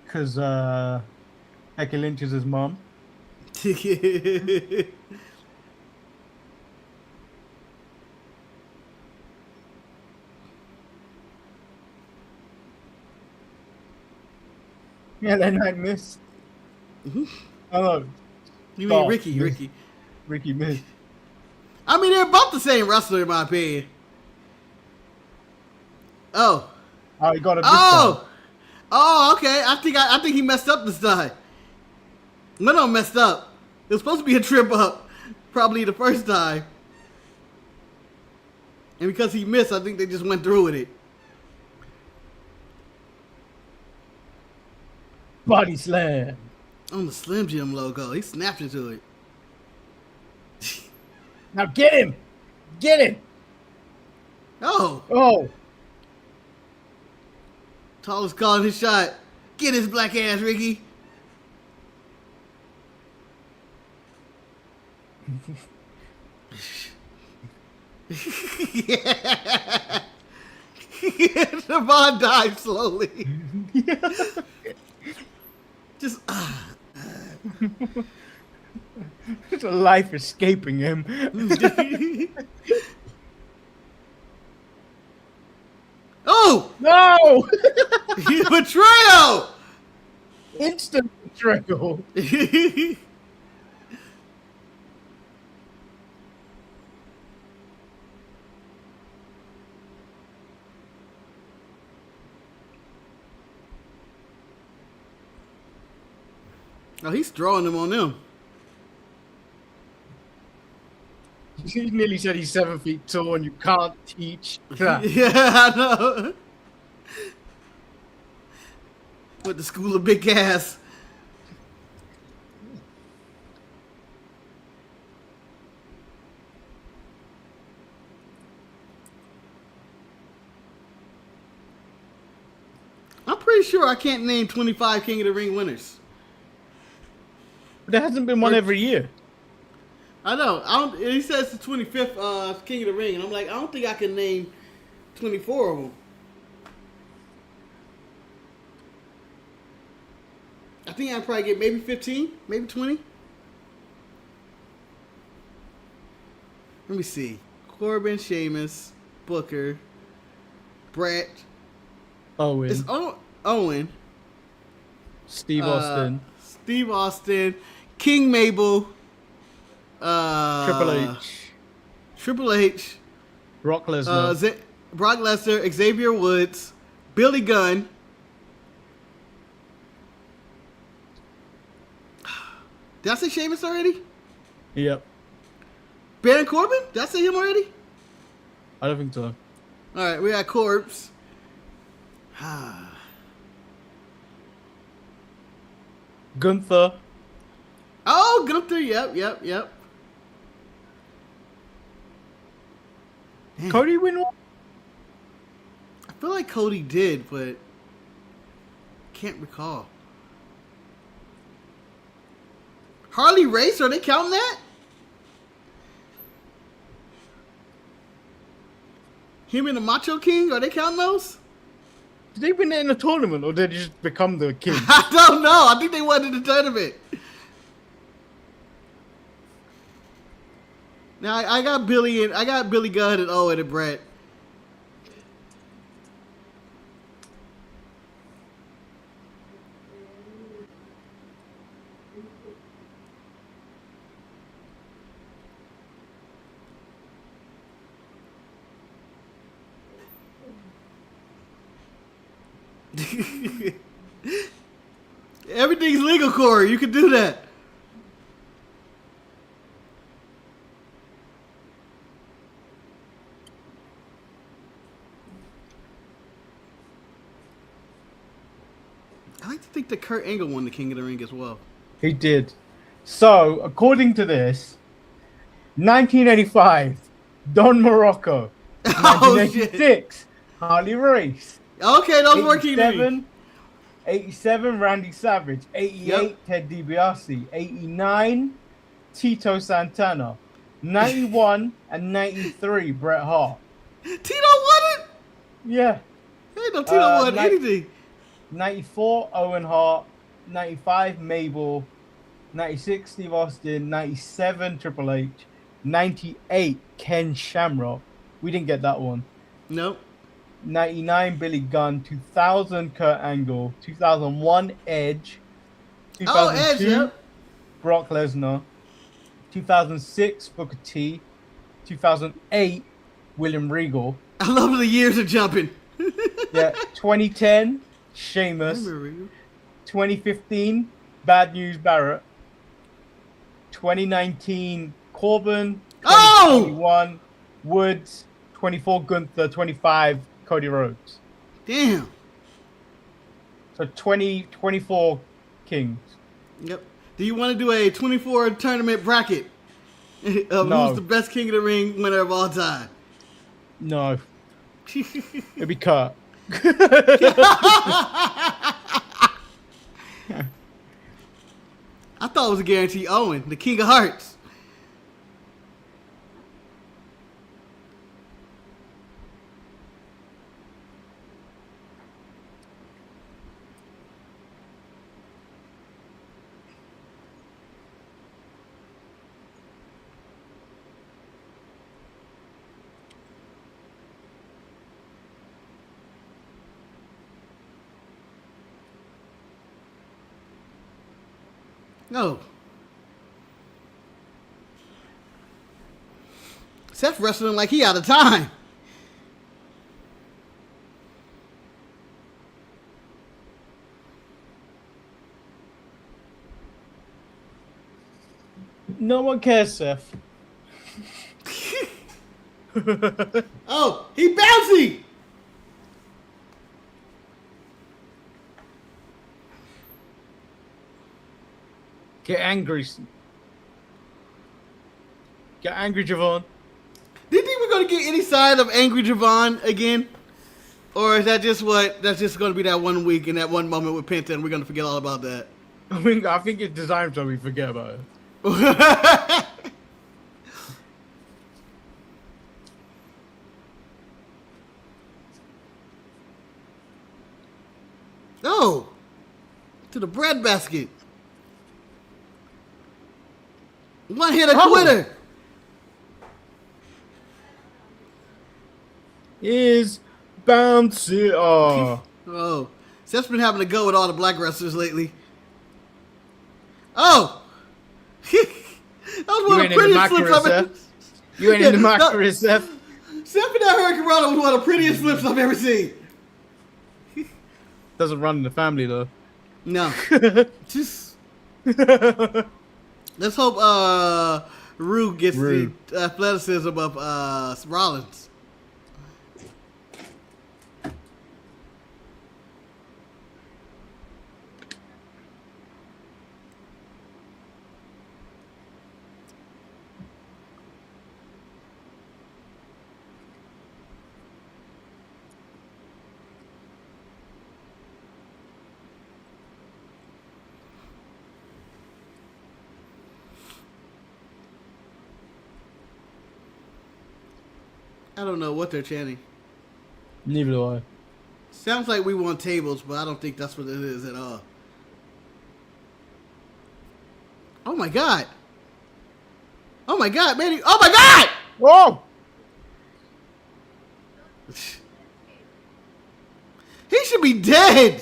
Because Becky Lynch is his mom. Yeah, then I missed. Oh,
You mean
Oh,
Ricky?
yes. Ricky missed.
I mean, they're about the same wrestler in my opinion. Oh.
Oh, he got a
Oh. Oh, okay. I think he messed up this time. No, messed up. It was supposed to be a trip up, probably the first time. And because he missed, I think they just went through with it.
Body slam.
On the Slim Jim logo, he snapped into it.
Now get him. Get him.
Oh,
Oh.
Tallest calling his shot. Get his black ass, Ricky. Yeah. Devon died slowly. Just
There's a life escaping him.
Oh!
No!
Betrayal!
Instant betrayal.
Oh, he's throwing them on them.
He nearly said he's 7 feet tall and you can't teach that.
Yeah, I know. With the school of big ass. I'm pretty sure I can't name 25 King of the Ring winners.
There hasn't been one every year.
I know. He says the 25th King of the Ring, and I'm like, I don't think I can name 24 of them. I think I'd probably get maybe 15, maybe 20. Let me see. Corbin, Sheamus, Booker, Brett.
Owen.
It's Owen.
Steve Austin.
Steve Austin. King Mabel.
Triple H.
Triple H.
Brock Lesnar.
Brock Lesnar. Xavier Woods. Billy Gunn. Did I say Sheamus already?
Yep.
Baron Corbin? Did I say him already?
I don't think so.
Alright, we got Corpse.
Gunther.
Oh, Gunther. Yep. Man,
Cody win one?
I feel like Cody did, but can't recall. Harley Race, are they counting that? Him and the Macho King, are they counting those?
Did they win it in a tournament or did they just become the king?
I don't know. I think they won in the tournament. Now I got Billy Gunn and Owen and Brett. Everything's legal, Corey. You can do that. I like to think that Kurt Angle won the King of the Ring as well.
He did. So, according to this, 1985, Don Morocco.
Oh, shit.
1986, Harley Race.
Okay, those were King of the Ring.
87, 87, Randy Savage. 88,
Yep.
Ted DiBiase. 89, Tito Santana. 91 and 93, Bret Hart.
Tito won it.
Yeah.
Ain't no Tito won
Ni-
anything.
94, Owen Hart. 95, Mabel. 96, Steve Austin. 97, Triple H. 98, Ken Shamrock. We didn't get that one.
Nope.
99, Billy Gunn. 2000, Kurt Angle. 2001, Edge.
Oh, Edge.
2002,
Yep.
Brock Lesnar. 2006, Booker T. 2008, William Regal.
I love the years of jumping.
Yeah, 2010, Sheamus. 2015, Bad News Barrett. 2019, Corbin.
Oh!
2021, Woods. 24, Gunther. 25, Cody Rhodes.
Damn.
So 24 Kings.
Yep. Do you want to do a 24 tournament bracket of
No.
who's the best King of the Ring winner of all time?
No, it'd be Kurt.
I thought it was a guarantee Owen, the King of Hearts. No. Seth wrestling like he out of time.
No one cares, Seth.
Oh, he bouncy.
Get angry. Get angry, Javon.
Do you think we're gonna get any side of Angry Javon again? Or is that just that's just gonna be that 1 week and that one moment with Penta and we're gonna forget all about that?
I think it's designed so we forget about it.
Oh, to the bread basket. One hit a quitter.
Is bouncy. Oh.
Oh, Seth's been having to go with all the black wrestlers lately. Oh, that was one of the prettiest flips I've ever.
You ain't in the mockery, Seth.
Seth in that Hurricane Rana was one of the prettiest flips I've ever seen.
Doesn't run in the family though.
No, just let's hope Rue gets the athleticism of Rollins. I don't know what they're chanting.
Neither do I.
Sounds like we want tables, but I don't think that's what it is at all. Oh my god! Oh my god, Manny! Oh my god!
Whoa!
He should be dead!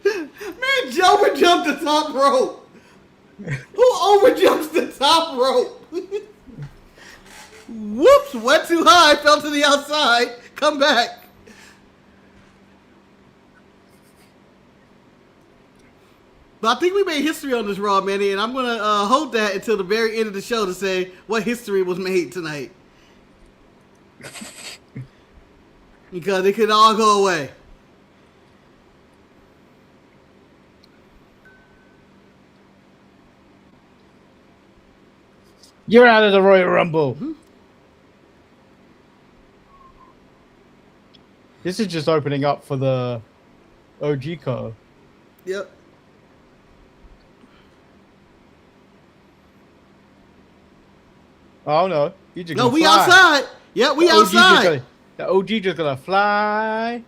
Man, Joe jumped the top rope! Who overjumps the top rope? Whoops, went too high, fell to the outside, come back. But I think we made history on this Raw, Manny, and I'm going to hold that until the very end of the show to say what history was made tonight. Because it could all go away.
You're out of the Royal Rumble.
Mm-hmm.
This is just opening up for the OG card.
Yep.
Oh no, you just
No,
gonna
we
fly.
outside. Yep, we
The OG just
outside.
the OG just gonna fly.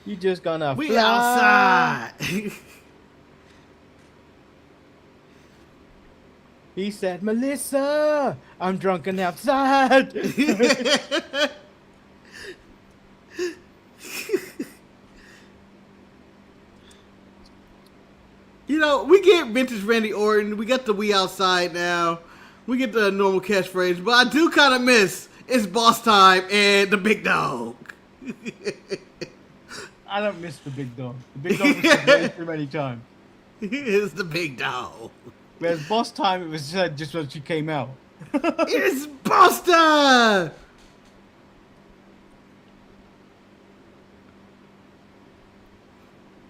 You just gonna
We
fly.
outside.
He said, Melissa, I'm drunk and outside.
You know, we get vintage Randy Orton. We got the "we outside" now. We get the normal catchphrase, but I do kind of miss "it's boss time" and the big dog.
I don't miss the big dog. The big dog was said way too many times.
It's the big dog.
Whereas boss time, it was said just when she came out.
It's boss time.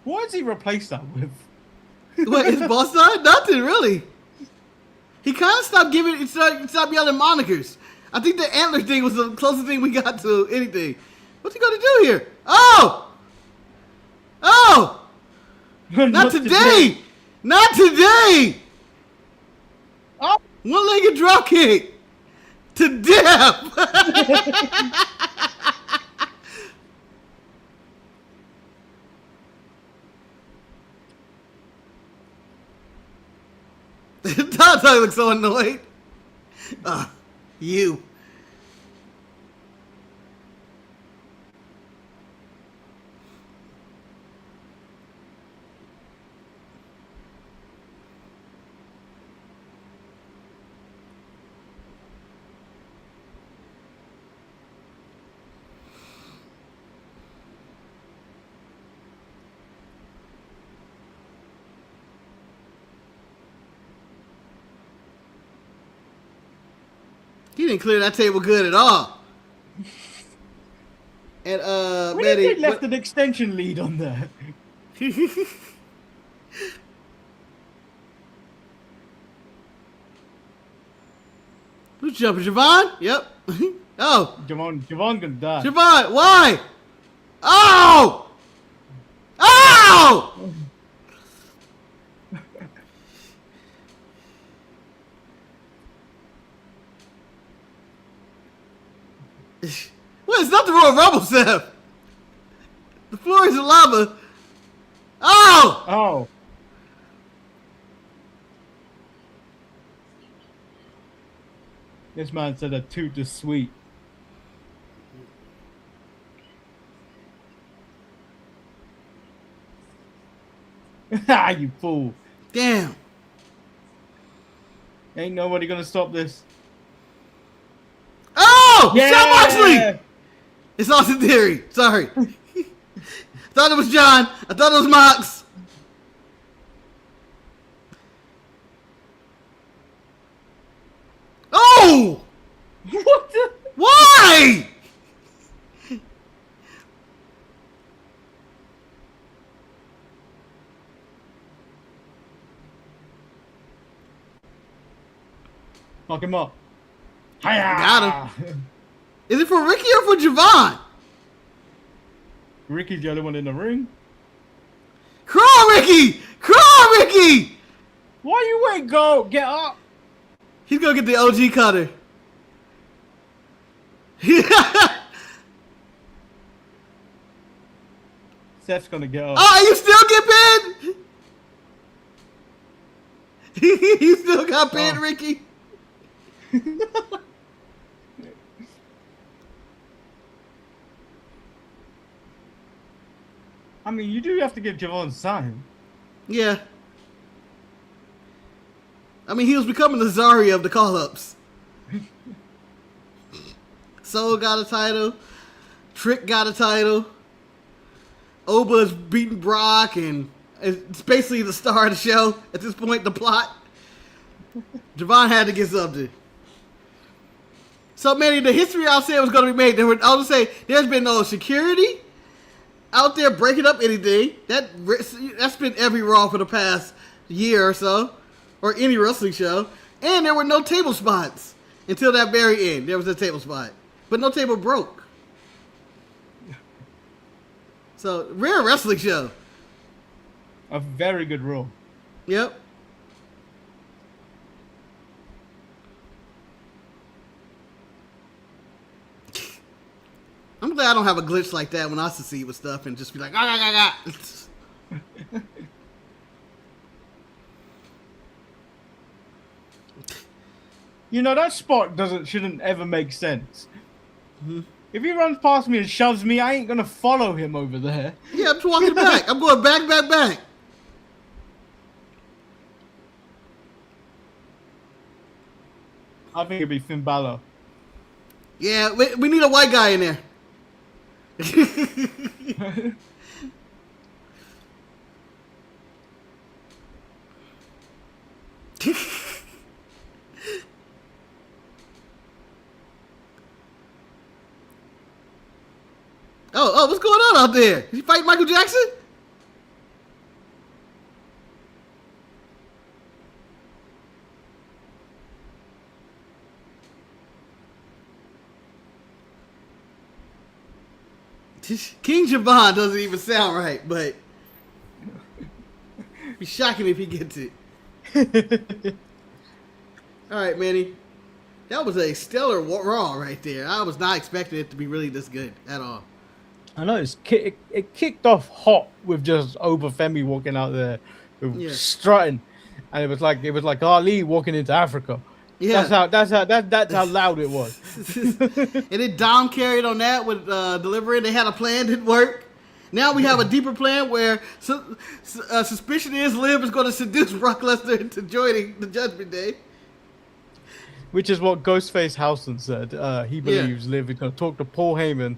What does he replace that with?
What is boss time? Nothing really. He kind of stopped stopped yelling monikers. I think the antler thing was the closest thing we got to anything. What's he gonna do here? Oh! Oh! Not today! Not today!
Oh!
One-legged drop kick to death. Tata looks so annoyed. You. He didn't clear that table good at all. And
When
Manny,
they left an extension lead on there.
Who's jumping? Javon? Yep. Oh,
Javon gonna die.
Javon, why? Oh! Oh! Well, it's not the Royal Rumble, Seth. The floor is lava. Oh!
Oh. This man said a toot is sweet. Ah, you fool.
Damn.
Ain't nobody gonna stop this.
Oh!
Yeah!
John Moxley! It's Austin Theory. Sorry. Thought it was John. I thought it was Mox. Oh!
What the?
Why?
Knock him up.
Got him. Is it for Ricky or for Javon?
Ricky's the only one in the ring.
Crawl, Ricky! Crawl, Ricky!
Why you ain't go? Get up.
He's gonna get the OG cutter.
Seth's gonna get up.
Oh, you still get pinned? You still got pinned,
Oh.
Ricky?
I mean, you do have to give Javon sign.
Yeah. I mean, he was becoming the Zarya of the call-ups. Soul got a title. Trick got a title. Oba's beating Brock, and it's basically the star of the show at this point, the plot. Javon had to get something. So, Manny, the history I said was going to be made. I'll just say there's been no security out there breaking up anything. That's been every Raw for the past year or so, or any wrestling show. And there were no table spots until that very end. There was a table spot, but no table broke. So, rare wrestling show.
A very good rule.
Yep. I'm glad I don't have a glitch like that when I succeed with stuff and just be like, ah.
You know, that spot shouldn't ever make sense. Mm-hmm. If he runs past me and shoves me, I ain't gonna follow him over there.
Yeah, I'm just walking back. I'm going back.
I think it'd be Finn Balor.
Yeah, we need a white guy in there. Oh, what's going on out there? Did you fight Michael Jackson? King Javon doesn't even sound right, but it'd be shocking if he gets it. All right, Manny. That was a stellar Raw right there. I was not expecting it to be really this good at all.
I know it kicked off hot with just Obafemi walking out there, strutting, and it was like Ali walking into Africa. Yeah, that's how loud it was.
And then Dom carried on that with delivering. They had a plan, didn't work. Now we have a deeper plan where suspicion is Liv is going to seduce Brock Lesnar into joining the Judgment Day.
Which is what Ghostface Howson said. He believes Liv is going to talk to Paul Heyman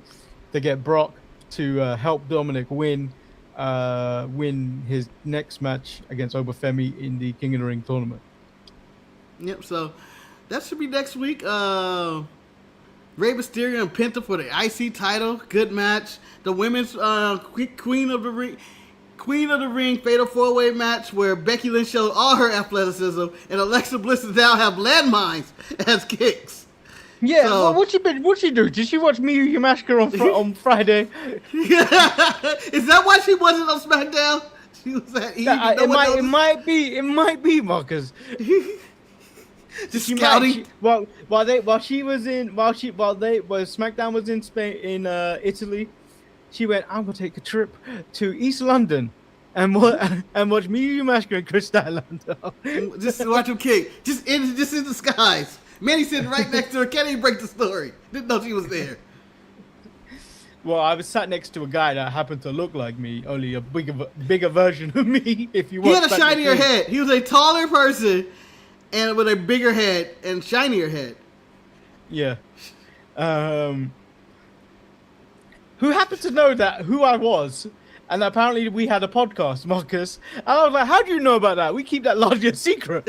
to get Brock to help Dominic win his next match against Obafemi in the King of the Ring tournament. Yep,
so that should be next week. Rey Mysterio and Penta for the IC title. Good match. The women's Queen of the Ring Fatal 4-Way match where Becky Lynch showed all her athleticism and Alexa Bliss now have landmines as kicks.
Yeah, so, what she do? Did she watch Miyu Yamashita on Friday?
Is that why she wasn't on SmackDown? She was at
it might be Marcus.
Just scouting.
While SmackDown was in Spain, in Italy, she went, I'm gonna take a trip to East London and watch Miyu Yamashita and Chris Stylander.
Just watch him kick. Just in disguise. Manny sitting right next to her. Can't even break the story. Didn't know she was there.
Well, I was sat next to a guy that happened to look like me, only a bigger version of me. If you
he had a shinier head. He was a taller person, and with a bigger head and shinier head.
Yeah. Who happened to know who I was, and apparently we had a podcast, Marcus. And I was like, how do you know about that? We keep that largely a secret.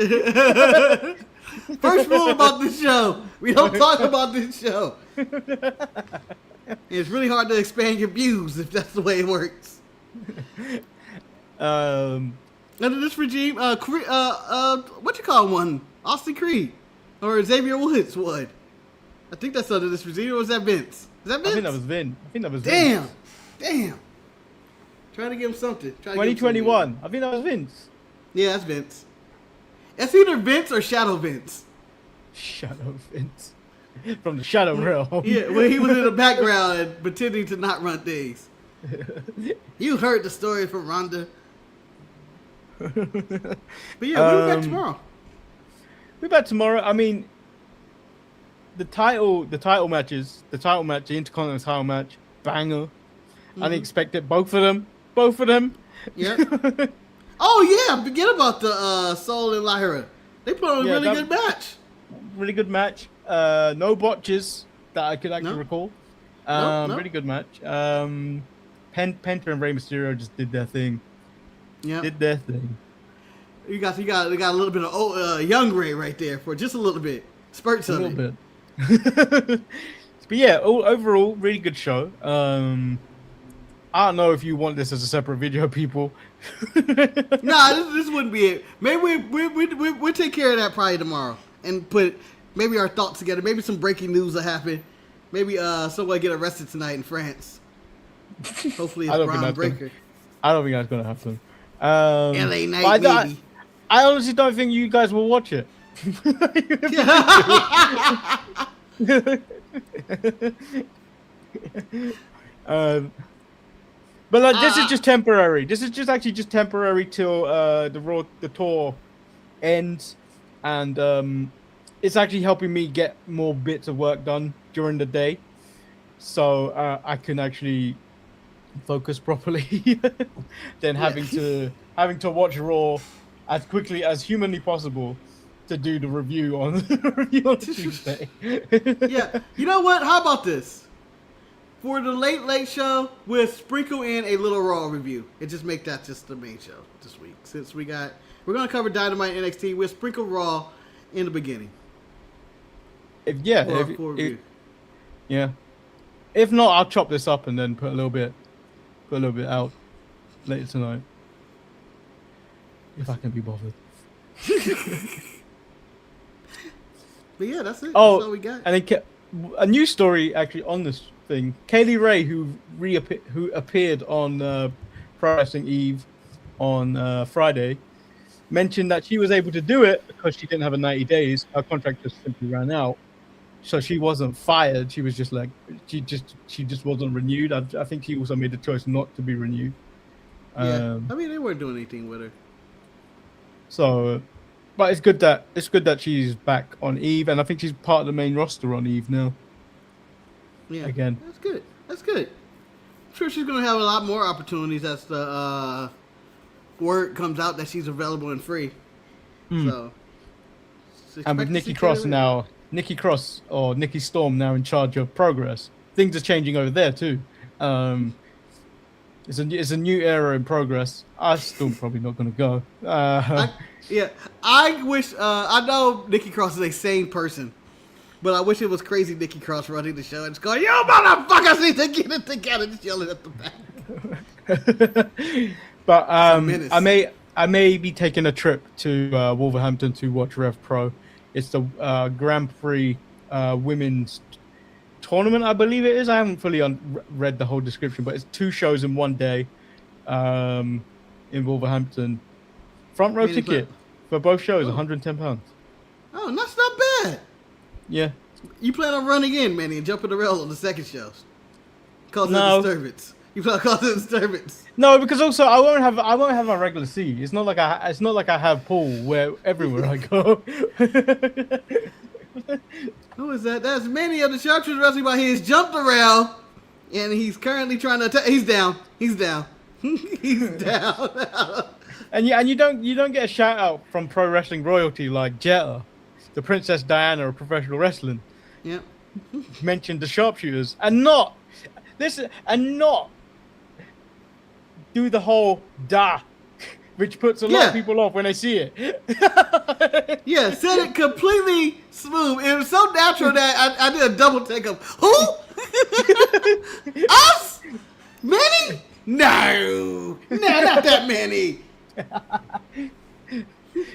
First rule about this show: we don't talk about this show. It's really hard to expand your views if that's the way it works. Under this regime, what you call one? Austin Creed or Xavier Woods would. I think that's under this regime. Or was that Vince? Is that Vince?
I think that was Vince.
Damn. Trying to give him something.
2021. I think that was Vince.
Yeah, that's Vince. It's either Vince or Shadow Vince.
Shadow Vince. From the Shadow Realm.
Yeah, when he was in the background and pretending to not run things. You heard the story from Ronda. But yeah, we'll be back tomorrow.
We're back tomorrow. I mean, the title matches, the Intercontinental title match, banger. Mm-hmm. Unexpected, both of them.
Yeah. Oh yeah, forget about the Soul and Lyra. They put on a really good match.
Really good match. No botches that I could actually recall. No. Really good match. Penta and Rey Mysterio just did their thing.
Yeah.
Did their thing.
They got a little bit of young Ray right there for just a little bit. Spurts of it. A little
bit. But yeah, overall, really good show. I don't know if you want this as a separate video, people.
Nah, this wouldn't be it. Maybe we'll take care of that probably tomorrow and put maybe our thoughts together. Maybe some breaking news will happen. Maybe someone get arrested tonight in France. Hopefully
I
it's
don't think
Braun
that's gonna,
Breaker.
I don't think that's gonna happen.
LA
But
Knight, maybe.
I honestly don't think you guys will watch it. um, but like, this is just temporary. This is just temporary till the tour ends, and it's actually helping me get more bits of work done during the day, so I can actually focus properly than having to watch Raw as quickly as humanly possible to do the review on Tuesday.
Yeah, you know what? How about this? For the late show, we'll sprinkle in a little Raw review and just make that just the main show this week. Since we're gonna cover Dynamite and NXT, we'll sprinkle Raw in the beginning.
Yeah. If not, I'll chop this up and then put a little bit out later tonight, if I can be bothered.
But yeah, that's it.
Oh,
that's all we got.
And then a news story actually on this thing. Kaylee Ray, who appeared on Pro Wrestling Eve on Friday, mentioned that she was able to do it because she didn't have a 90 days. Her contract just simply ran out, so she wasn't fired. She was just like she just wasn't renewed. I think she also made the choice not to be renewed.
Yeah, I mean they weren't doing anything with her.
So, but it's good that she's back on Eve, and I think she's part of the main roster on Eve now.
Yeah,
again,
that's good. I'm sure she's gonna have a lot more opportunities as the word comes out that she's available and free. So,
and with Nikki Cross or Nikki Storm now in charge of Progress, things are changing over there too. It's a new era in Progress. I'm still probably not going to go.
I wish. I know Nikki Cross is a sane person, but I wish it was crazy Nikki Cross running the show and just going, "You motherfuckers need to get it together," just yelling at the back.
But I may be taking a trip to Wolverhampton to watch Rev Pro. It's the Grand Prix women's tournament, I believe it is. I haven't fully read the whole description, but it's 2 shows in one day in Wolverhampton. Front row ticket for both shows, £110.
Oh, that's not bad.
Yeah.
You plan on running in, Manny, and jumping the rail on the second shows? Cause a disturbance. You plan on causing a disturbance?
No, because also I won't have my regular seat. It's not like I have pool where everywhere I go.
Who is that? That's Manny of the Sharpshooter Wrestling. But he has jumped the rail, and he's currently trying to. He's down. He's down. He's down.
And you don't get a shout out from pro wrestling royalty like Jetta, the Princess Diana of professional wrestling.
Yep.
Mentioned the Sharpshooters and not do the whole da, which puts a lot of people off when they see it.
Yeah, said it completely smooth. It was so natural that I did a double take of who? Us? Manny? No, not that many.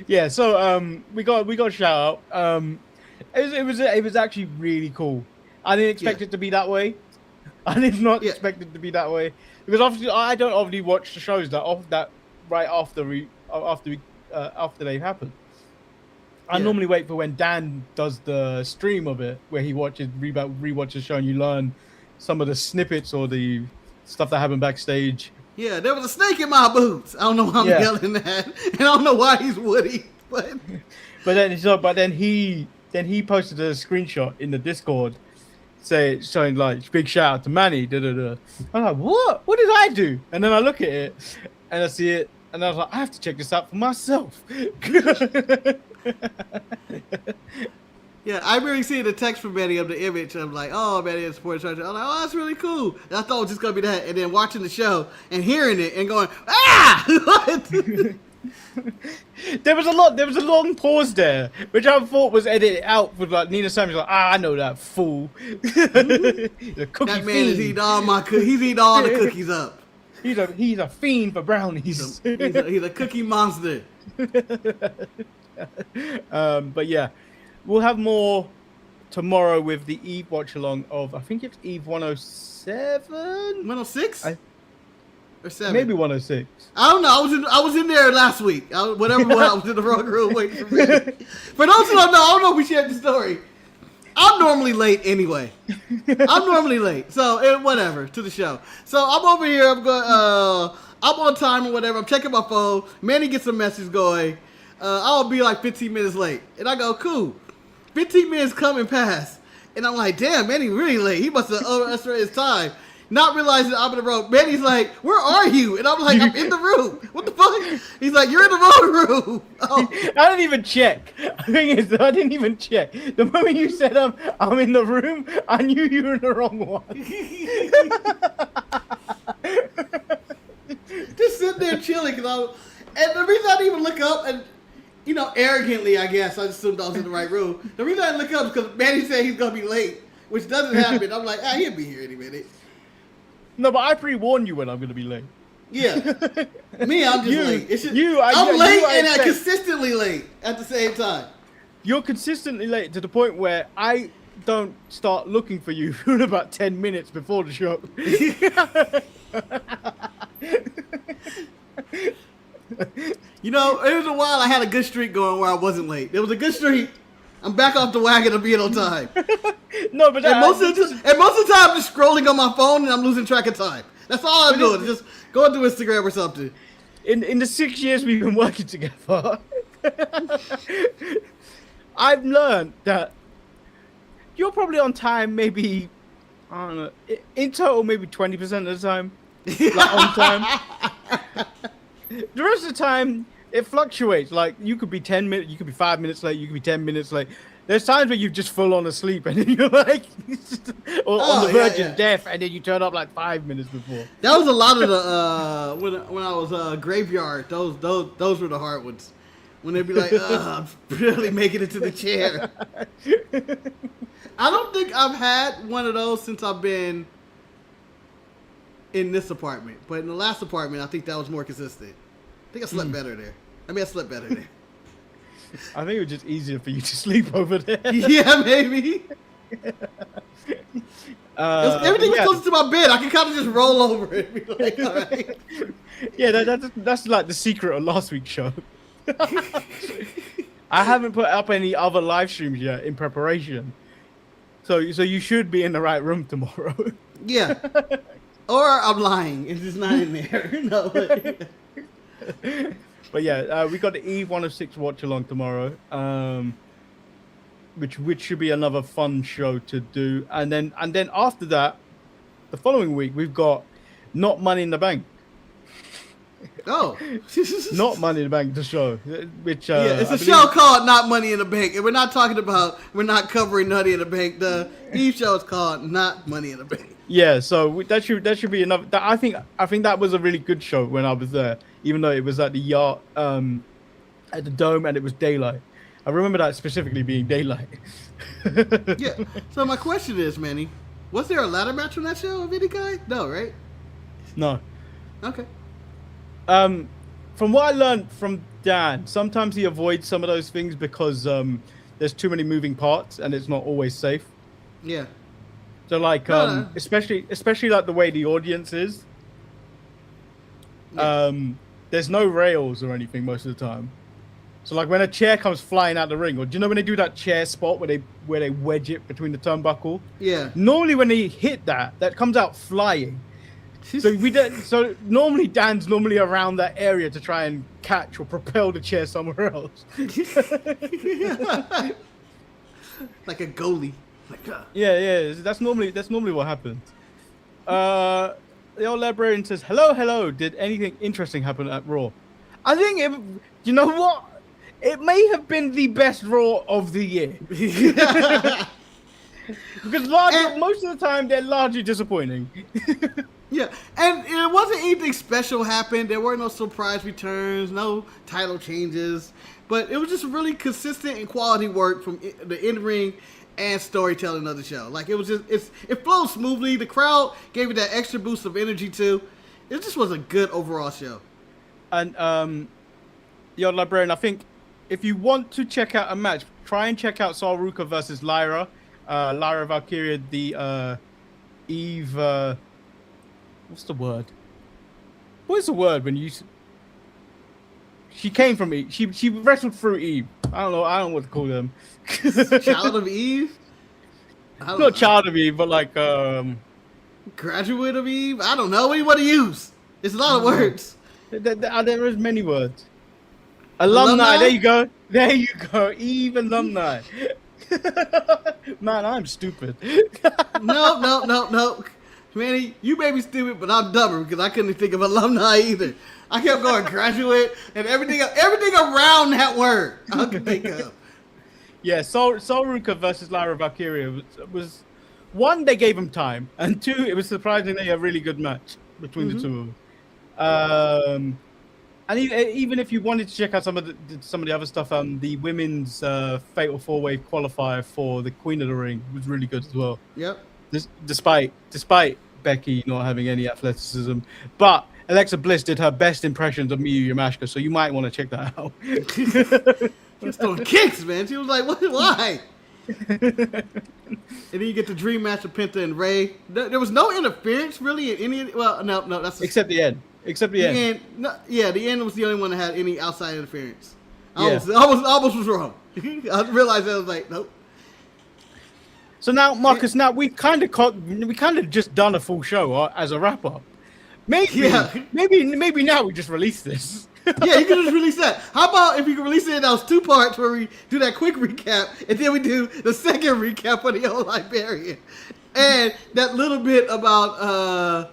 Yeah, so we got a shout out. It was actually really cool. I didn't expect it to be that way. I did not expect it to be that way because obviously I don't obviously watch the shows that right after they've happened. I normally wait for when Dan does the stream of it, where he rewatches the show and you learn some of the snippets or the stuff that happened backstage.
Yeah, there was a snake in my boots. I don't know why I'm yelling that, and I don't know why he's Woody, but
then he posted a screenshot in the Discord, showing like big shout out to Manny. I'm like, what did I do? And then I look at it and I see it, and I was like, I have to check this out for myself.
Yeah, I really see the text from Manny of the image. I'm like, oh, Manny is sports writer. I'm like, oh, that's really cool. And I thought it was just gonna be that, and then watching the show and hearing it and going, ah! What?
There was a long pause there, which I thought was edited out with like Nina Samuels like, I know that fool.
That man is eating all he's eating all the cookies up.
He's a fiend for brownies.
He's a cookie monster.
But yeah, we'll have more tomorrow with the Eve watch along of, I think it's Eve 107,
106 or 7?
maybe 106.
I don't know. I was in there last week. Whatever one, I was in the wrong room waiting for me. For those who don't know, I don't know if we shared the story. I'm normally late anyway. I'm normally late. So, whatever, to the show. So, I'm over here. I'm going, I'm on time or whatever. I'm checking my phone. Manny gets a message going. I'll be like 15 minutes late. And I go, cool. 15 minutes come and pass. And I'm like, damn, Manny really late. He must have overestimated his time. Not realizing I'm in the room. Manny's like, where are you? And I'm like, I'm in the room. What the fuck? He's like, you're in the wrong room. Oh.
I didn't even check. The thing is, I didn't even check. The moment you said I'm in the room, I knew you were in the wrong one.
Just sitting there chilling. And the reason I didn't even look up, and arrogantly, I guess, I assumed I was in the right room. The reason I didn't look up is because Manny said he's going to be late, which doesn't happen. I'm like, he'll be here any minute.
No, but I pre-warned you when I'm going to be late.
Yeah. Me, I'm just late.
I'm
late and I'm consistently late at the same time.
You're consistently late to the point where I don't start looking for you in about 10 minutes before the show.
It was a while I had a good streak going where I wasn't late. There was a good streak. I'm back off the wagon of being on time.
No, but
most of the time, I'm just scrolling on my phone and I'm losing track of time. That's all I'm doing. Just going through Instagram or something.
In the 6 years we've been working together, I've learned that you're probably on time. Maybe I don't know. In total, maybe 20% of the time, like on time. The rest of the time, it fluctuates. Like, you could be 10 minutes, you could be 5 minutes late, you could be 10 minutes late. There's times where you just full on asleep and then you're like, on the verge of death, and then you turn up like 5 minutes before.
That was a lot of the when I was graveyard. Those were the hard ones. When they'd be like, I'm really making it to the chair. I don't think I've had one of those since I've been in this apartment. But in the last apartment, I think that was more consistent. I think I slept better there. I slept better there.
I think it was just easier for you to sleep over there.
Yeah, maybe. Everything was close to my bed. I could kind of just roll over it and be like, all right.
Yeah, that's like the secret of last week's show. I haven't put up any other live streams yet in preparation. So you should be in the right room tomorrow. Yeah.
Or I'm lying. It's just not in there. No.
But yeah, we got the Eve 106 watch along tomorrow, which should be another fun show to do. And then after that, the following week we've got Not Money in the Bank.
Oh,
Not Money in the Bank, the show. Which
it's a show called Not Money in the Bank, and we're not covering Money in the Bank. The Eve show is called Not Money in the Bank.
Yeah, so that should be another. I think that was a really good show when I was there, even though it was at the yacht, at the Dome, and it was daylight. I remember that specifically being daylight.
Yeah. So my question is, Manny, was there a ladder match on that show of any kind? No, right?
No.
Okay.
From what I learned from Dan, sometimes he avoids some of those things because there's too many moving parts and it's not always safe.
Yeah.
So like, especially like the way the audience is. Yeah. There's no rails or anything most of the time. So like when a chair comes flying out the ring, or do you know when they do that chair spot where they wedge it between the turnbuckle? Yeah. Normally when they hit that comes out flying. So normally Dan's around that area to try and catch or propel the chair somewhere else.
Like a goalie.
Yeah. That's normally what happens. The old librarian says, "Hello. Did anything interesting happen at Raw?" I think you know what? It may have been the best Raw of the year. Because most of the time they're largely disappointing.
Yeah, and it wasn't anything special happened. There were no surprise returns, no title changes, but it was just really consistent and quality work from the in-ring and storytelling of the show. Like it flowed smoothly. The crowd gave it that extra boost of energy too. It just was a good overall show. And
the old librarian, I think if you want to check out a match, try and check out Saul Ruka versus Lyra. Lyra Valkyria, the Eve. What's the word? What is the word when you? She came from Eve. She wrestled through Eve. I don't know. I don't know what to call them.
Child of Eve.
Not child of Eve, but like
graduate of Eve. I don't know. What do you want to use? It's a lot of words.
There is many words. Alumni. There you go. There you go. Eve alumni. Man, I'm stupid.
No. Manny, you may be stupid, but I'm dumber because I couldn't think of alumni either. I kept going graduate and everything around that word I could think of.
Yeah, Sol Ruka versus Lyra Valkyria was one, they gave him time, and two, it was surprisingly a really good match between the two of them. And even if you wanted to check out some of the other stuff, the women's Fatal 4-Way qualifier for the Queen of the Ring was really good as well.
Yep.
Despite Becky not having any athleticism, but Alexa Bliss did her best impressions of Miyu Yamashita, so you might want to check that out.
She was throwing kicks, man. She was like, "What? Why?" And then you get the dream match of Penta and Ray. There was no interference really in any. Well, no, that's
except the end. The end.
The end was the only one that had any outside interference. I almost was wrong. I realized that I was like, nope.
So now, Marcus, we kind of just done a full show as a wrap up. Maybe now we just release this.
Yeah, you can just release that. How about if you can release it in those 2 parts where we do that quick recap, and then we do the second recap of the old Liberian, and that little bit about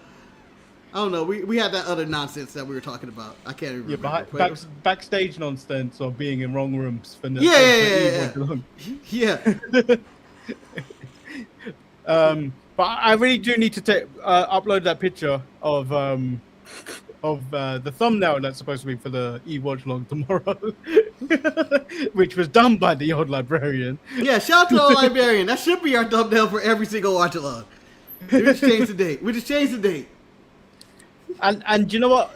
I don't know. We had that other nonsense that we were talking about. I can't even remember.
Backstage nonsense or being in wrong rooms. For
Yeah.
But I really do need to upload that picture of the thumbnail that's supposed to be for the Watch Along tomorrow, which was done by the old librarian.
Yeah, shout out to the old librarian. That should be our thumbnail for every single Watch Along. We just changed the date.
And you know what,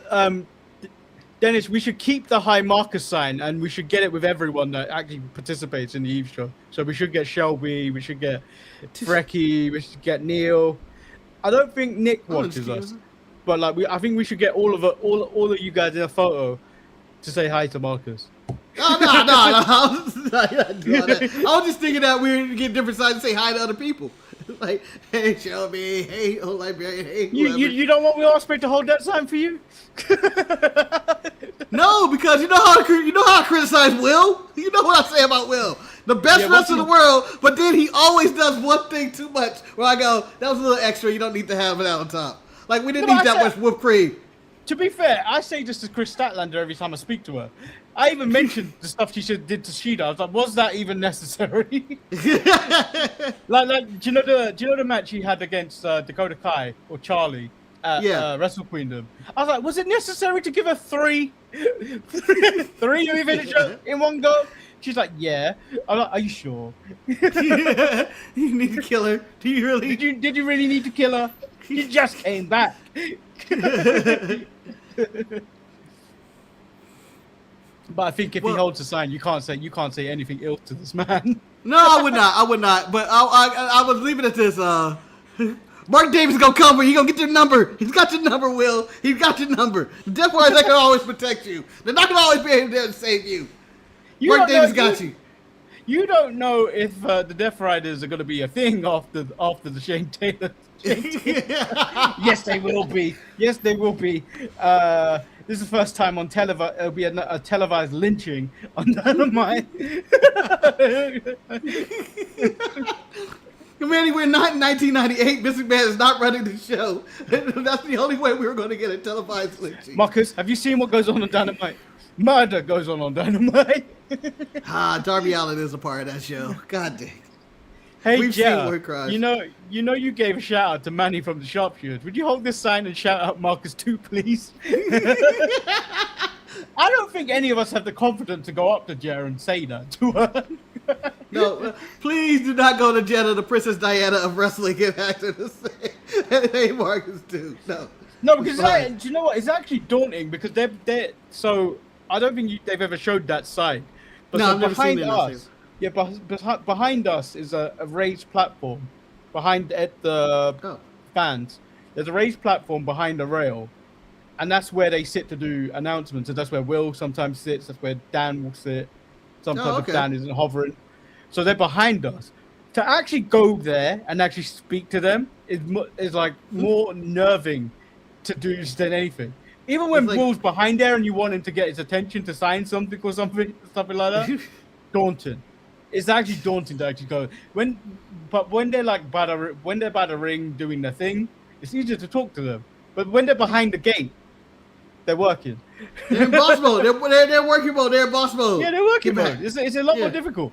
Dennis, we should keep the high Marcus sign, and we should get it with everyone that actually participates in the Eve show. So we should get Shelby, we should get Frecky, we should get Neil. I don't think Nick watches us, but I think we should get all of you guys in a photo to say hi to Marcus.
No. I was just thinking that we would get different sides and say hi to other people. Like, hey Shelby, hey old librarian, hey whoever.
You don't want Will Ospreay to hold that sign for you?
No, because you know how I criticize Will. You know what I say about Will. The best wrestler in the world, but then he always does one thing too much where I go, that was a little extra, you don't need to have it out on top. Like, we didn't need that much whipped cream.
To be fair, I say this to Chris Statlander every time I speak to her. I even mentioned the stuff she did to Sheeta. I was like, was that even necessary? like, do you know the match he had against Dakota Kai or Charlie at Wrestle Queendom? I was like, was it necessary to give her three finisher in one go? She's like, yeah. I'm like, are you sure?
You need to kill her. Do you really?
Did you really need to kill her? She just came back. But I think if he holds a sign, you can't say anything ill to this man.
No, I would not. But I was leaving it at this. Mark Davis is gonna come, but he gonna get your number. He's got your number, Will. He's got your number. The Death Riders, they can always protect you. They're not gonna always be there to save you. Mark Davis got you.
You don't know if the Death Riders are gonna be a thing after the Shane Taylor. Yes, they will be. Yes, they will be. This is the first time on it'll be a televised lynching on Dynamite.
Manny, we're not in 1998. Vince McMahon is not running the show. That's the only way we were going to get a televised lynching.
Marcus, have you seen what goes on Dynamite? Murder goes on Dynamite.
Darby Allin is a part of that show. God dang.
Hey, Jeff, you know you gave a shout out to Manny from the Sharpshooters. Would you hold this sign and shout out Marcus too, please? I don't think any of us have the confidence to go up to Jer and say that to her.
No, please do not go to Jenna, the Princess Diana of wrestling, and ask her to say, hey, Marcus too.
No, because do you know what? It's actually daunting because they're so. I don't think they've ever showed that side. But
no,
so
I've never seen it.
Yeah, behind us is a raised platform. Behind at the
Oh,
fans, there's a raised platform behind the rail, and that's where they sit to do announcements. And that's where Will sometimes sits. That's where Dan will sit.
oh,
Sometimes if
okay.
Dan isn't hovering, so they're behind us. To actually go there and actually speak to them is like more nerving to do than anything. Even
It's
when
like,
Will's behind there and you want him to get his attention to sign something or something like that, daunting. It's actually daunting to actually go but when they're like when they're by the ring doing their thing, it's easier to talk to them. But when they're behind the gate, they're working.
they're in boss mode. They're working mode. They're in boss mode.
Yeah, they're working
Get back.
mode. It's a lot more
Yeah.
difficult.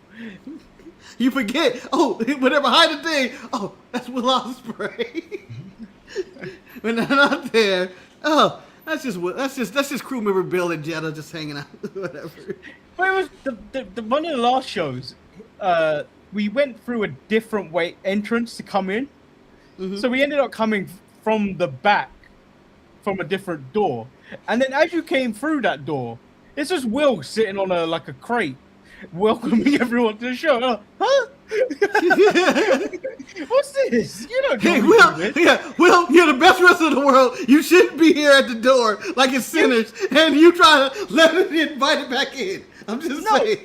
You forget. Oh, when they're behind the thing. Oh, that's Will Ospreay. When they're not there. Oh, that's just crew member Bill and Jetta just hanging out. Whatever.
But it was the one of the last shows. We went through a different way entrance to come in, so we ended up coming from the back, from a different door. And then as you came through that door, it's just Will sitting on a crate, welcoming everyone to the show. And I'm like, huh? What's this? You don't
Hey,
know
Will,
this.
yeah, Will, you're the best wrestler in the world. You shouldn't be here at the door like it's sinners, and you try to let it invite it back in. I'm just
No,
saying.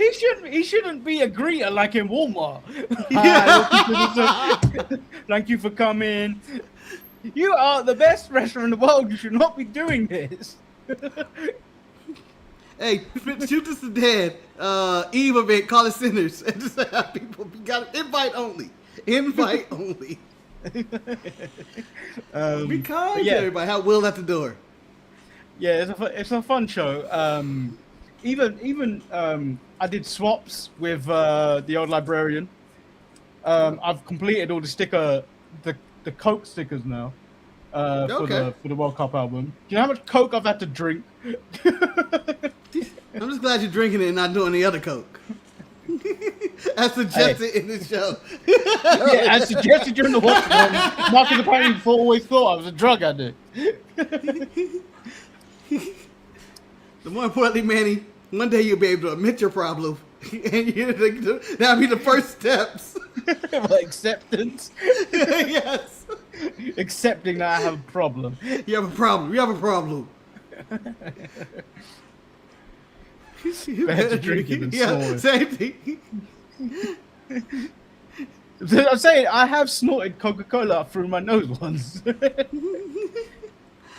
he shouldn't be a greeter like in Walmart.
Yeah.
Hi, thank you for coming. You are the best wrestler in the world. You should not be doing this.
Hey, shoot this to dead. Eve event, call it sinners, and just have people. You got invite only. Invite only. Be kind to everybody. Have Will at the door.
Yeah, it's a fun show. Even I did swaps with the old librarian. I've completed all the Coke stickers now
Okay.
for the World Cup album. Do you know how much Coke I've had to drink?
I'm just glad you're drinking it and not doing the other Coke. As suggested in this show.
Yeah, as suggested during the watch. Marcus apparently always thought I was a drug addict.
The more importantly, Manny, one day you'll be able to admit your problem. And that'll be the first steps.
Acceptance.
Yes.
Accepting that I have a problem.
You have a problem. You have a problem.
Better drinking than
Yeah,
snoring.
same thing.
I'm saying I have snorted Coca-Cola through my nose once.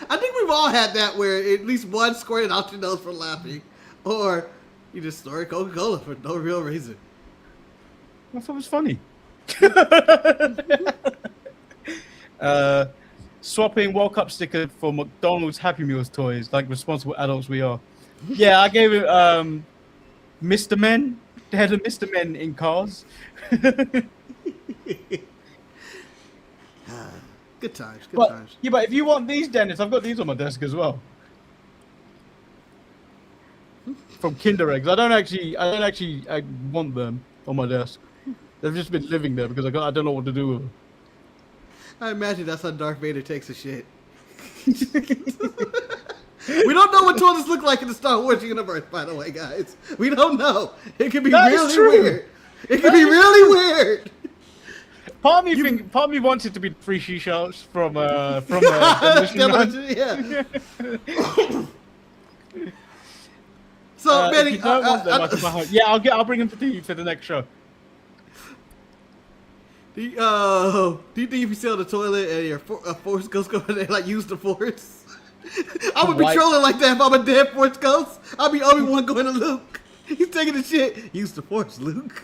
I think we've all had that where at least one squirted out your nose for laughing. Or you just snorted Coca-Cola for no real reason.
I thought it was funny. Swapping World Cup sticker for McDonald's Happy Meals toys, like responsible adults we are. Yeah, I gave it Mr. Men. They had a Mr. Men in cars.
Good times, good
But
times.
yeah, but if you want these, Dennis, I've got these on my desk as well. From Kinder Eggs. I don't actually want them on my desk. They've just been living there because I don't know what to do with them.
I imagine that's how Darth Vader takes a shit. We don't know what toilets look like in the Star Wars universe, by the way, guys. We don't know. It could be
That is
really
true.
weird. It could be really weird.
Part of me wants it to be 3 shisha from
Demolition, yeah. So, Manny,
if you don't want them, I can buy home. Yeah, I'll bring them to you for the next show.
do you think if you sit on the toilet and your Force Ghost go in there, like, use the Force? I would be
Right.
trolling like that if I'm a dead Force Ghost. I'd be Obi-Wan going to Luke. He's taking the shit. Use the Force, Luke.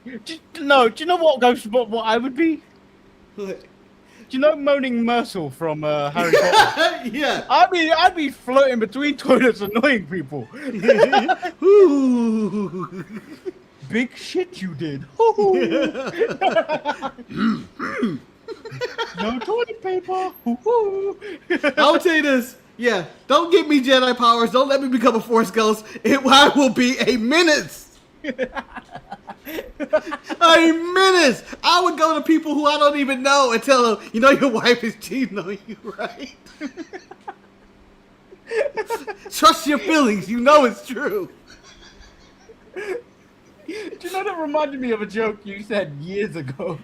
Do you know what I would be?
What?
Do you know Moaning Myrtle from Harry Potter?
Yeah.
I'd be floating between toilets annoying people.
Ooh.
Big shit you did. No toilet paper.
I will tell you this. Yeah, don't give me Jedi powers. Don't let me become a Force Ghost. I will be a menace. A menace. I would go to people who I don't even know and tell them, you know, your wife is cheating on you, right? Trust your feelings. You know it's true.
you know that reminded me of a joke you said years ago?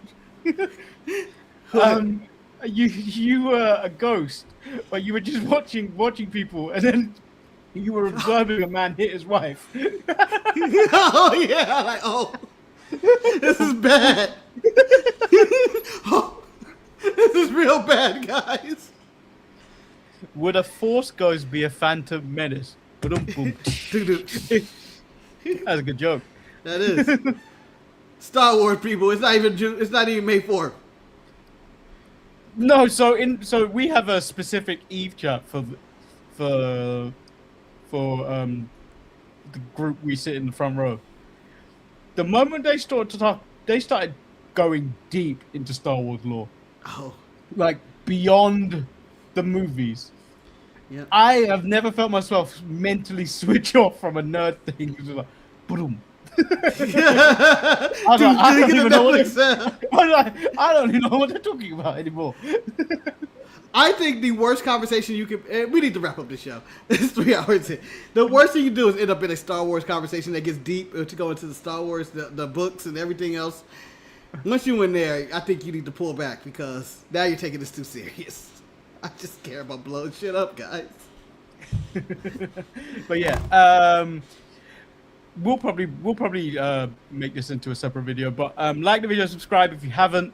You were a ghost, but you were just watching people, and then you were observing a man hit his wife.
Oh yeah, like this is bad. Oh, this is real bad, guys.
Would a Force Ghost be a Phantom Menace? Boom, boom.
Dude,
That's a good joke.
that is Star Wars people. It's not even June. It's not even May 4th.
No, so we have a specific Eve chat for the group we sit in the front row. The moment they started to talk, they started going deep into Star Wars lore,
Oh,
like beyond the movies.
yeah.
I have never felt myself mentally switch off from a nerd thing. It was like, boom. I don't even know what I don't even know what they're talking about anymore.
I think the worst conversation you could. We need to wrap up the show. It's 3 hours in. The worst thing you do is end up in a Star Wars conversation that gets deep to go into the Star Wars, the books, and everything else. Once you in there, I think you need to pull back because now you're taking this too serious. I just care about blowing shit up, guys.
But yeah, we'll probably make this into a separate video. But like the video, subscribe if you haven't.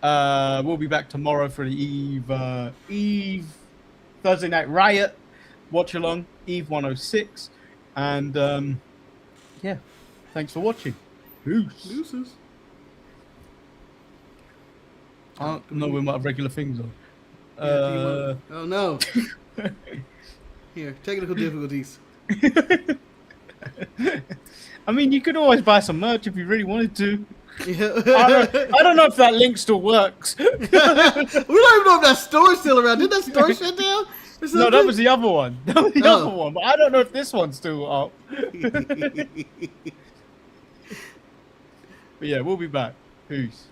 We'll be back tomorrow for the Eve Thursday Night Riot watch along, Eve 106, and yeah, thanks for watching. Peace.
Deuces.
No, we might have regular things on.
Oh no. Here, technical difficulties. I
mean, you could always buy some merch if you really wanted to.
Yeah.
I don't know if that link still works.
We don't even know if that store's still around. Did that store shut down?
No, that was the other one. That was the other one, but I don't know if this one's still up. But yeah, we'll be back. Peace.